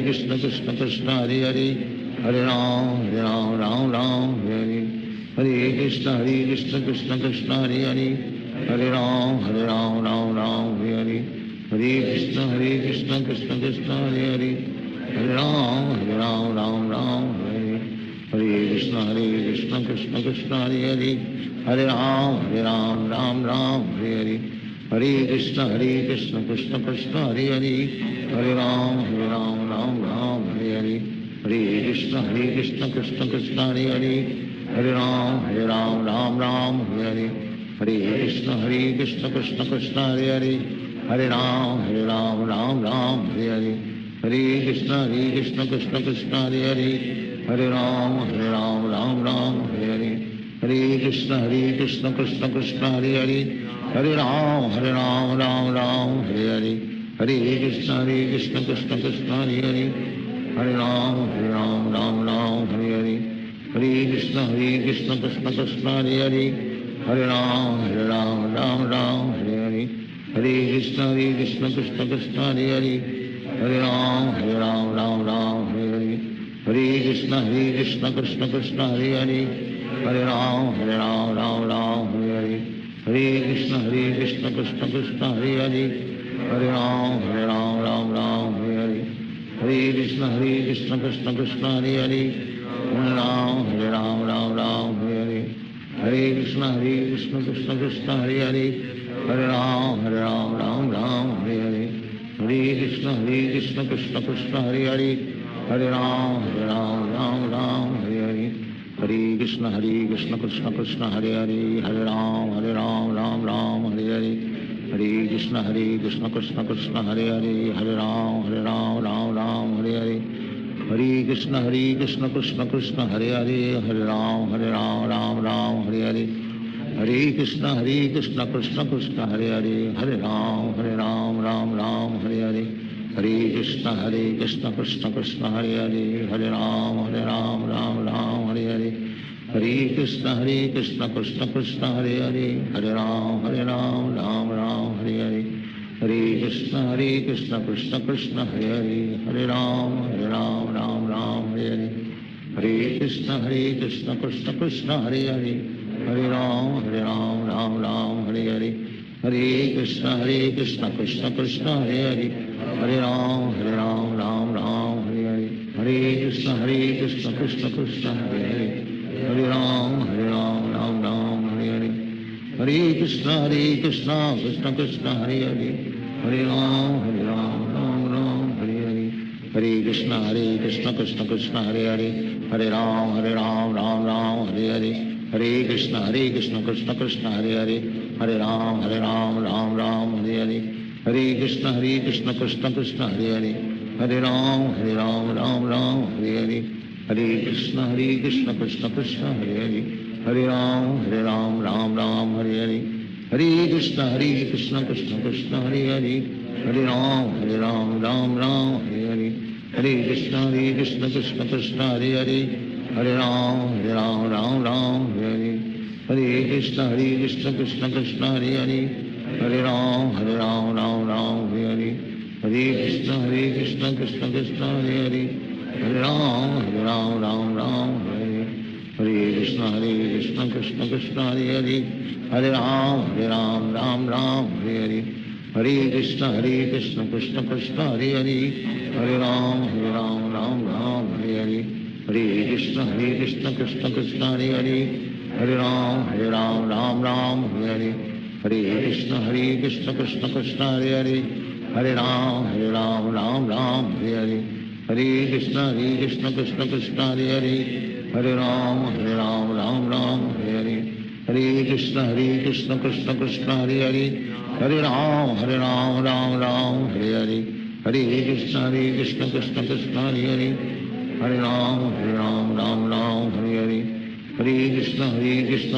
Krishna Krishna Krishna Hare Hare Hare Ram Ram Ram Hare Hare Hare Krishna Krishna Krishna Hare Hare Hare Ram Ram Ram Hare Hare Hare Krishna Krishna Krishna Hare Hare Hare Ram Ram Ram Hare Hare Hare Krishna Krishna Krishna Hare Hare Hare Ram Ram Ram Hare Hare Hare Krishna Krishna Krishna Hare Hare Hare Ram Ram Ram Hare Hare Hare Krishna Krishna Krishna Hare Hare Hare Ram Ram Ram Hare Hare Hare Krishna Krishna Krishna Hare Hare Hare Ram Ram Ram Hare Hare Hare Krishna Krishna Krishna Hare Hare Hare Ram Ram Ram Hare Hare Hare Krishna Krishna Krishna Hare Hare Hare Ram Ram Ram Hare Hare Hare Krishna Krishna Krishna Hare Hare Hare Ram Ram Ram Hare Hare Hare Krishna Krishna Krishna Hare Hare Hare Ram Ram Ram Hare Hare Hare Krishna Krishna Krishna Hare Hare Hare Ram Ram Ram Hare Hare Hare Krishna Krishna Krishna Hare Hare Hare Ram Ram Ram Hare Hare Hare Krishna Krishna Krishna Hare Hare Hare Ram Ram Ram Hare Hare Hare Krishna Krishna Krishna Hare Hare Hare Ram Ram Ram Hare Hare Hare Krishna Krishna Krishna Hare Hare Hare Ram Ram Ram Hare Hare Hare Krishna Krishna Krishna Hare Hare Hare Ram Ram Ram Hare Hare Hare Krishna Krishna Krishna Hare Hare Hare Ram Ram Ram Hare Hare Hare Krishna Krishna Krishna Hare Hare Hare Ram Ram Ram Hare Hare Hare Krishna Krishna Krishna Hare Hare Hare Ram Ram Ram Hare Hare Hare Krishna Krishna Krishna Hare Hare Hare Ram Ram Ram Hare Hare Hare Krishna Krishna Krishna Hare Hare Hare Ram Ram Ram Hare Hare Hare Krishna Krishna Krishna Hare Hare Hare Ram Ram Ram Hare Hare Hare Krishna Krishna Krishna Hare Hare Hare Ram Ram Ram Hare Hare Hare Krishna Krishna Krishna Hare Hare Hare Ram Ram Ram Hare Hare Hare Krishna Krishna Krishna Hare Hare Hare Ram Ram Ram Hare Hare Hare Krishna Krishna Krishna Hare Hare Hare Ram Ram Ram Hare Hare Hare Krishna Krishna Krishna Hare Hare Hare Ram Ram Ram Hare Hare Hare Krishna Krishna Krishna Hare Hare Hare Ram Ram Ram Hare Hare Hare Krishna Krishna Krishna Hare Hare Hare Ram Ram Ram Hare Hare Hare Krishna Krishna Krishna Hare Hare Hare Ram Ram Ram Hare Hare Hare Krishna Krishna Krishna Hare Hare Hare Ram Ram Ram Hare Hare Hare Krishna Krishna Krishna Hare Hare Hare Ram Ram Ram Hare Hare Hare Krishna Krishna Krishna Hare Hare Hare Ram Ram Ram Hare Hare Hare Krishna Krishna Krishna Hare Hare Hare Ram Ram Ram Hare Hare Hare Krishna Krishna Krishna Hare Hare Hare Ram Ram Ram Hare Hare Hare Krishna Krishna Krishna Hare Hare Hare Ram Ram Ram Hare Hare Hare Krishna Krishna Krishna Hare Hare Hare Ram Ram Ram Hare Hare Hare Krishna Krishna Krishna Hare Hare Hare Ram Ram Ram Hare Hare Hare Krishna Krishna Krishna Hare Hare Hare Ram Ram Ram Hare Hare Hare Krishna Krishna Krishna Hare Hare Hare Ram Ram Hare Hare Hare Krishna Krishna Krishna Hare Hare Hare Ram Ram Hare Hare Hare Krishna Krishna Krishna Hare Hare Hare Ram Ram Hare Hare Hare Krishna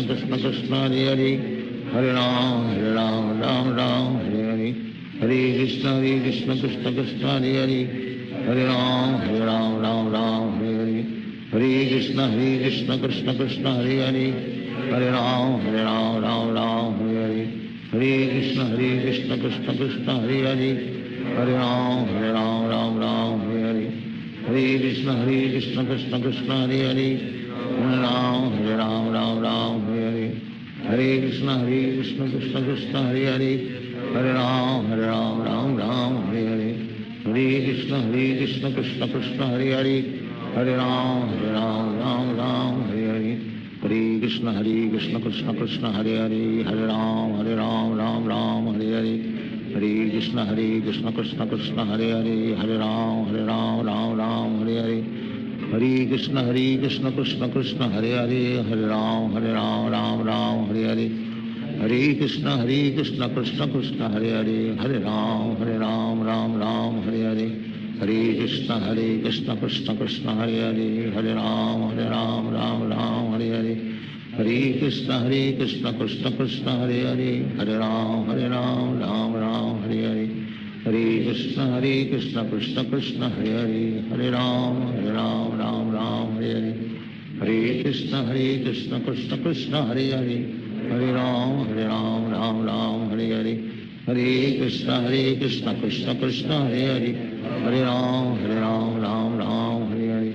Krishna Krishna Hare Hare Hare Ram Ram Hare Hare Hare Krishna Krishna Krishna Hare Hare Hare Ram Ram Hare Hare Hare Krishna Krishna Krishna Hare Hare Hare Ram Ram Hare Hare Hare Krishna Krishna Krishna Hare Hare Hare Ram Ram Hare Hare Hare Krishna Krishna Krishna Hare Hare Hare Ram Ram Hare Hare Hare Krishna Krishna Krishna Hare Hare Hare Ram Ram Hare Hare Hare Krishna Krishna Krishna Hare Hare Hare Ram Ram Hare Hare Hare Krishna Krishna Krishna Hare Hare Hare Ram Ram Hare Hare Hare Krishna Krishna Krishna Hare Hare Hare Ram Ram Hare Hare Hare Krishna Krishna Krishna Hare Hare Hare Ram Ram Hare Hare Hare Krishna Krishna Krishna Hare Hare Hare Ram Ram Hare Hare Hare Krishna Krishna Krishna Hare Hare Hare Ram Ram Hare Hare Hare Krishna Krishna Krishna Hare Hare Hare Ram Ram Hare Hare Hare Krishna Krishna Krishna Hare Hare Hare Ram Ram Hare Hare Hare Krishna Krishna Krishna Hare Hare Hare Ram Ram Hare Hare Hare Krishna Krishna Krishna Hare Hare Hare Ram Ram Hare Hare Hare Krishna Krishna Krishna Hare Hare Hare Ram Ram Hare Hare Hare Krishna Krishna Krishna Hare Hare Hare Ram Ram Hare Hare Hare Krishna Krishna Krishna Hare Hare Hare Ram Ram Hare Hare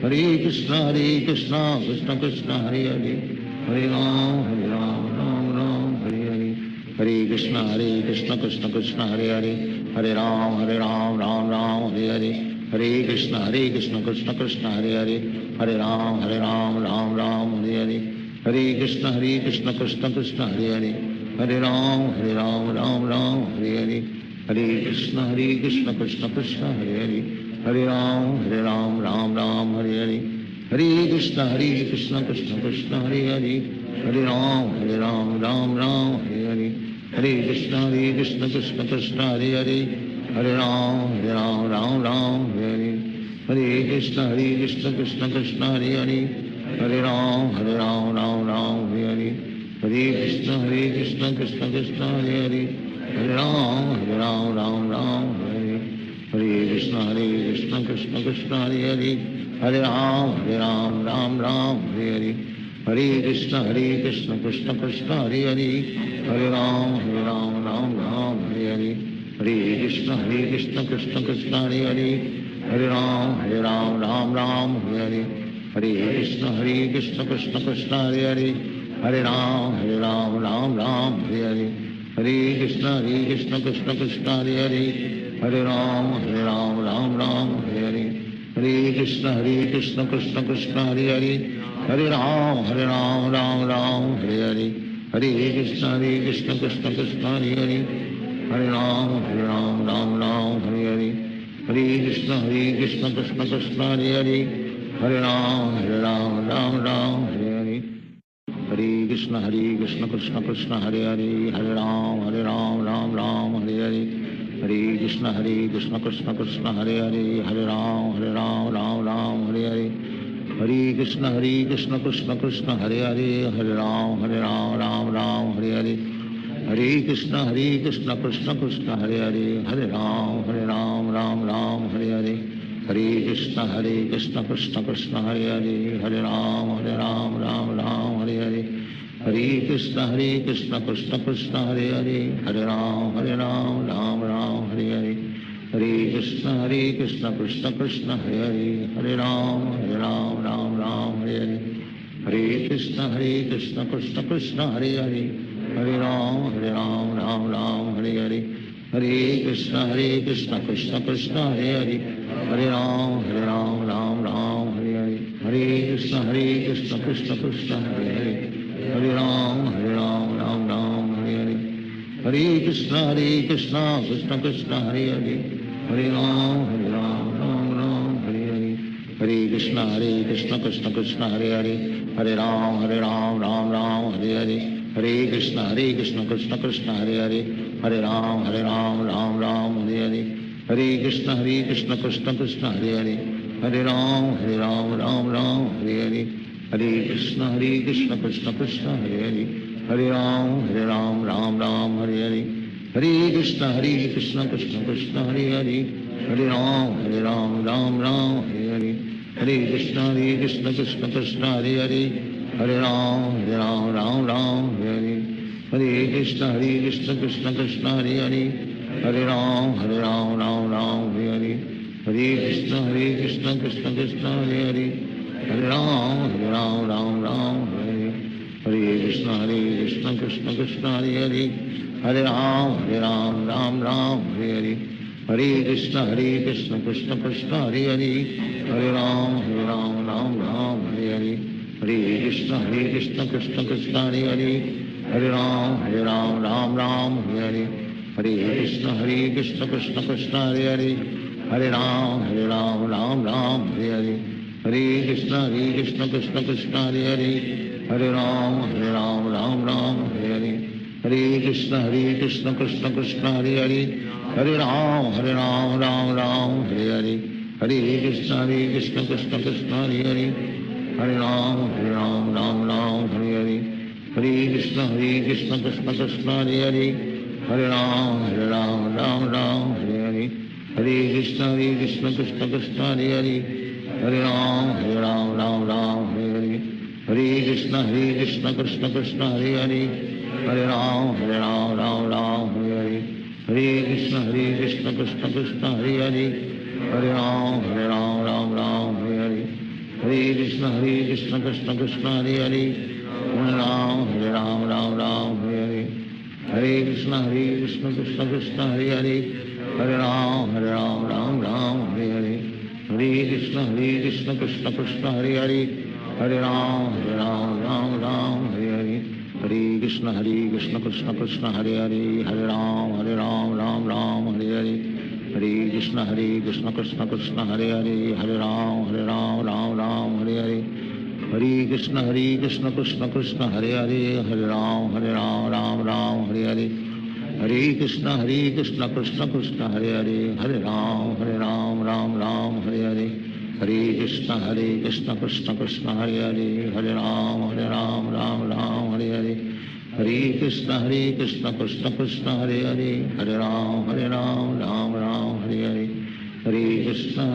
Hare Krishna Krishna Krishna Hare Hare Hare Ram Ram Hare Hare Hare Krishna Krishna Krishna Hare Hare Hare Ram Ram Hare Hare Hare Krishna Krishna Krishna Hare Hare Hare Ram Ram Hare Hare Hare Krishna Krishna Krishna Hare Hare Hare Ram Ram Hare Hare Hare Krishna Krishna Krishna Hare Hare Hare Ram Ram Hare Hare Hare Krishna Krishna Krishna Hare Hare Hare Ram Ram Hare Hare Hare Krishna Krishna Krishna Hare Hare Hare Ram Ram Hare Hare Hare Krishna Krishna Krishna Hare Hare Hare Ram Ram Hare Hare Hare Krishna Krishna Krishna Hare Hare Hare Ram Ram Hare Hare Hare Krishna Krishna Krishna Hare Hare Hare Ram Ram Hare Hare Hare Krishna Krishna Krishna Hare Hare Hare Ram Ram Hare Hare Hare Krishna Krishna Krishna Hare Hare Hare Ram Ram Hare Hare Hare Krishna Krishna Krishna Hare Hare Hare Ram Ram Hare Hare Hare Krishna Krishna Krishna Hare Hare Hare Ram Ram Hare Hare Hare Krishna Krishna Krishna Hare Hare Hare Ram Ram Hare Hare Hare Krishna Krishna Krishna Hare Hare Hare Ram Ram Hare Hare Hare Krishna Krishna Krishna Hare Hare Hare Ram Ram Hare Hare Hare Krishna Krishna Krishna Hare Hare Hare Ram Ram Hare Hare Hare Krishna Krishna Krishna Hare Hare Hare Ram Ram Hare Hare Hare Krishna Krishna Krishna Hare Hare Hare Ram Ram Hare Hare Hare Krishna Krishna Krishna Hare Hare Hare Ram Ram Hare Hare Hare Krishna Krishna Krishna Hare Hare Hare Ram Ram Hare Hare Hare Krishna Krishna Krishna Hare Hare Hare Ram Ram Hare Hare Hare Krishna Krishna Krishna Hare Hare Hare Ram Ram Hare Hare Hare Krishna Krishna Krishna Hare Hare, Hare Ram Ram Ram Hare Hare, Hare Krishna Krishna Krishna Hare Hare, Hare Ram Ram Ram Hare Hare, Hare Krishna Krishna Krishna Hare Hare, Hare Ram Ram Ram Hare Hare, Hare Krishna Krishna Krishna Hare Hare, Hare Ram Ram Hare Hare, Hare Krishna Krishna Krishna Hare Hare, Hare Ram Ram Hare Hare, Hare Krishna Krishna Krishna Hare Hare, Hare Ram Ram Hare Hare, Hare Krishna Krishna Krishna Hare Hare, Hare Ram Ram Hare Hare, Hare Krishna Krishna Krishna Hare Hare, Hare Ram Ram Hare Hare, Hare Krishna Krishna Krishna Hare Hare, Hare Ram Ram Hare Hare, Hare Krishna Krishna Krishna Hare Hare, Hare Ram Ram Hare Hare, Hare Krishna Krishna Krishna Hare Hare, Hare Ram Ram Hare Hare, Hare Krishna Krishna Krishna Hare Hare, Hare Ram Ram Hare Hare, Hare Krishna Krishna Krishna Hare Hare, Hare Ram Ram Hare Hare, Hare Krishna Krishna Krishna Hare Hare, Hare Ram Ram Hare Hare, Hare Krishna Krishna Krishna Hare Hare, Hare Ram Ram Hare Hare, Hare Krishna Krishna Krishna Hare Hare, Hare Ram Ram Hare Hare, Hare Krishna Krishna Krishna Hare Hare, Hare Ram Ram Hare Hare, Hare Krishna Krishna Krishna Hare Hare, Hare Ram Ram Hare Hare, Hare Krishna Krishna Krishna Hare Hare, Hare Ram Ram Hare Hare, Hare Krishna Krishna Krishna Hare Hare, Hare Ram Ram Hare Hare, Hare Krishna Krishna Krishna Hare Hare, Hare Ram Ram Hare Hare, Hare Krishna Krishna Krishna Hare Hare, Hare Ram Ram Hare Hare, Hare Krishna Krishna Krishna Hare Hare, Hare Ram Ram Hare Hare, Hare Krishna Krishna Krishna Hare Hare, Hare Ram Ram Hare Hare, Hare Krishna Krishna Krishna Hare Hare, Hare Ram Ram Hare Hare, Hare Krishna Krishna Krishna Hare Hare, Hare Ram Ram Hare Hare, Hare Krishna Krishna Krishna Hare Hare, Hare Ram Hare Hare, Hare Krishna Krishna Krishna Hare Hare, Hare Ram Hare Hare, Hare Krishna Krishna Krishna Hare Hare, Hare Ram Hare Hare, Hare Krishna Krishna Krishna Hare Hare, Hare Ram Hare Hare, Hare Krishna Krishna Krishna Hare Hare, Hare Ram Hare Hare, Hare Krishna Krishna Krishna Hare Hare, Hare Ram Hare Hare, Hare Krishna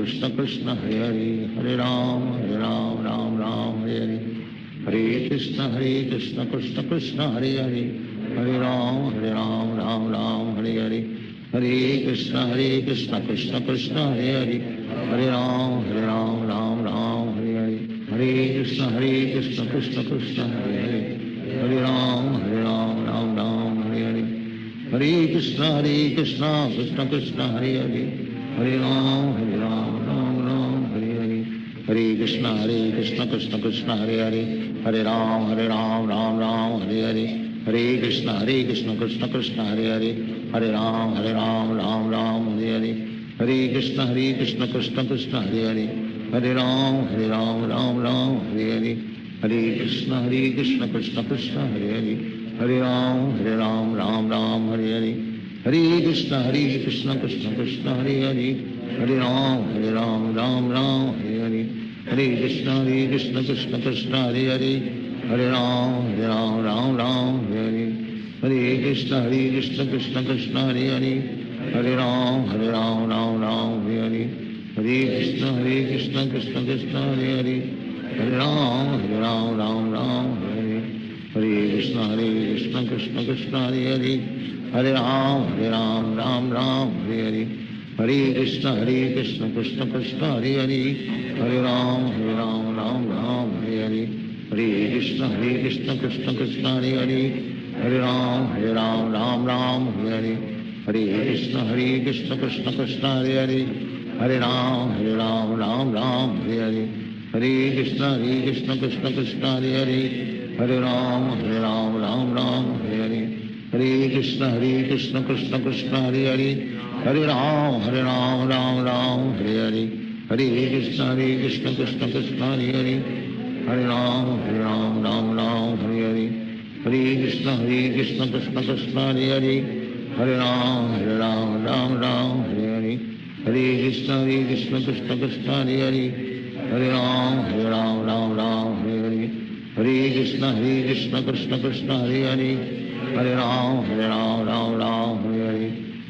Krishna Krishna Hare Hare, Hare Ram Hare Hare, Hare Krishna Krishna Krishna Hare Hare, Hare Ram Hare Hare, Hare Krishna Krishna Krishna Hare Hare, Hare Ram Hare Hare, Hare Krishna Krishna Krishna Hare Hare, Hare Ram Hare Hare, Hare Krishna Krishna Krishna Hare Hare, Hare Ram Hare Hare, Hare Krishna Krishna Krishna Hare Hare, Hare Ram Hare Hare, Hare Krishna Krishna Krishna Hare Hare, Hare Ram Hare Hare, Hare Krishna Krishna Krishna Hare Hare, Hare Ram Hare Hare, Hare Krishna Krishna Krishna Hare Hare, Hare Ram Hare Hare, Hare Krishna Krishna Krishna Hare Hare, Hare Ram Hare Hare, Hare Krishna Krishna Krishna Hare Hare, Hare Ram Hare Hare, Hare Krishna Krishna Krishna Hare Hare, Hare Ram Hare Hare, Hare Krishna Krishna Krishna Hare Hare, Hare Ram Hare Hare, Hare Krishna Krishna Krishna Hare Hare, Hare Ram Hare Hare, Hare Krishna Krishna Krishna Hare Hare, Hare Ram Hare Hare, हरे कृष्ण कृष्ण कृष्ण हरे हरे हरे राम राम राम हरे हरे हरे कृष्ण कृष्ण कृष्ण हरे हरे हरे राम राम हरे हरे हरे कृष्ण कृष्ण कृष्ण हरे हरे हरे राम राम हरे हरे हरे कृष्ण कृष्ण कृष्ण हरे हरे हरे राम राम हरे हरे हरे कृष्ण कृष्ण कृष्ण हरे हरे हरे राम राम हरे हरे हरे कृष्ण कृष्ण कृष्ण हरे हरे हरे राम राम हरे हरे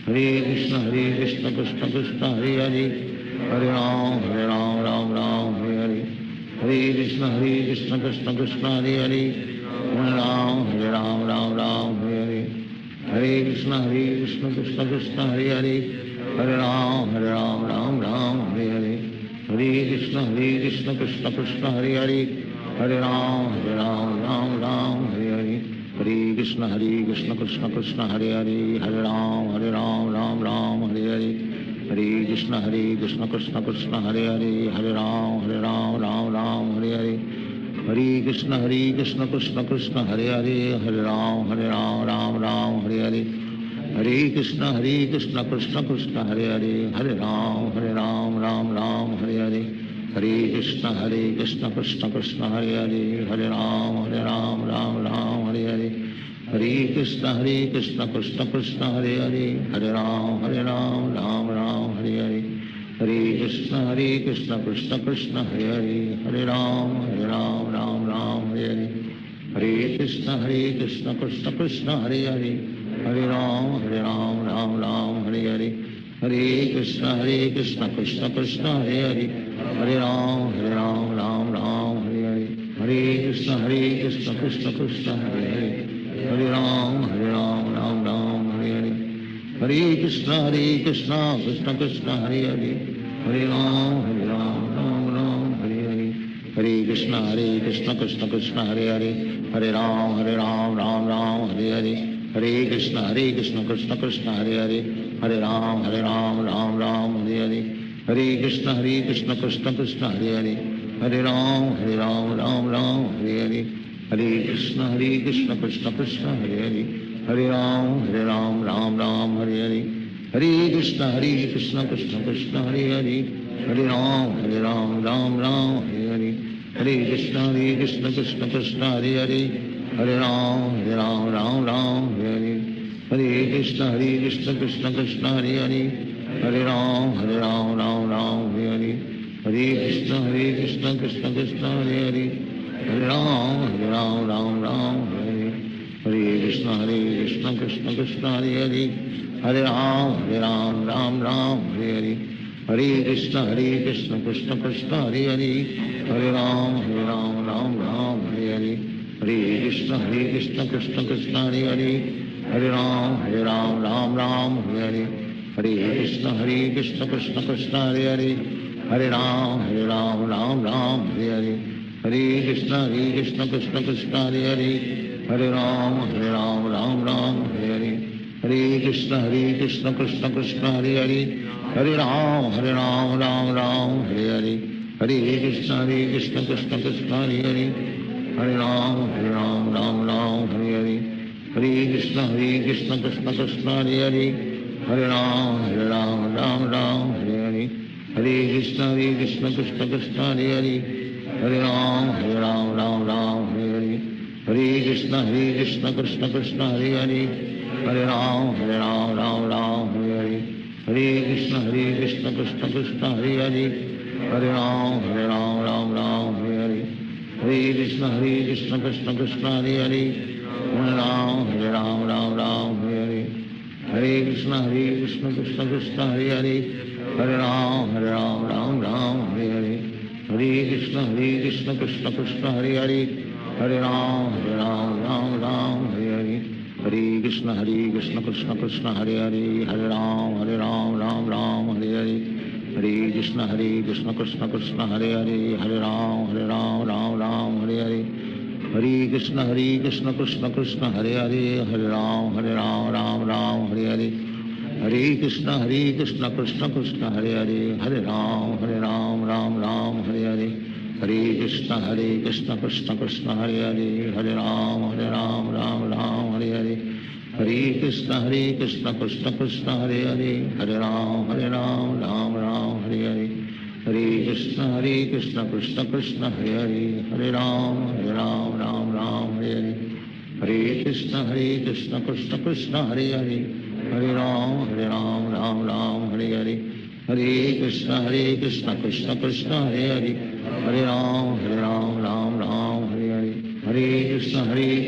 हरे कृष्ण कृष्ण कृष्ण हरे हरे हरे राम राम हरे हरे हरे कृष्ण कृष्ण कृष्ण हरे हरे हरे राम राम हरे हरे हरे कृष्ण कृष्ण कृष्ण हरे हरे हरे राम राम हरे हरे हरे कृष्ण कृष्ण कृष्ण हरे हरे हरे राम राम हरे हरे हरे कृष्ण कृष्ण कृष्ण हरे हरे हरे राम राम हरे हरे हरे कृष्ण कृष्ण कृष्ण हरे हरे हरे राम हरे हरे हरे कृष्ण कृष्ण कृष्ण हरे हरे हरे राम राम हरे हरे हरे कृष्ण कृष्ण कृष्ण हरे हरे हरे राम राम हरे हरे हरे कृष्ण कृष्ण कृष्ण हरे हरे हरे राम राम हरे हरे हरे कृष्ण कृष्ण कृष्ण हरे हरे हरे राम राम हरे हरे हरे कृष्ण कृष्ण कृष्ण हरे हरे हरे राम राम हरे हरे हरे कृष्ण कृष्ण कृष्ण हरे हरे हरे राम राम हरे हरे हरे कृष्ण कृष्ण कृष्ण हरे हरे हरे राम राम हरे हरे हरे कृष्ण कृष्ण कृष्ण हरे हरे हरे राम राम हरे हरे हरे कृष्ण कृष्ण कृष्ण हरे हरे हरे राम हरे हरे हरे कृष्ण कृष्ण कृष्ण हरे हरे हरे राम राम हरे हरे हरे कृष्ण कृष्ण कृष्ण हरे हरे हरे राम राम हरे हरे हरे कृष्ण कृष्ण कृष्ण हरे हरे हरे राम राम हरे हरे हरे कृष्ण कृष्ण कृष्ण हरे हरे हरे राम राम हरे हरे हरे कृष्ण कृष्ण कृष्ण हरे हरे हरे राम राम हरे हरे हरे कृष्ण कृष्ण कृष्ण हरे हरे हरे राम राम हरे हरे हरे कृष्ण कृष्ण कृष्ण हरे हरे हरे राम राम हरे हरे हरे कृष्ण कृष्ण कृष्ण हरे हरे हरे राम राम हरे हरे हरे कृष्ण कृष्ण कृष्ण हरे हरे हरे राम हरे हरे हरे कृष्ण कृष्ण कृष्ण हरे हरे हरे राम हरे हरे हरे कृष्ण कृष्ण कृष्ण हरे हरे हरे राम हरे हरे हरे कृष्ण कृष्ण कृष्ण हरे हरे हरे राम हरे हरे हरे कृष्ण कृष्ण कृष्ण हरे हरे हरे राम हरे हरे हरे कृष्ण कृष्ण कृष्ण हरे हरे हरे राम हरे हरे हरे कृष्ण कृष्ण कृष्ण हरे हरे हरे राम हरे हरे हरे कृष्ण कृष्ण कृष्ण हरे हरे हरे राम हरे हरे हरे कृष्ण कृष्ण कृष्ण हरे हरे हरे राम हरे हरे हरे कृष्ण कृष्ण कृष्ण हरे हरे हरे राम हरे हरे हरे कृष्ण कृष्ण कृष्ण हरे हरे हरे राम हरे हरे हरे कृष्ण कृष्ण कृष्ण हरे हरे हरे राम हरे हरे हरे कृष्ण कृष्ण कृष्ण हरे हरे हरे राम हरे हरे हरे कृष्ण कृष्ण कृष्ण हरे हरे हरे राम हरे हरे हरे कृष्ण कृष्ण कृष्ण हरे हरे हरे राम हरे हरे हरे कृष्ण कृष्ण कृष्ण हरे हरे हरे राम हरे हरे हरे कृष्ण कृष्ण कृष्ण हरे हरे हरे राम हरे हरे हरे कृष्ण कृष्ण कृष्ण हरे हरे हरे राम राम हरे हरे हरे कृष्ण कृष्ण कृष्ण हरे हरे हरे राम राम राम हरे हरे हरे कृष्ण कृष्ण कृष्ण हरे हरे हरे राम राम राम हरे हरे हरे कृष्ण कृष्ण कृष्ण हरे हरे हरे राम राम राम हरे हरे हरे कृष्ण कृष्ण कृष्ण हरे हरे हरे राम राम राम हरे हरे हरे कृष्ण कृष्ण कृष्ण हरे हरे हरे राम राम राम हरे हरे हरे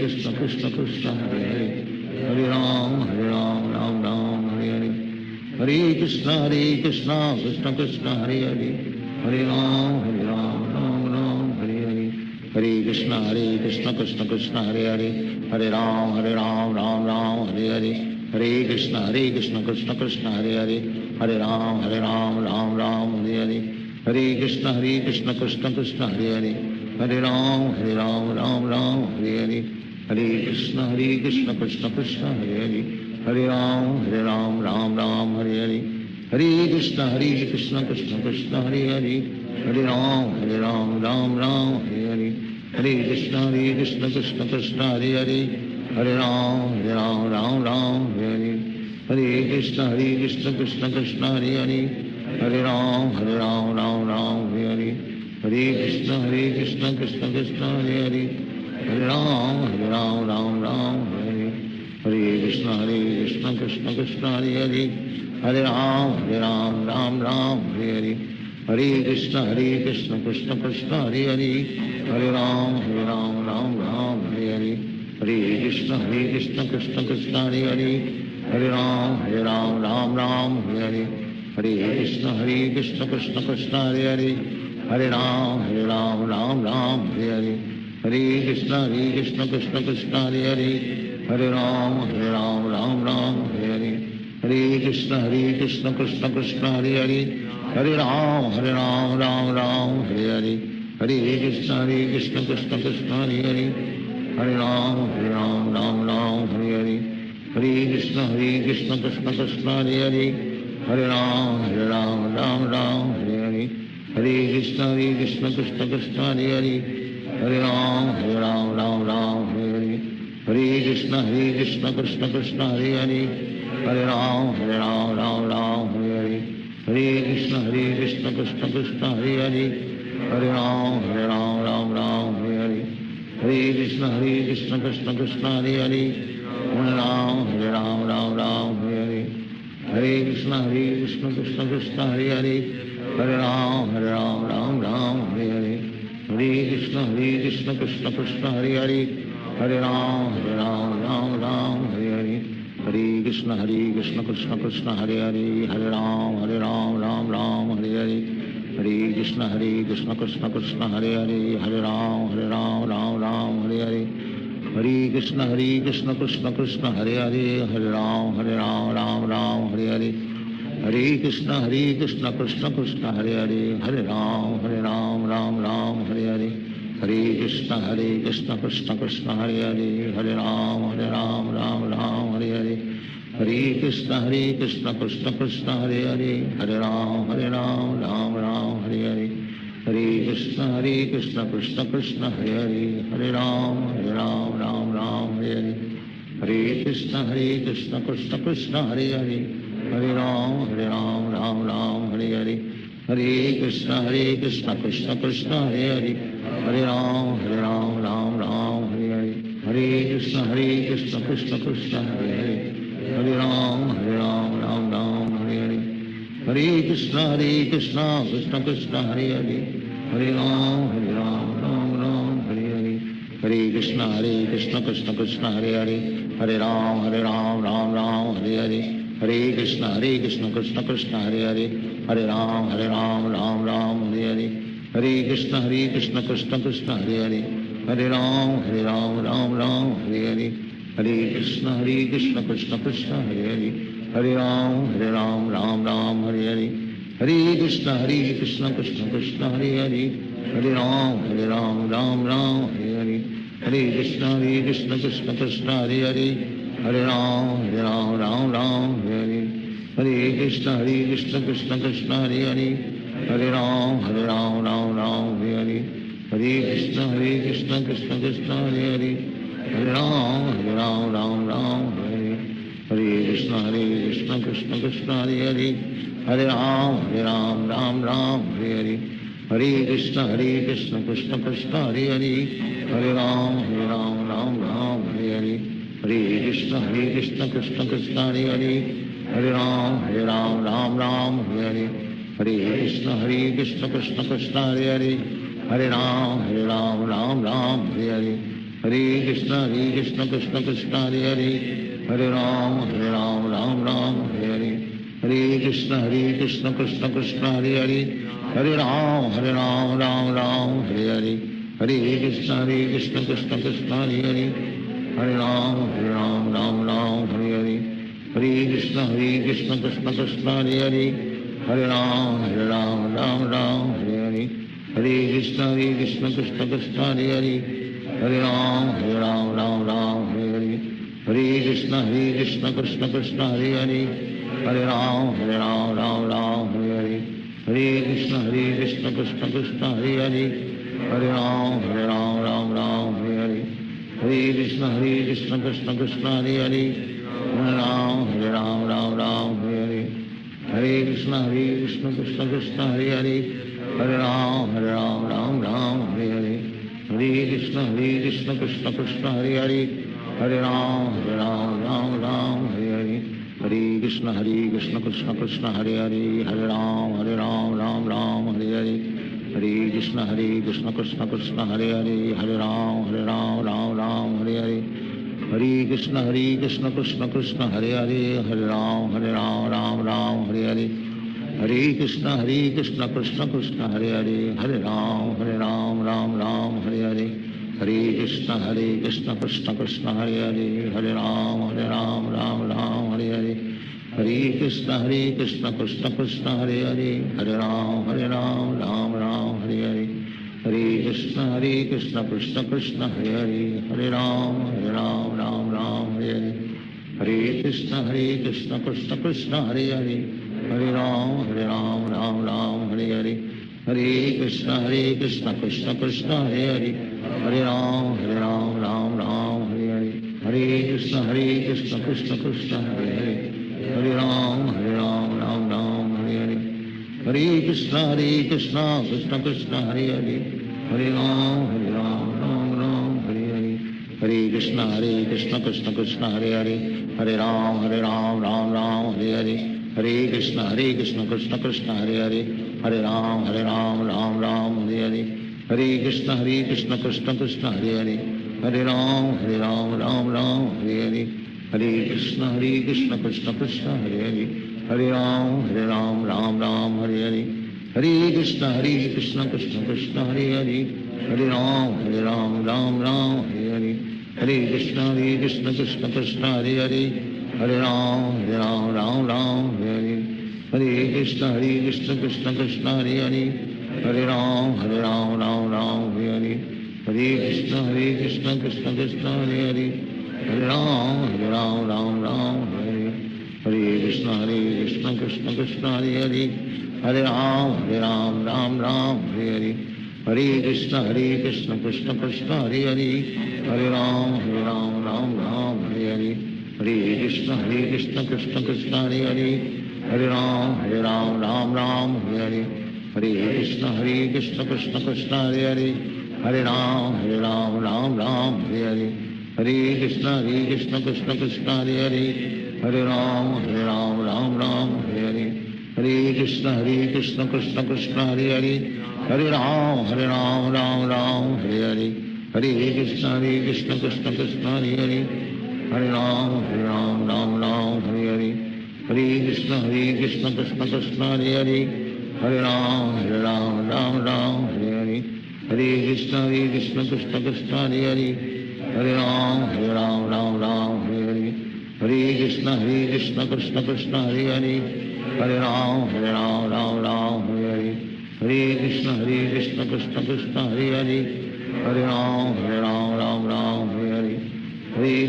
कृष्ण कृष्ण कृष्ण हरे हरे हरे राम राम राम हरे हरे हरे कृष्ण कृष्ण कृष्ण हरे हरे हरे राम राम राम हरे हरे हरे कृष्ण कृष्ण कृष्ण हरे हरे हरे राम राम राम हरे हरे हरे कृष्ण कृष्ण कृष्ण हरे हरे हरे राम राम राम हरे हरे हरे कृष्ण कृष्ण कृष्ण हरे हरे हरे राम राम राम हरे हरे हरे कृष्ण कृष्ण कृष्ण हरे हरे हरे राम राम हरे हरे हरे कृष्ण कृष्ण कृष्ण हरे हरे हरे राम राम हरे हरे हरे कृष्ण कृष्ण कृष्ण हरे हरे हरे राम राम हरे हरे हरे कृष्ण कृष्ण कृष्ण हरे हरे हरे राम राम हरे हरे हरे कृष्ण कृष्ण कृष्ण हरे हरे हरे राम राम हरे हरे हरे कृष्ण कृष्ण कृष्ण हरे हरे हरे राम राम हरे हरे हरे कृष्ण कृष्ण कृष्ण हरे हरे हरे राम राम हरे हरे हरे कृष्ण कृष्ण कृष्ण हरे हरे हरे राम राम हरे हरे हरे कृष्ण कृष्ण कृष्ण हरे हरे हरे राम राम हरे हरे हरे कृष्ण कृष्ण कृष्ण हरे हरे हरे राम राम हरे हरे हरे कृष्ण कृष्ण कृष्ण हरे हरे हरे राम राम हरे हरे हरे कृष्ण कृष्ण कृष्ण हरे हरे हरे राम राम हरे हरे हरे कृष्ण कृष्ण कृष्ण हरे हरे हरे राम राम हरे हरे हरे कृष्ण कृष्ण कृष्ण हरे हरे हरे राम राम हरे हरे हरे कृष्ण कृष्ण कृष्ण हरे हरे हरे राम राम हरे हरे हरे कृष्ण कृष्ण कृष्ण हरे हरे हरे राम राम हरे हरे हरे कृष्ण कृष्ण कृष्ण हरे हरे हरे राम हरे हरे हरे कृष्ण कृष्ण कृष्ण हरे हरे हरे राम राम हरे हरे हरे कृष्ण कृष्ण कृष्ण हरे हरे हरे राम राम हरे हरे हरे कृष्ण कृष्ण कृष्ण हरे हरे हरे राम राम हरे हरे हरे कृष्ण कृष्ण कृष्ण हरे हरे हरे राम राम हरे हरे हरे कृष्ण कृष्ण कृष्ण हरे हरे हरे राम राम हरे हरे हरे कृष्ण कृष्ण कृष्ण हरे हरे हरे राम राम हरे हरे हरे कृष्ण कृष्ण कृष्ण हरे हरे हरे राम राम हरे हरे हरे कृष्ण कृष्ण कृष्ण हरे हरे हरे राम राम हरे हरे हरे कृष्ण कृष्ण कृष्ण हरे हरे हरे राम राम हरे हरे हरे कृष्ण कृष्ण कृष्ण हरे हरे हरे राम राम हरे हरे हरे कृष्ण कृष्ण कृष्ण हरे हरे हरे राम राम हरे हरे हरे कृष्ण कृष्ण कृष्ण हरे हरे हरे राम राम हरे हरे हरे कृष्ण कृष्ण कृष्ण हरे हरे हरे राम राम हरे हरे हरे कृष्ण कृष्ण कृष्ण हरे हरे हरे राम राम हरे हरे हरे कृष्ण कृष्ण कृष्ण हरे हरे हरे राम राम हरे हरे हरे कृष्ण कृष्ण कृष्ण हरे हरे हरे राम राम हरे हरे हरे कृष्ण कृष्ण कृष्ण हरे हरे हरे राम राम हरे हरे हरे कृष्ण कृष्ण कृष्ण हरे हरे हरे राम राम हरे हरे हरे कृष्ण कृष्ण कृष्ण हरे हरे हरे राम राम हरे हरे हरे कृष्ण कृष्ण कृष्ण हरे हरे हरे राम राम हरे हरे कृष्ण कृष्ण कृष्ण हरे हरे हरे राम राम राम हरे हरे कृष्ण कृष्ण कृष्ण हरे हरे हरे राम राम हरे हरे हरे कृष्ण कृष्ण कृष्ण हरे हरे हरे राम राम हरे हरे हरे कृष्ण कृष्ण कृष्ण हरे हरे हरे राम राम हरे हरे हरे कृष्ण कृष्ण कृष्ण हरे हरे हरे राम राम हरे हरे हरे कृष्ण कृष्ण कृष्ण हरे हरे हरे राम राम हरे हरे हरे कृष्ण कृष्ण कृष्ण हरे हरे हरे राम राम हरे हरे हरे कृष्ण कृष्ण कृष्ण हरे हरे हरे राम राम हरे हरे हरे कृष्ण कृष्ण कृष्ण हरे हरे हरे राम राम हरे हरे हरे कृष्ण कृष्ण कृष्ण हरे हरे हरे राम राम हरे हरे हरे कृष्ण कृष्ण कृष्ण हरे हरे हरे राम राम हरे हरे हरे कृष्ण कृष्ण कृष्ण हरे हरे हरे राम राम हरे हरे हरे कृष्ण कृष्ण कृष्ण हरे हरे हरे राम राम हरे हरे हरे कृष्ण कृष्ण कृष्ण हरे हरे हरे राम राम हरे हरे हरे कृष्ण कृष्ण कृष्ण हरे हरे हरे राम राम हरे हरे हरे कृष्ण कृष्ण कृष्ण हरे हरे हरे राम राम हरे हरे हरे कृष्ण कृष्ण कृष्ण हरे हरे हरे राम राम हरे हरे हरे कृष्ण कृष्ण कृष्ण हरे हरे हरे राम राम हरे हरे हरे कृष्ण कृष्ण कृष्ण हरे हरे हरे राम राम हरे हरे हरे कृष्ण कृष्ण कृष्ण हरे हरे हरे राम राम हरे हरे हरे कृष्ण कृष्ण कृष्ण हरे हरे हरे राम राम हरे हरे हरे कृष्ण कृष्ण कृष्ण हरे हरे हरे राम राम हरे हरे हरे कृष्ण कृष्ण कृष्ण हरे हरे हरे राम राम हरे हरे हरे कृष्ण कृष्ण कृष्ण हरे हरे हरे राम राम हरे हरे हरे कृष्ण कृष्ण कृष्ण हरे हरे हरे राम राम हरे हरे हरे कृष्ण कृष्ण कृष्ण हरे हरे हरे राम राम हरे हरे हरे कृष्ण कृष्ण कृष्ण हरे हरे हरे राम राम हरे हरे हरे कृष्ण कृष्ण कृष्ण हरे हरे हरे राम राम हरे हरे हरे कृष्ण कृष्ण कृष्ण हरे हरे हरे राम राम हरे हरे हरे कृष्ण कृष्ण कृष्ण हरे हरे हरे राम राम हरे हरे हरे कृष्ण कृष्ण कृष्ण हरे हरे हरे राम राम हरे हरे हरे कृष्ण कृष्ण कृष्ण हरे हरे हरे राम राम हरे हरे हरे कृष्ण कृष्ण कृष्ण हरे हरे हरे राम राम हरे हरे हरे कृष्ण कृष्ण कृष्ण हरे हरे हरे राम राम हरे हरे हरे कृष्ण कृष्ण कृष्ण हरे हरे हरे राम राम हरे हरे हरे कृष्ण कृष्ण कृष्ण हरे हरे हरे राम राम हरे हरे हरे कृष्ण कृष्ण कृष्ण हरे हरे हरे राम राम हरे हरे हरे कृष्ण कृष्ण कृष्ण हरे हरे हरे राम राम हरे हरे हरे कृष्ण कृष्ण कृष्ण हरे हरे हरे राम राम हरे हरे हरे कृष्ण कृष्ण कृष्ण हरे हरे हरे राम राम हरे हरे हरे कृष्ण कृष्ण कृष्ण हरे हरे हरे राम राम हरे हरे हरे कृष्ण कृष्ण कृष्ण हरे हरे हरे राम राम हरे हरे हरे कृष्ण कृष्ण कृष्ण हरे हरे हरे राम राम हरे हरे हरे कृष्ण कृष्ण कृष्ण हरे हरे हरे राम राम हरे हरे हरे कृष्ण कृष्ण कृष्ण हरे हरे हरे राम राम हरे हरे हरे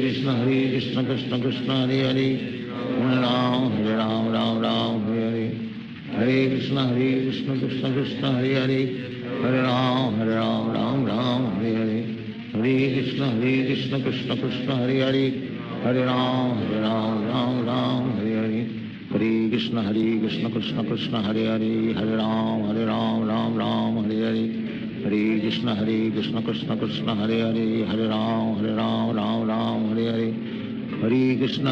कृष्ण कृष्ण कृष्ण हरे हरे हरे राम राम हरे हरे हरे कृष्ण कृष्ण कृष्ण हरे हरे हरे राम कृष्ण कृष्ण कृष्ण हरे हरे हरे राम राम राम हरे हरे हरे कृष्ण कृष्ण कृष्ण हरे हरे हरे राम राम हरे हरे हरे कृष्ण कृष्ण कृष्ण हरे हरे हरे राम राम हरे हरे हरे कृष्ण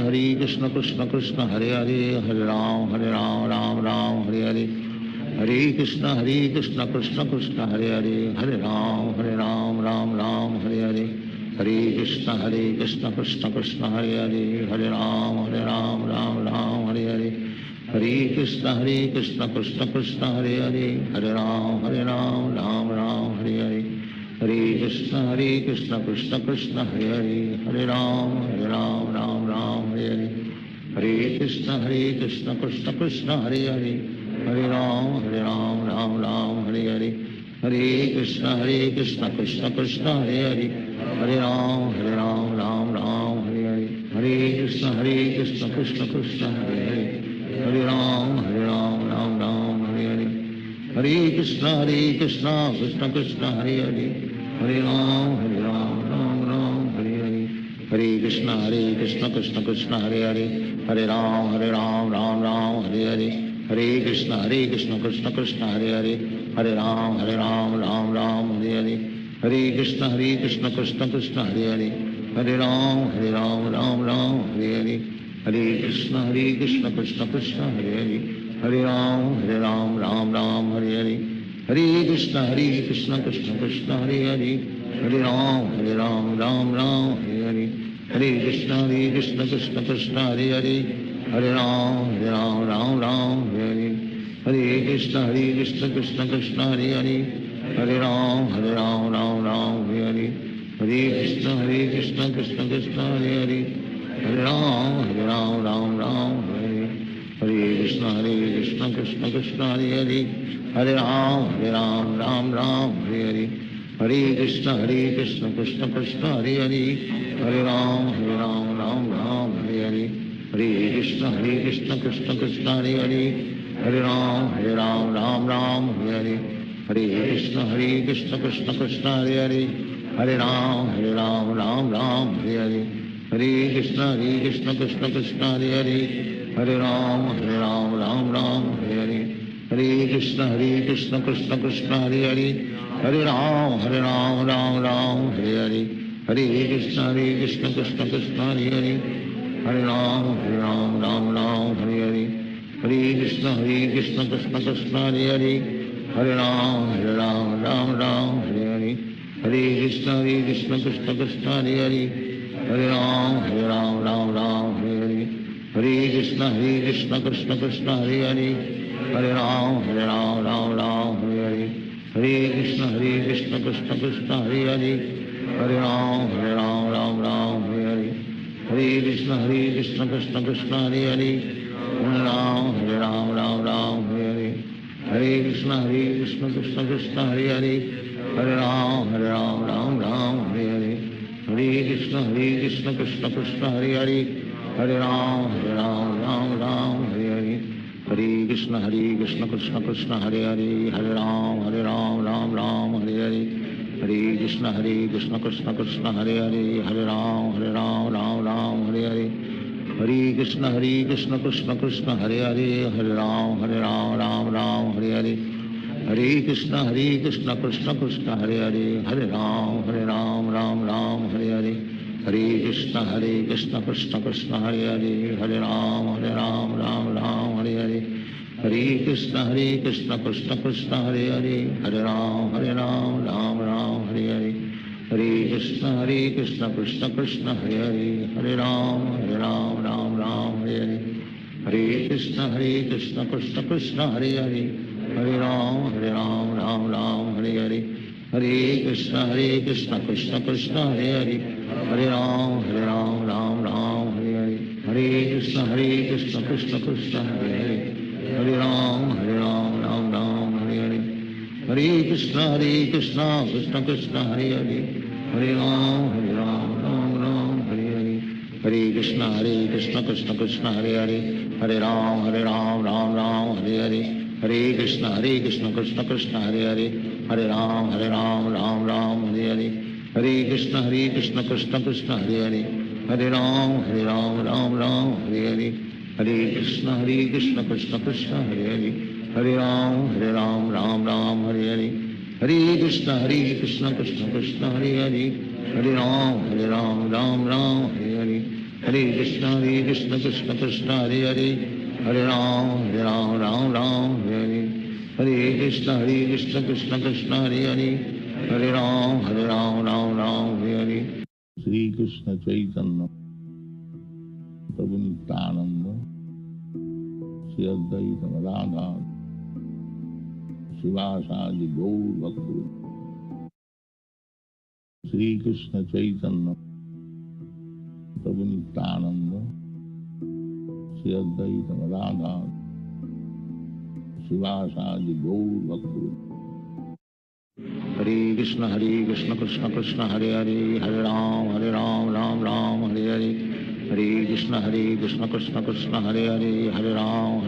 कृष्ण कृष्ण हरे हरे हरे राम राम हरे हरे हरे कृष्ण कृष्ण कृष्ण हरे हरे हरे राम राम हरे हरे हरे कृष्ण कृष्ण कृष्ण हरे हरे हरे राम राम हरे हरे हरे कृष्ण कृष्ण कृष्ण हरे हरे हरे राम राम हरे हरे हरे कृष्ण कृष्ण कृष्ण हरे हरे हरे राम राम हरे हरे हरे कृष्ण कृष्ण कृष्ण हरे हरे हरे राम राम हरे हरे हरे कृष्ण कृष्ण कृष्ण हरे हरे हरे राम राम हरे हरे हरे कृष्ण कृष्ण कृष्ण हरे हरे हरे राम राम हरे हरे हरे कृष्ण कृष्ण कृष्ण हरे हरे हरे राम राम हरे हरे हरे कृष्ण कृष्ण कृष्ण हरे हरे हरे राम राम हरे हरे हरे कृष्ण कृष्ण कृष्ण हरे हरे हरे राम राम हरे हरे हरे कृष्ण कृष्ण कृष्ण हरे हरे हरे राम राम हरे हरे हरे कृष्ण कृष्ण कृष्ण हरे हरे हरे राम राम हरे हरे हरे कृष्ण कृष्ण कृष्ण हरे हरे हरे राम राम हरे हरे हरे कृष्ण कृष्ण कृष्ण हरे हरे हरे राम राम हरे हरे हरे कृष्ण कृष्ण कृष्ण हरे हरे हरे राम राम हरे हरे हरे कृष्ण कृष्ण कृष्ण हरे हरे हरे राम राम हरे हरे हरे कृष्ण कृष्ण कृष्ण हरे हरे हरे राम राम हरे हरे हरे कृष्ण कृष्ण कृष्ण हरे हरे हरे राम राम हरे हरे हरे कृष्ण कृष्ण कृष्ण हरे हरे हरे राम राम हरे हरे हरे कृष्ण कृष्ण कृष्ण हरे हरे हरे राम राम हरे हरे हरे कृष्ण कृष्ण कृष्ण हरे हरे हरे राम राम हरे हरे हरे कृष्ण कृष्ण कृष्ण हरे हरे हरे राम राम हरे हरे हरे कृष्ण कृष्ण कृष्ण हरे हरे हरे राम राम हरे हरे हरे कृष्ण कृष्ण कृष्ण हरे हरे हरे राम हरे हरे हरे कृष्ण कृष्ण कृष्ण हरे हरे हरे राम हरे हरे हरे कृष्ण कृष्ण कृष्ण हरे हरे हरे राम हरे हरे हरे कृष्ण कृष्ण कृष्ण हरे हरे हरे राम हरे हरे हरे कृष्ण कृष्ण कृष्ण हरे हरे हरे राम हरे हरे हरे कृष्ण कृष्ण कृष्ण हरे हरे हरे राम हरे हरे हरे कृष्ण कृष्ण कृष्ण हरे हरे हरे राम हरे हरे हरे कृष्ण कृष्ण कृष्ण हरे हरे हरे राम हरे हरे हरे कृष्ण कृष्ण कृष्ण हरे हरे हरे राम हरे हरे हरे कृष्ण कृष्ण कृष्ण हरे हरे हरे राम हरे हरे हरे कृष्ण कृष्ण कृष्ण हरे हरे हरे राम हरे हरे हरे कृष्ण कृष्ण कृष्ण हरे हरे हरे राम हरे हरे हरे कृष्ण कृष्ण कृष्ण हरे हरे हरे राम हरे हरे हरे कृष्ण कृष्ण कृष्ण हरे हरे हरे राम हरे हरे हरे कृष्ण कृष्ण कृष्ण हरे हरे हरे राम हरे हरे हरे कृष्ण कृष्ण कृष्ण हरे हरे हरे राम हरे हरे हरे कृष्ण कृष्ण कृष्ण हरे हरे हरे राम हरे हरे हरे कृष्ण कृष्ण कृष्ण हरे हरे हरे राम हरे हरे हरे कृष्ण कृष्ण कृष्ण हरे हरे हरे राम हरे हरे हरे कृष्ण कृष्ण कृष्ण हरे हरे हरे राम हरे हरे हरे कृष्ण कृष्ण कृष्ण हरे हरे हरे राम राम राम हरे हरे हरे कृष्ण कृष्ण कृष्ण हरे हरे हरे राम राम हरे हरे हरे कृष्ण कृष्ण कृष्ण हरे हरे हरे राम राम हरे हरे हरे कृष्ण कृष्ण कृष्ण हरे हरे हरे राम राम हरे हरे हरे कृष्ण कृष्ण कृष्ण हरे हरे हरे राम राम हरे हरे। श्री कृष्ण चैतन्य प्रभु नित्यानंद श्री अद्वैत राधा शिवासादि गौर भक्त। श्री कृष्ण चैतन्य प्रभु नित्यानंद श्री अद्वैत राधा शिवासादि गौर भक्त। हरे कृष्ण कृष्ण कृष्ण हरे हरे हरे राम राम हरे हरे हरे कृष्ण कृष्ण कृष्ण हरे हरे हरे राम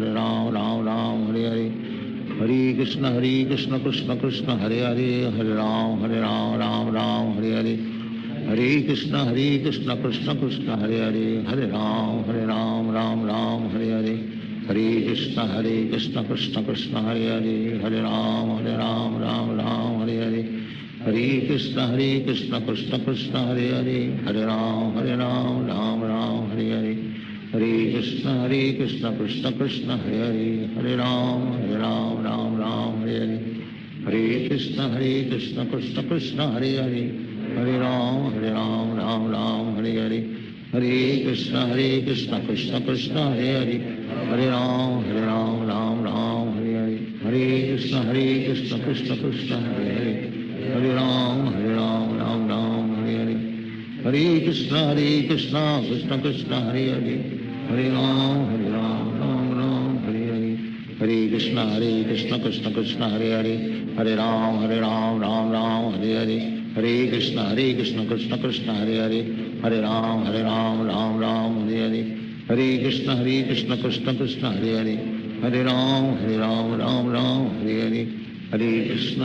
राम हरे हरे हरे कृष्ण कृष्ण कृष्ण हरे हरे हरे राम राम हरे हरे हरे कृष्ण कृष्ण कृष्ण हरे हरे हरे राम राम हरे हरे हरे कृष्ण कृष्ण कृष्ण हरे हरे हरे राम राम हरे हरे हरे कृष्ण कृष्ण कृष्ण हरे हरे हरे राम राम हरे हरे हरे कृष्ण कृष्ण कृष्ण हरे हरे हरे राम राम हरे हरे हरे कृष्ण कृष्ण कृष्ण हरे हरे हरे राम राम हरे हरे हरे कृष्ण कृष्ण कृष्ण हरे हरे हरे राम राम हरे हरे हरे कृष्ण कृष्ण कृष्ण हरे हरे हरे राम राम हरे हरे हरे कृष्ण कृष्ण कृष्ण हरे हरे हरे राम राम हरे हरे हरे कृष्ण कृष्ण कृष्ण हरे हरे हरे राम राम हरे हरे हरे कृष्ण कृष्ण कृष्ण हरे हरे हरे राम राम हरे हरे हरे कृष्ण कृष्ण कृष्ण हरे हरे हरे राम राम हरे हरे हरे कृष्ण कृष्ण कृष्ण हरे हरे हरे राम राम हरे हरे हरे कृष्ण कृष्ण कृष्ण हरे हरे हरे राम राम हरे हरे हरे कृष्ण कृष्ण कृष्ण हरे हरे हरे राम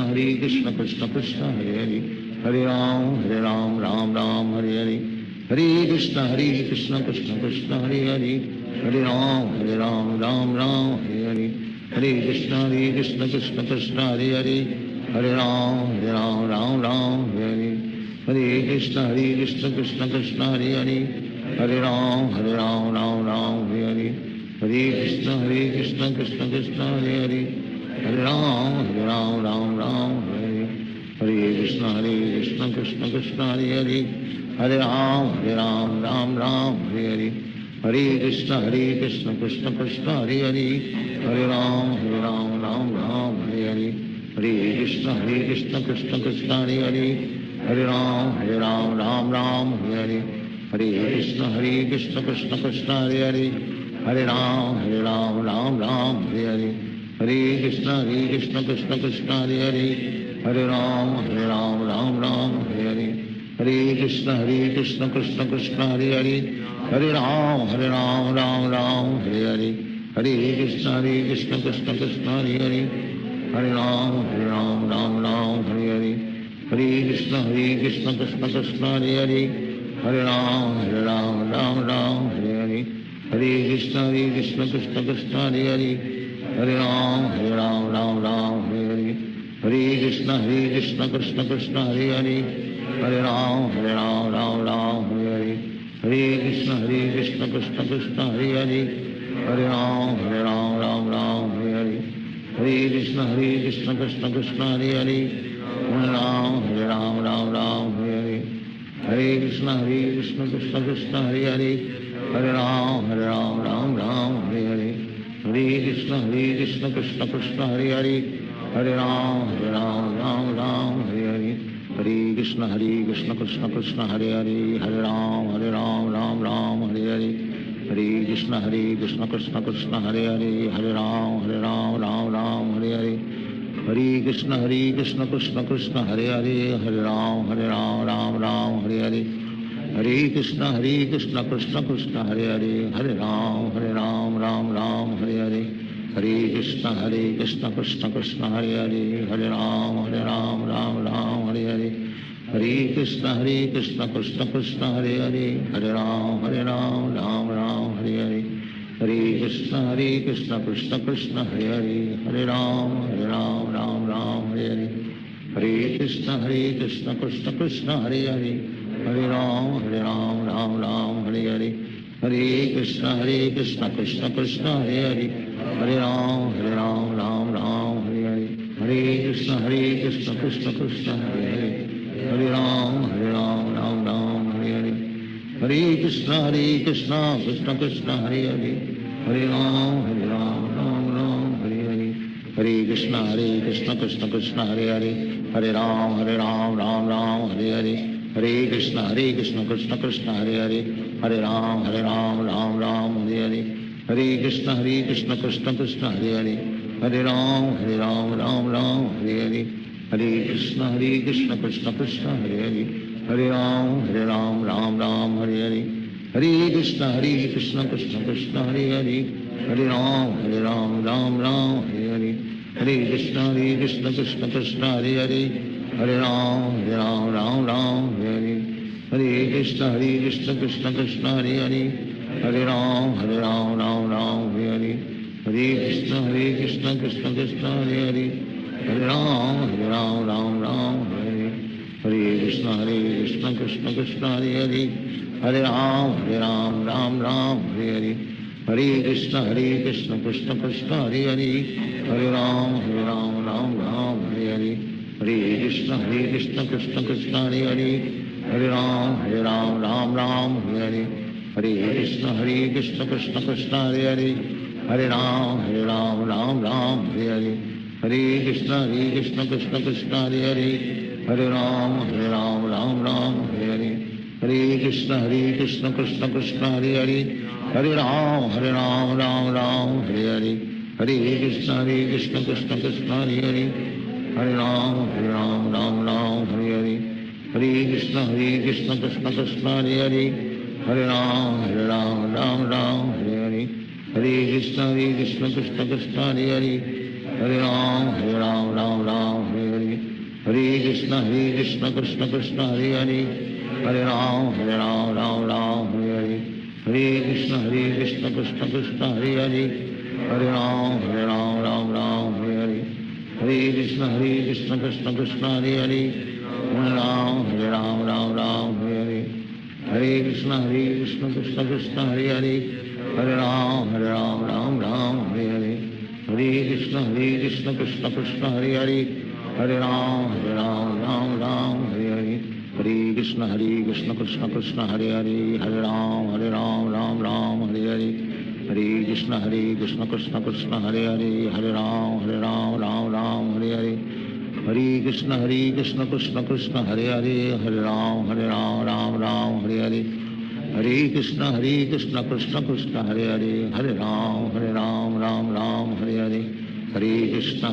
राम हरे हरे हरे कृष्ण कृष्ण कृष्ण हरे हरे हरे राम राम हरे हरे हरे कृष्ण कृष्ण कृष्ण हरे हरे हरे राम राम हरे हरे हरे कृष्ण कृष्ण कृष्ण हरे हरे हरे राम राम हरे हरे हरे कृष्ण कृष्ण कृष्ण हरे हरे हरे राम राम हरे हरे हरे कृष्ण कृष्ण कृष्ण हरे हरे हरे राम राम हरे हरे हरे कृष्ण कृष्ण कृष्ण हरे हरे हरे राम राम हरे हरे हरे कृष्ण कृष्ण कृष्ण हरे हरे हरे राम राम हरे हरे हरे कृष्ण कृष्ण कृष्ण हरे हरे हरे राम राम हरे हरे हरे कृष्ण कृष्ण कृष्ण हरे हरे हरे राम राम हरे हरे हरे कृष्ण कृष्ण कृष्ण हरे हरे हरे राम राम हरे हरे हरे कृष्ण कृष्ण कृष्ण हरे हरे हरे राम राम हरे हरे हरे कृष्ण कृष्ण कृष्ण हरे हरे हरे राम हरे हरे हरे कृष्ण कृष्ण कृष्ण हरे हरे हरे राम राम हरे हरे हरे कृष्ण कृष्ण कृष्ण हरे हरे हरे राम हरे हरे हरे कृष्ण कृष्ण कृष्ण हरे हरे हरे राम हरे हरे हरे कृष्ण कृष्ण कृष्ण हरे हरे हरे राम हरे हरे हरे कृष्ण कृष्ण कृष्ण हरे हरे हरे राम हरे हरे हरे कृष्ण कृष्ण कृष्ण हरे हरे हरे राम हरे हरे हरे कृष्ण कृष्ण कृष्ण हरे हरे हरे राम हरे हरे हरे कृष्ण कृष्ण कृष्ण हरे हरे हरे राम हरे हरे हरे कृष्ण कृष्ण कृष्ण हरे हरे हरे राम राम हरे हरे हरे कृष्ण कृष्ण कृष्ण हरे हरे, हरे राम राम राम हरे हरे, हरे कृष्ण कृष्ण कृष्ण हरे हरे, हरे राम राम राम हरे हरे, हरे कृष्ण कृष्ण कृष्ण हरे हरे, हरे राम राम राम हरे हरे, हरे कृष्ण कृष्ण कृष्ण हरे हरे, हरे राम राम हरे हरे, हरे कृष्ण कृष्ण कृष्ण हरे हरे, हरे राम राम राम हरे हरे, हरे कृष्ण कृष्ण कृष्ण हरे हरे, हरे राम राम हरे हरे, हरे कृष्ण कृष्ण कृष्ण हरे हरे, हरे राम राम राम हरे हरे, हरे कृष्ण कृष्ण कृष्ण हरे हरे, हरे राम राम राम हरे हरे, हरे कृष्ण कृष्ण कृष्ण हरे हरे, हरे राम राम हरे हरे, हरे कृष्ण कृष्ण कृष्ण हरे हरे, हरे राम राम हरे हरे, हरे कृष्ण कृष्ण कृष्ण हरे हरे, हरे राम राम हरे हरे, हरे कृष्ण कृष्ण कृष्ण हरे हरे, हरे राम राम हरे हरे, हरे कृष्ण कृष्ण कृष्ण हरे हरे, हरे राम राम हरे हरे, हरे कृष्ण कृष्ण कृष्ण हरे हरे, हरे राम राम हरे हरे, हरे कृष्ण कृष्ण कृष्ण हरे हरे, हरे राम राम हरे हरे, हरे कृष्ण कृष्ण कृष्ण हरे हरे, हरे राम राम हरे हरे, हरे कृष्ण कृष्ण कृष्ण हरे हरे, हरे राम राम हरे हरे, हरे कृष्ण कृष्ण कृष्ण हरे हरे, हरे राम राम हरे हरे, हरे कृष्ण कृष्ण कृष्ण हरे हरे, हरे राम राम हरे हरे, हरे कृष्ण कृष्ण कृष्ण हरे हरे, हरे राम राम हरे हरे, हरे कृष्ण कृष्ण कृष्ण हरे हरे, हरे राम राम हरे हरे, हरे कृष्ण कृष्ण कृष्ण हरे हरे, हरे राम राम हरे हरे, हरे कृष्ण कृष्ण कृष्ण हरे हरे, हरे राम राम हरे हरे, हरे कृष्ण कृष्ण कृष्ण हरे हरे, हरे राम राम हरे हरे, हरे कृष्ण कृष्ण कृष्ण हरे हरे, हरे राम राम हरे हरे, हरे कृष्ण कृष्ण कृष्ण हरे हरे, हरे राम राम हरे हरे, हरे कृष्ण कृष्ण कृष्ण हरे हरे, हरे राम राम हरे हरे, हरे कृष्ण कृष्ण कृष्ण हरे हरे, हरे राम राम हरे हरे, हरे कृष्ण कृष्ण कृष्ण हरे हरे, हरे राम राम हरे हरे, हरे कृष्ण कृष्ण कृष्ण हरे हरे, हरे राम राम हरे हरे, हरे कृष्ण कृष्ण कृष्ण हरे हरे, हरे राम राम हरे हरे, हरे कृष्ण कृष्ण कृष्ण हरे हरे, हरे राम राम हरे हरे, हरे कृष्ण कृष्ण कृष्ण हरे हरे, हरे राम राम हरे हरे, हरे कृष्ण कृष्ण कृष्ण हरे हरे, हरे राम राम हरे हरे, हरे कृष्ण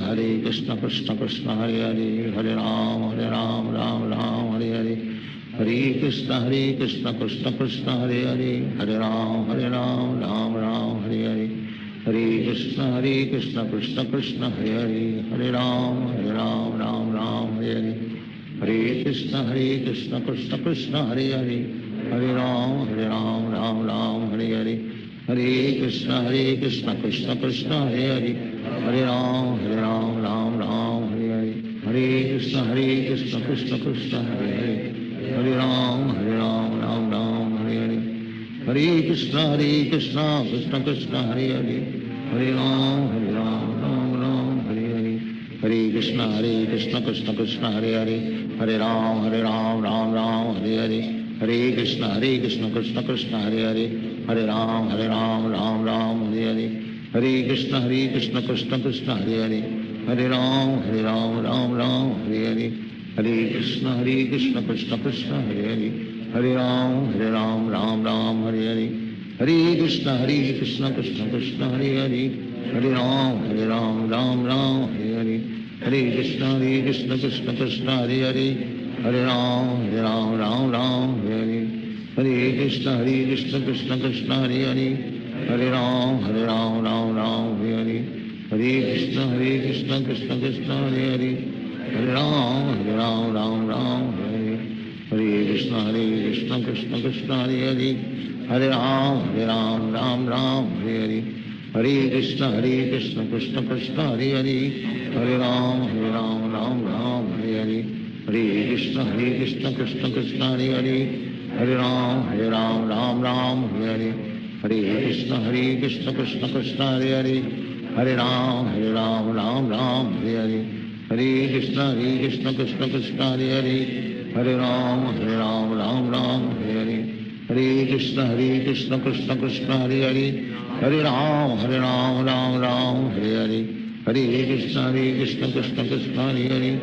कृष्ण कृष्ण हरे हरे, हरे राम राम हरे हरे, हरे कृष्ण कृष्ण कृष्ण हरे हरे, हरे राम राम हरे हरे, हरे कृष्ण कृष्ण कृष्ण हरे हरे, हरे राम राम हरे हरे, हरे कृष्ण कृष्ण कृष्ण हरे हरे, हरे राम राम हरे हरे, हरे कृष्ण कृष्ण कृष्ण हरे हरे, हरे राम राम हरे हरे, हरे कृष्ण कृष्ण कृष्ण हरे हरे, हरे राम राम हरे हरे, हरे कृष्ण कृष्ण कृष्ण हरे हरे, हरे राम राम हरे हरे, हरे कृष्ण कृष्ण कृष्ण हरे हरे, हरे राम राम हरे हरे, हरे कृष्ण कृष्ण कृष्ण हरे हरे, हरे राम राम हरे हरे, हरे कृष्ण कृष्ण कृष्ण हरे हरे, हरे राम राम हरे हरे, हरे कृष्ण कृष्ण कृष्ण हरे हरे, हरे राम राम हरे हरे, हरे कृष्ण कृष्ण कृष्ण हरे हरे, हरे राम राम हरे हरे, हरे कृष्ण कृष्ण कृष्ण हरे हरे, हरे राम राम हरे हरे, हरे Krishna Krishna Krishna Hare Hare Hare Ram Ram Ram Hare Hare Hare Krishna Krishna Krishna Hare Hare Hare Ram Ram Ram Hare Hare Hare Krishna Krishna Krishna Hare Hare Hare Ram Ram Ram Hare Hare Hare Krishna Krishna Krishna Hare Hare Hare Ram Ram Ram Hare Hare Hare Krishna Krishna Krishna Hare Hare Hare Ram Ram Ram Hare Hare Hare Krishna Krishna Krishna Hare Hare Hare Ram Ram Ram Hare Hare Hare Krishna Krishna Krishna Hare Hare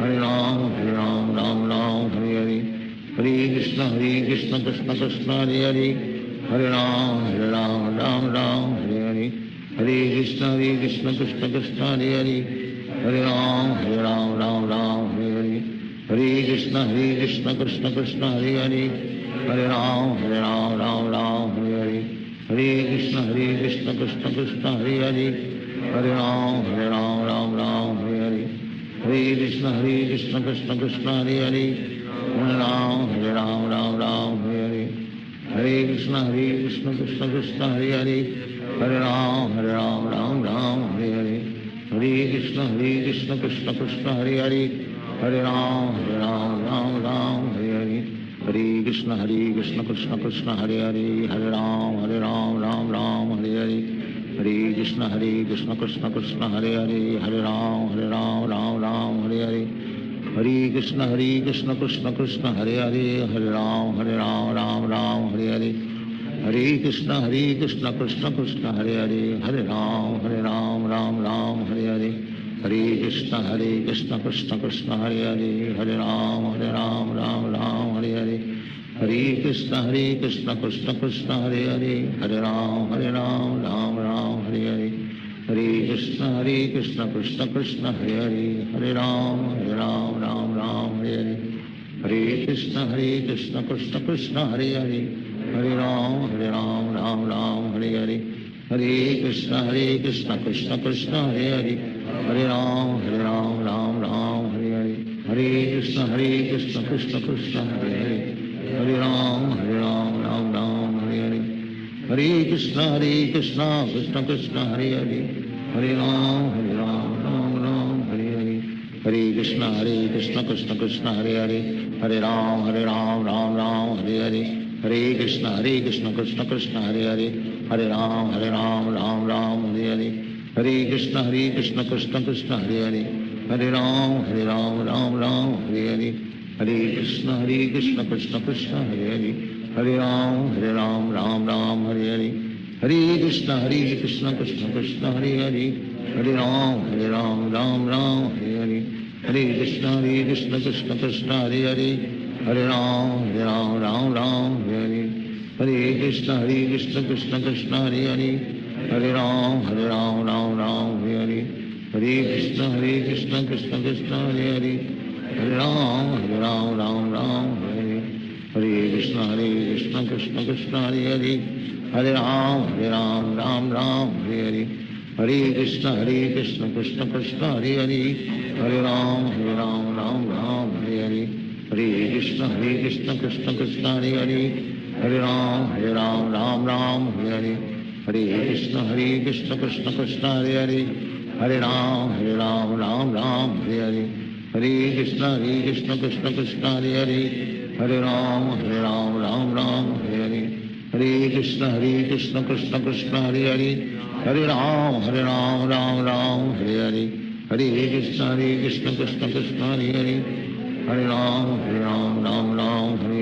Hare Ram Ram Ram Hare Hare Hare Krishna Krishna Krishna Hare Hare Hare Ram Ram Ram Hare Hare Hare Krishna Krishna Krishna Hare Hare Hare Ram Ram Ram Hare Hare Hare Krishna Krishna Krishna Hare Hare Hare Ram Ram Ram Hare Hare Hare Krishna Krishna Krishna Hare Hare Hare Ram Ram Ram Hare Hare Hare Krishna Krishna Krishna Hare Hare Hare Ram Ram Hare Hare Hare Krishna Krishna Krishna Hare Hare Hare Ram Ram Ram Hare Hare Hare Krishna Krishna Krishna Hare Hare Hare Ram Ram Ram Hare Hare Hare Krishna Krishna Krishna Hare Hare Hare Ram Ram Ram Hare Hare Hare Krishna Krishna Krishna Hare Hare Hare Ram Ram Ram Hare Hare Hare Krishna Krishna Krishna Hare Hare Hare Ram Ram Ram Hare Hare Hare Krishna Krishna Krishna Hare Hare Hare Ram Ram Ram Hare Hare Hare Krishna Krishna Krishna Hare Hare Hare Ram Ram Ram Hare Hare Hare Krishna Krishna Krishna Hare Hare Hare Ram Ram Ram Hare Hare Hare Krishna Krishna Krishna Hare Hare Hare Ram Ram Ram Hare Hare Hare Krishna Krishna Krishna Hare Hare Hare Ram Ram Ram Hare Hare Hare Krishna Krishna Krishna Hare Hare Hare Ram Ram Ram Hare Hare Hare Krishna Krishna Krishna Hare Hare Hare Ram Ram Ram Hare Hare Hare Krishna Krishna Krishna Hare Hare Hare Ram Ram Ram Hare Hare Hare Krishna Krishna Krishna Hare Hare Hare Ram Ram Ram Hare Hare Hare Krishna Krishna Krishna Hare Hare Hare Ram Ram Ram Hare Hare Hare Krishna Krishna Krishna Hare Hare Hare Ram Ram Ram Hare Hare Hare Krishna Krishna Krishna Hare Hare Hare Ram Ram Ram Hare Hare Hare Krishna Krishna Krishna Hare Hare Hare Ram Ram Ram Hare Hare Hare Krishna Krishna Krishna Hare Hare Hare Ram Ram Ram Hare Hare Hare Krishna Krishna Krishna Hare Hare Hare Ram Ram Ram Hare Hare Hare Krishna Krishna Krishna Hare Hare Hare Ram Ram Ram Hare Hare Hare Krishna Krishna Krishna Hare Hare Hare Ram Ram Ram Hare Hare Hare Krishna Krishna Krishna Hare Hare Hare Ram Ram Ram Hare Hare Hare Krishna Krishna Krishna Hare Hare Hare Ram Ram Ram Hare Hare Hare Krishna Krishna Krishna Hare Hare Hare Ram Ram Ram Hare Hare Hare Krishna Krishna Krishna Hare Hare Hare Ram Ram Ram Hare Hare Hare Krishna Krishna Krishna Hare Hare Hare Ram Ram Ram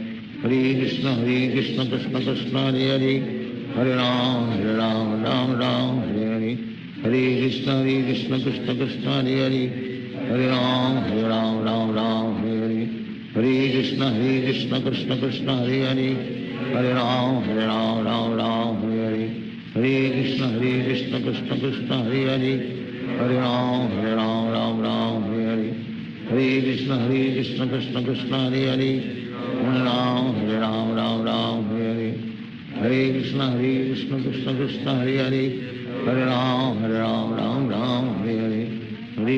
Hare Hare Hare Krishna Krishna Krishna Hare Hare Hare Ram Ram Ram Hare Hare Hare Krishna Krishna Krishna Hare Hare Hare Ram Ram Ram Hare Hare Hare Krishna Krishna Krishna Hare Hare Hare Ram Ram Ram Hare Hare Hare Krishna Krishna Krishna Hare Hare Hare Ram Ram Ram Hare Hare Hare Krishna Krishna Krishna Hare Hare Hare Ram Ram Ram Hare Hare Hare Krishna Krishna Krishna Hare Hare Hare Ram Ram Ram Hare Hare Hare Krishna Krishna Krishna Hare Hare Hare Ram Ram Ram Hare Hare Hare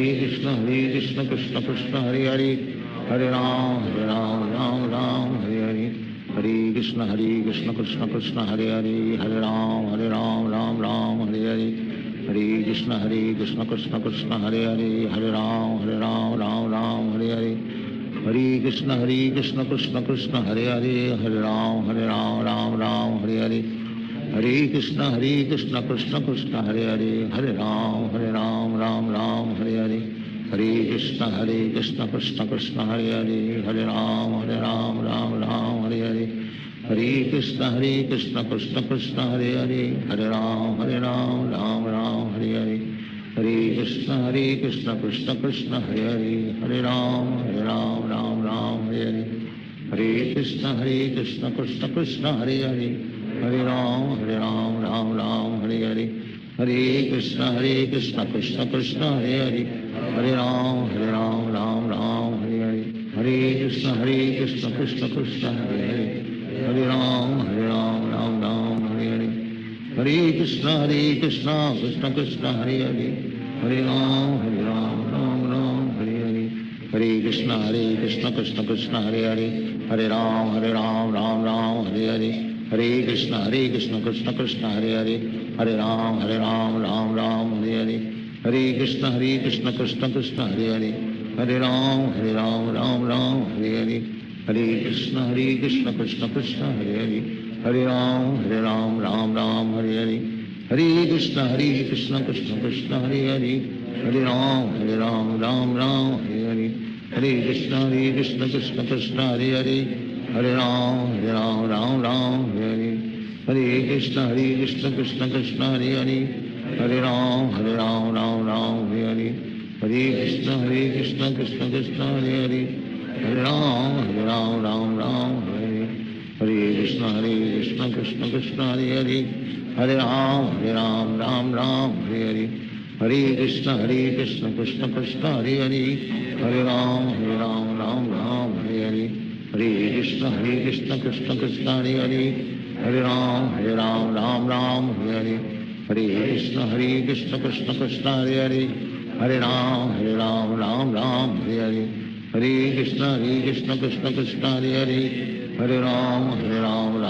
Krishna Krishna Krishna Hare Hare Hare Ram, Ram Ram, Hare Hare. Hare Krishna, Krishna Krishna, Hare Hare. Hare Ram, Ram Ram, Hare Hare. Hare Krishna, Krishna Krishna, Hare Hare. Hare Ram, Ram Hare Hare. Hare Krishna, Krishna Krishna, Hare Hare. Hare Ram, Ram Hare Hare. Hare Krishna, Krishna Krishna, Hare Hare. Hare Ram, Ram Hare Hare. Hare Krishna, Krishna Krishna, Hare Hare. Hare Ram, Ram Hare Hare. Hare Krishna, Krishna Krishna, Hare Hare. Hare Ram, Ram Hare Hare. Hare Krishna, Krishna Krishna, Hare Hare. Hare Ram, Ram Hare Hare. Hare Krishna, Krishna Krishna, Hare Hare. Hare Ram, Ram Hare Hare. Hare Krishna, Krishna Krishna, Hare Hare. Hare Ram, Ram Hare Hare. Hare Krishna, Krishna Krishna, Hare Hare. Hare Ram, Ram Hare Hare. Hare Krishna, Krishna Krishna, Hare Hare. Hare Ram, Ram Hare Hare. Hare Krishna, Krishna Krishna, Hare Hare. Hare Ram, Ram Hare Hare. Hare Krishna, Krishna Krishna, Hare Hare. Hare Ram, Ram Hare Hare. Hare Krishna, Krishna Krishna, Hare Hare. Hare Ram, Ram Hare Hare. Hare Krishna, Krishna Krishna, Hare Hare. Hare Ram, Ram Hare Hare. Hare Krishna, Krishna Krishna, Hare Hare. Hare Ram, Ram Hare Hare. Hare Krishna, Krishna Krishna, Hare Hare. Hare Ram, Ram Hare Hare. Hare Krishna, Krishna Krishna, Hare Hare. Hare Ram, Ram Hare Hare. Hare Krishna, Krishna Krishna, Hare Hare. Hare Ram, Ram Hare Hare. Hare Krishna, Krishna Krishna, Hare Hare. Hare Ram, Ram Hare Hare. Hare Krishna, Krishna Krishna, Hare Hare. Hare Ram, Ram Hare Hare. Hare Krishna, Krishna Krishna, Hare Hare. Hare Ram, Ram Hare Hare. Hare Krishna, Krishna Krishna, Hare Hare. Hare Ram, Ram Hare Hare. Hare Krishna, Krishna Krishna, Hare Hare. Hare Ram, Ram Hare Hare. Hare Krishna, Krishna Krishna, Hare Hare. Hare Ram, Hare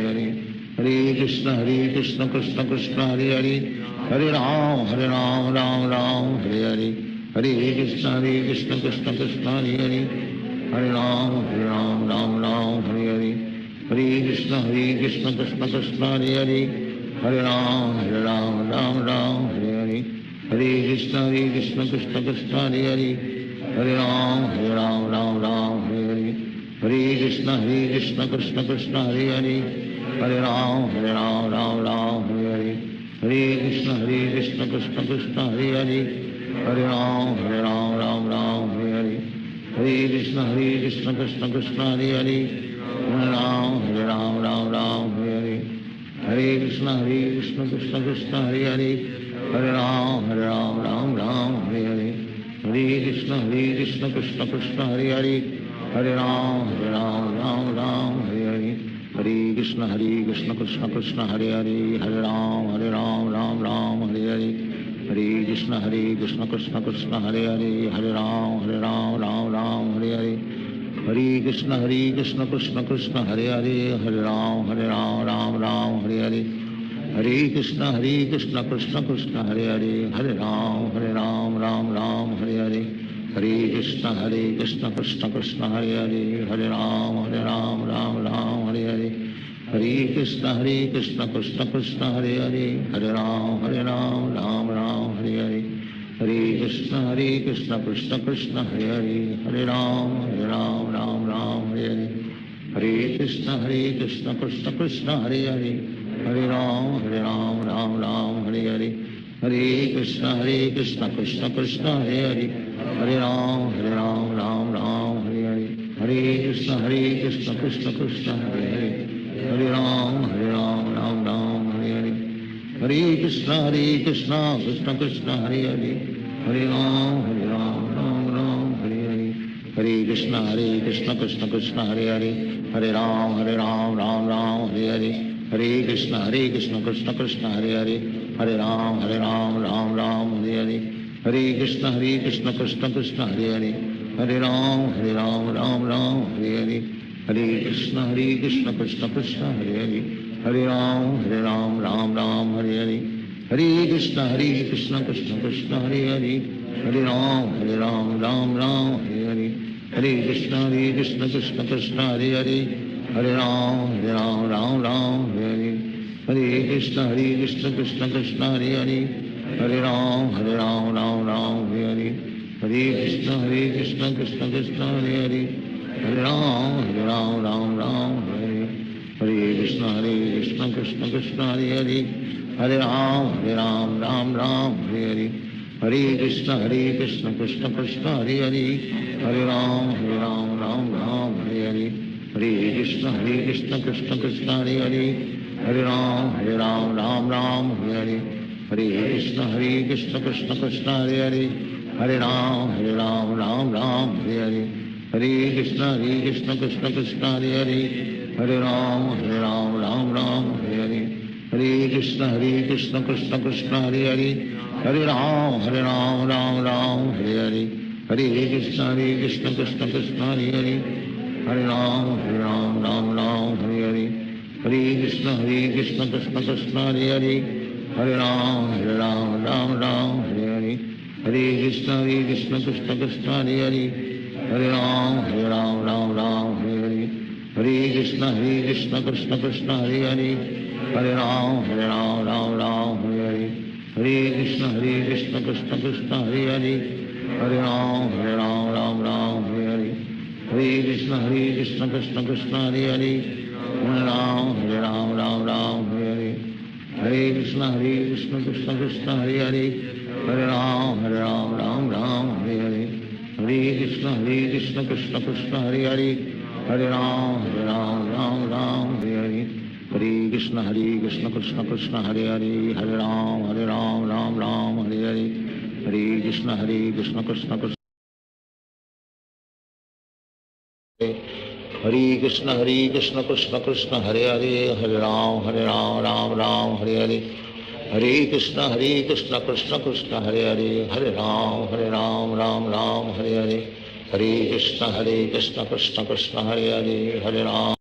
Hare. Hare Krishna, Krishna Krishna, Hare Hare. Hare Ram, Hare Hare. Hare Krishna, Krishna Krishna, Hare Hare. Hare Ram, Hare Hare. Hare Krishna, Krishna Krishna, Hare Hare. Hare Ram, Hare Hare. Hare Krishna, Krishna Krishna, Hare Hare. Hare Ram, Hare Hare. Hare Krishna, Krishna Krishna, Hare Hare. Hare Ram, Hare Hare. Hare Krishna, Krishna Krishna, Hare Hare. Hare Ram, Hare Hare. Hare Krishna, Krishna Krishna, Hare Hare. Hare Ram, Hare Hare. Hare Krishna, Krishna Krishna, Hare Hare. Hare Ram, Hare Hare. Hare Krishna, Krishna Krishna, Hare Hare. Hare Ram, Ram Hare Hare. Hare Krishna, Krishna Krishna, Hare Hare. Hare Ram, Ram Hare Hare. Hare Krishna, Krishna Krishna, Hare Hare. Hare Ram, Ram Hare Hare. Hare Krishna, Krishna Krishna, Hare Hare. Hare Ram, Ram Hare Hare. Hare Krishna, Krishna Krishna, Hare Hare. Hare Ram, Ram Hare Hare. Hare Krishna, Krishna Krishna, Hare Hare. Hare Ram, Ram Hare Hare. Hare Krishna, Krishna Krishna, Hare Hare. Hare Ram, Ram Hare Hare. Hare Krishna, Krishna Krishna, Hare Hare. Hare Ram, Ram Hare Hare. Hare Krishna, Krishna Krishna, Hare Hare. Hare Ram, Ram Hare Hare. Hare Krishna, Krishna Krishna, Hare Hare. Hare Ram, Ram Hare Hare. Hare Krishna, Krishna Krishna, Hare Hare. Hare Ram, Hare Hare. Hare Krishna, Krishna Krishna, Hare Hare. Hare Ram, Ram Hare Hare. Hare Krishna, Krishna Krishna, Hare Hare. Hare Ram, Ram Hare Hare. Hare Krishna, Krishna Krishna, Hare Hare. Hare Ram Ram Ram Hare Hare Hare Krishna Krishna Krishna Hare Hare Hare Ram Ram Ram Hare Hare Hare Krishna Krishna Krishna Hare Hare Hare Ram Ram Ram Hare Hare Hare Krishna Krishna Krishna Hare Hare Hare Ram Ram Ram Hare Hare Hare Krishna Krishna Krishna Hare Hare Hare Ram Ram Ram Hare Hare Hare Krishna Krishna Krishna Hare Hare Hare Ram Ram Ram Hare Hare Hare Krishna Krishna Krishna Hare Hare Hare Ram Ram Ram Hare Hare Hare Krishna Krishna Krishna Hare Hare Hare Ram Ram Ram Hare Hare Hare Krishna Krishna Krishna Hare Hare Hare Ram Ram Ram Hare Hare Hare Krishna Krishna Krishna Hare Hare Hare Ram Ram Ram Hare Hare Hare Krishna Krishna Krishna Hare Hare Hare Ram Ram Ram Hare Hare Hare Krishna Krishna Krishna Hare Hare Hare Ram Ram Hare Hare Hare Krishna Krishna Krishna Hare Hare Hare Ram Ram Hare Hare Hare Krishna Krishna Krishna Hare Hare Hare Ram Ram Hare Hare Hare Krishna Krishna Krishna Hare Hare Hare Ram Ram Hare Hare Hare Krishna Krishna Krishna Hare Hare Hare Ram Ram Hare Hare Hare Krishna Krishna Krishna Hare Hare Hare Ram Ram Hare Hare Hare Krishna Krishna Krishna Hare Hare Hare Ram Ram Hare Hare Hare Krishna Krishna Krishna Hare Hare Hare Ram Ram Hare Hare Hare Krishna Krishna Krishna Hare Hare Hare Ram Ram Hare Hare Hare Krishna Krishna Krishna Hare Hare Hare Ram Ram Hare Hare Hare Krishna Krishna Krishna Hare Krishna Krishna Krishna Hare Hare Hare Ram Ram Hare Hare Hare Krishna Krishna Krishna Hare Hare Hare Ram Ram Hare Hare Hare Krishna Krishna Krishna Hare Hare Hare Ram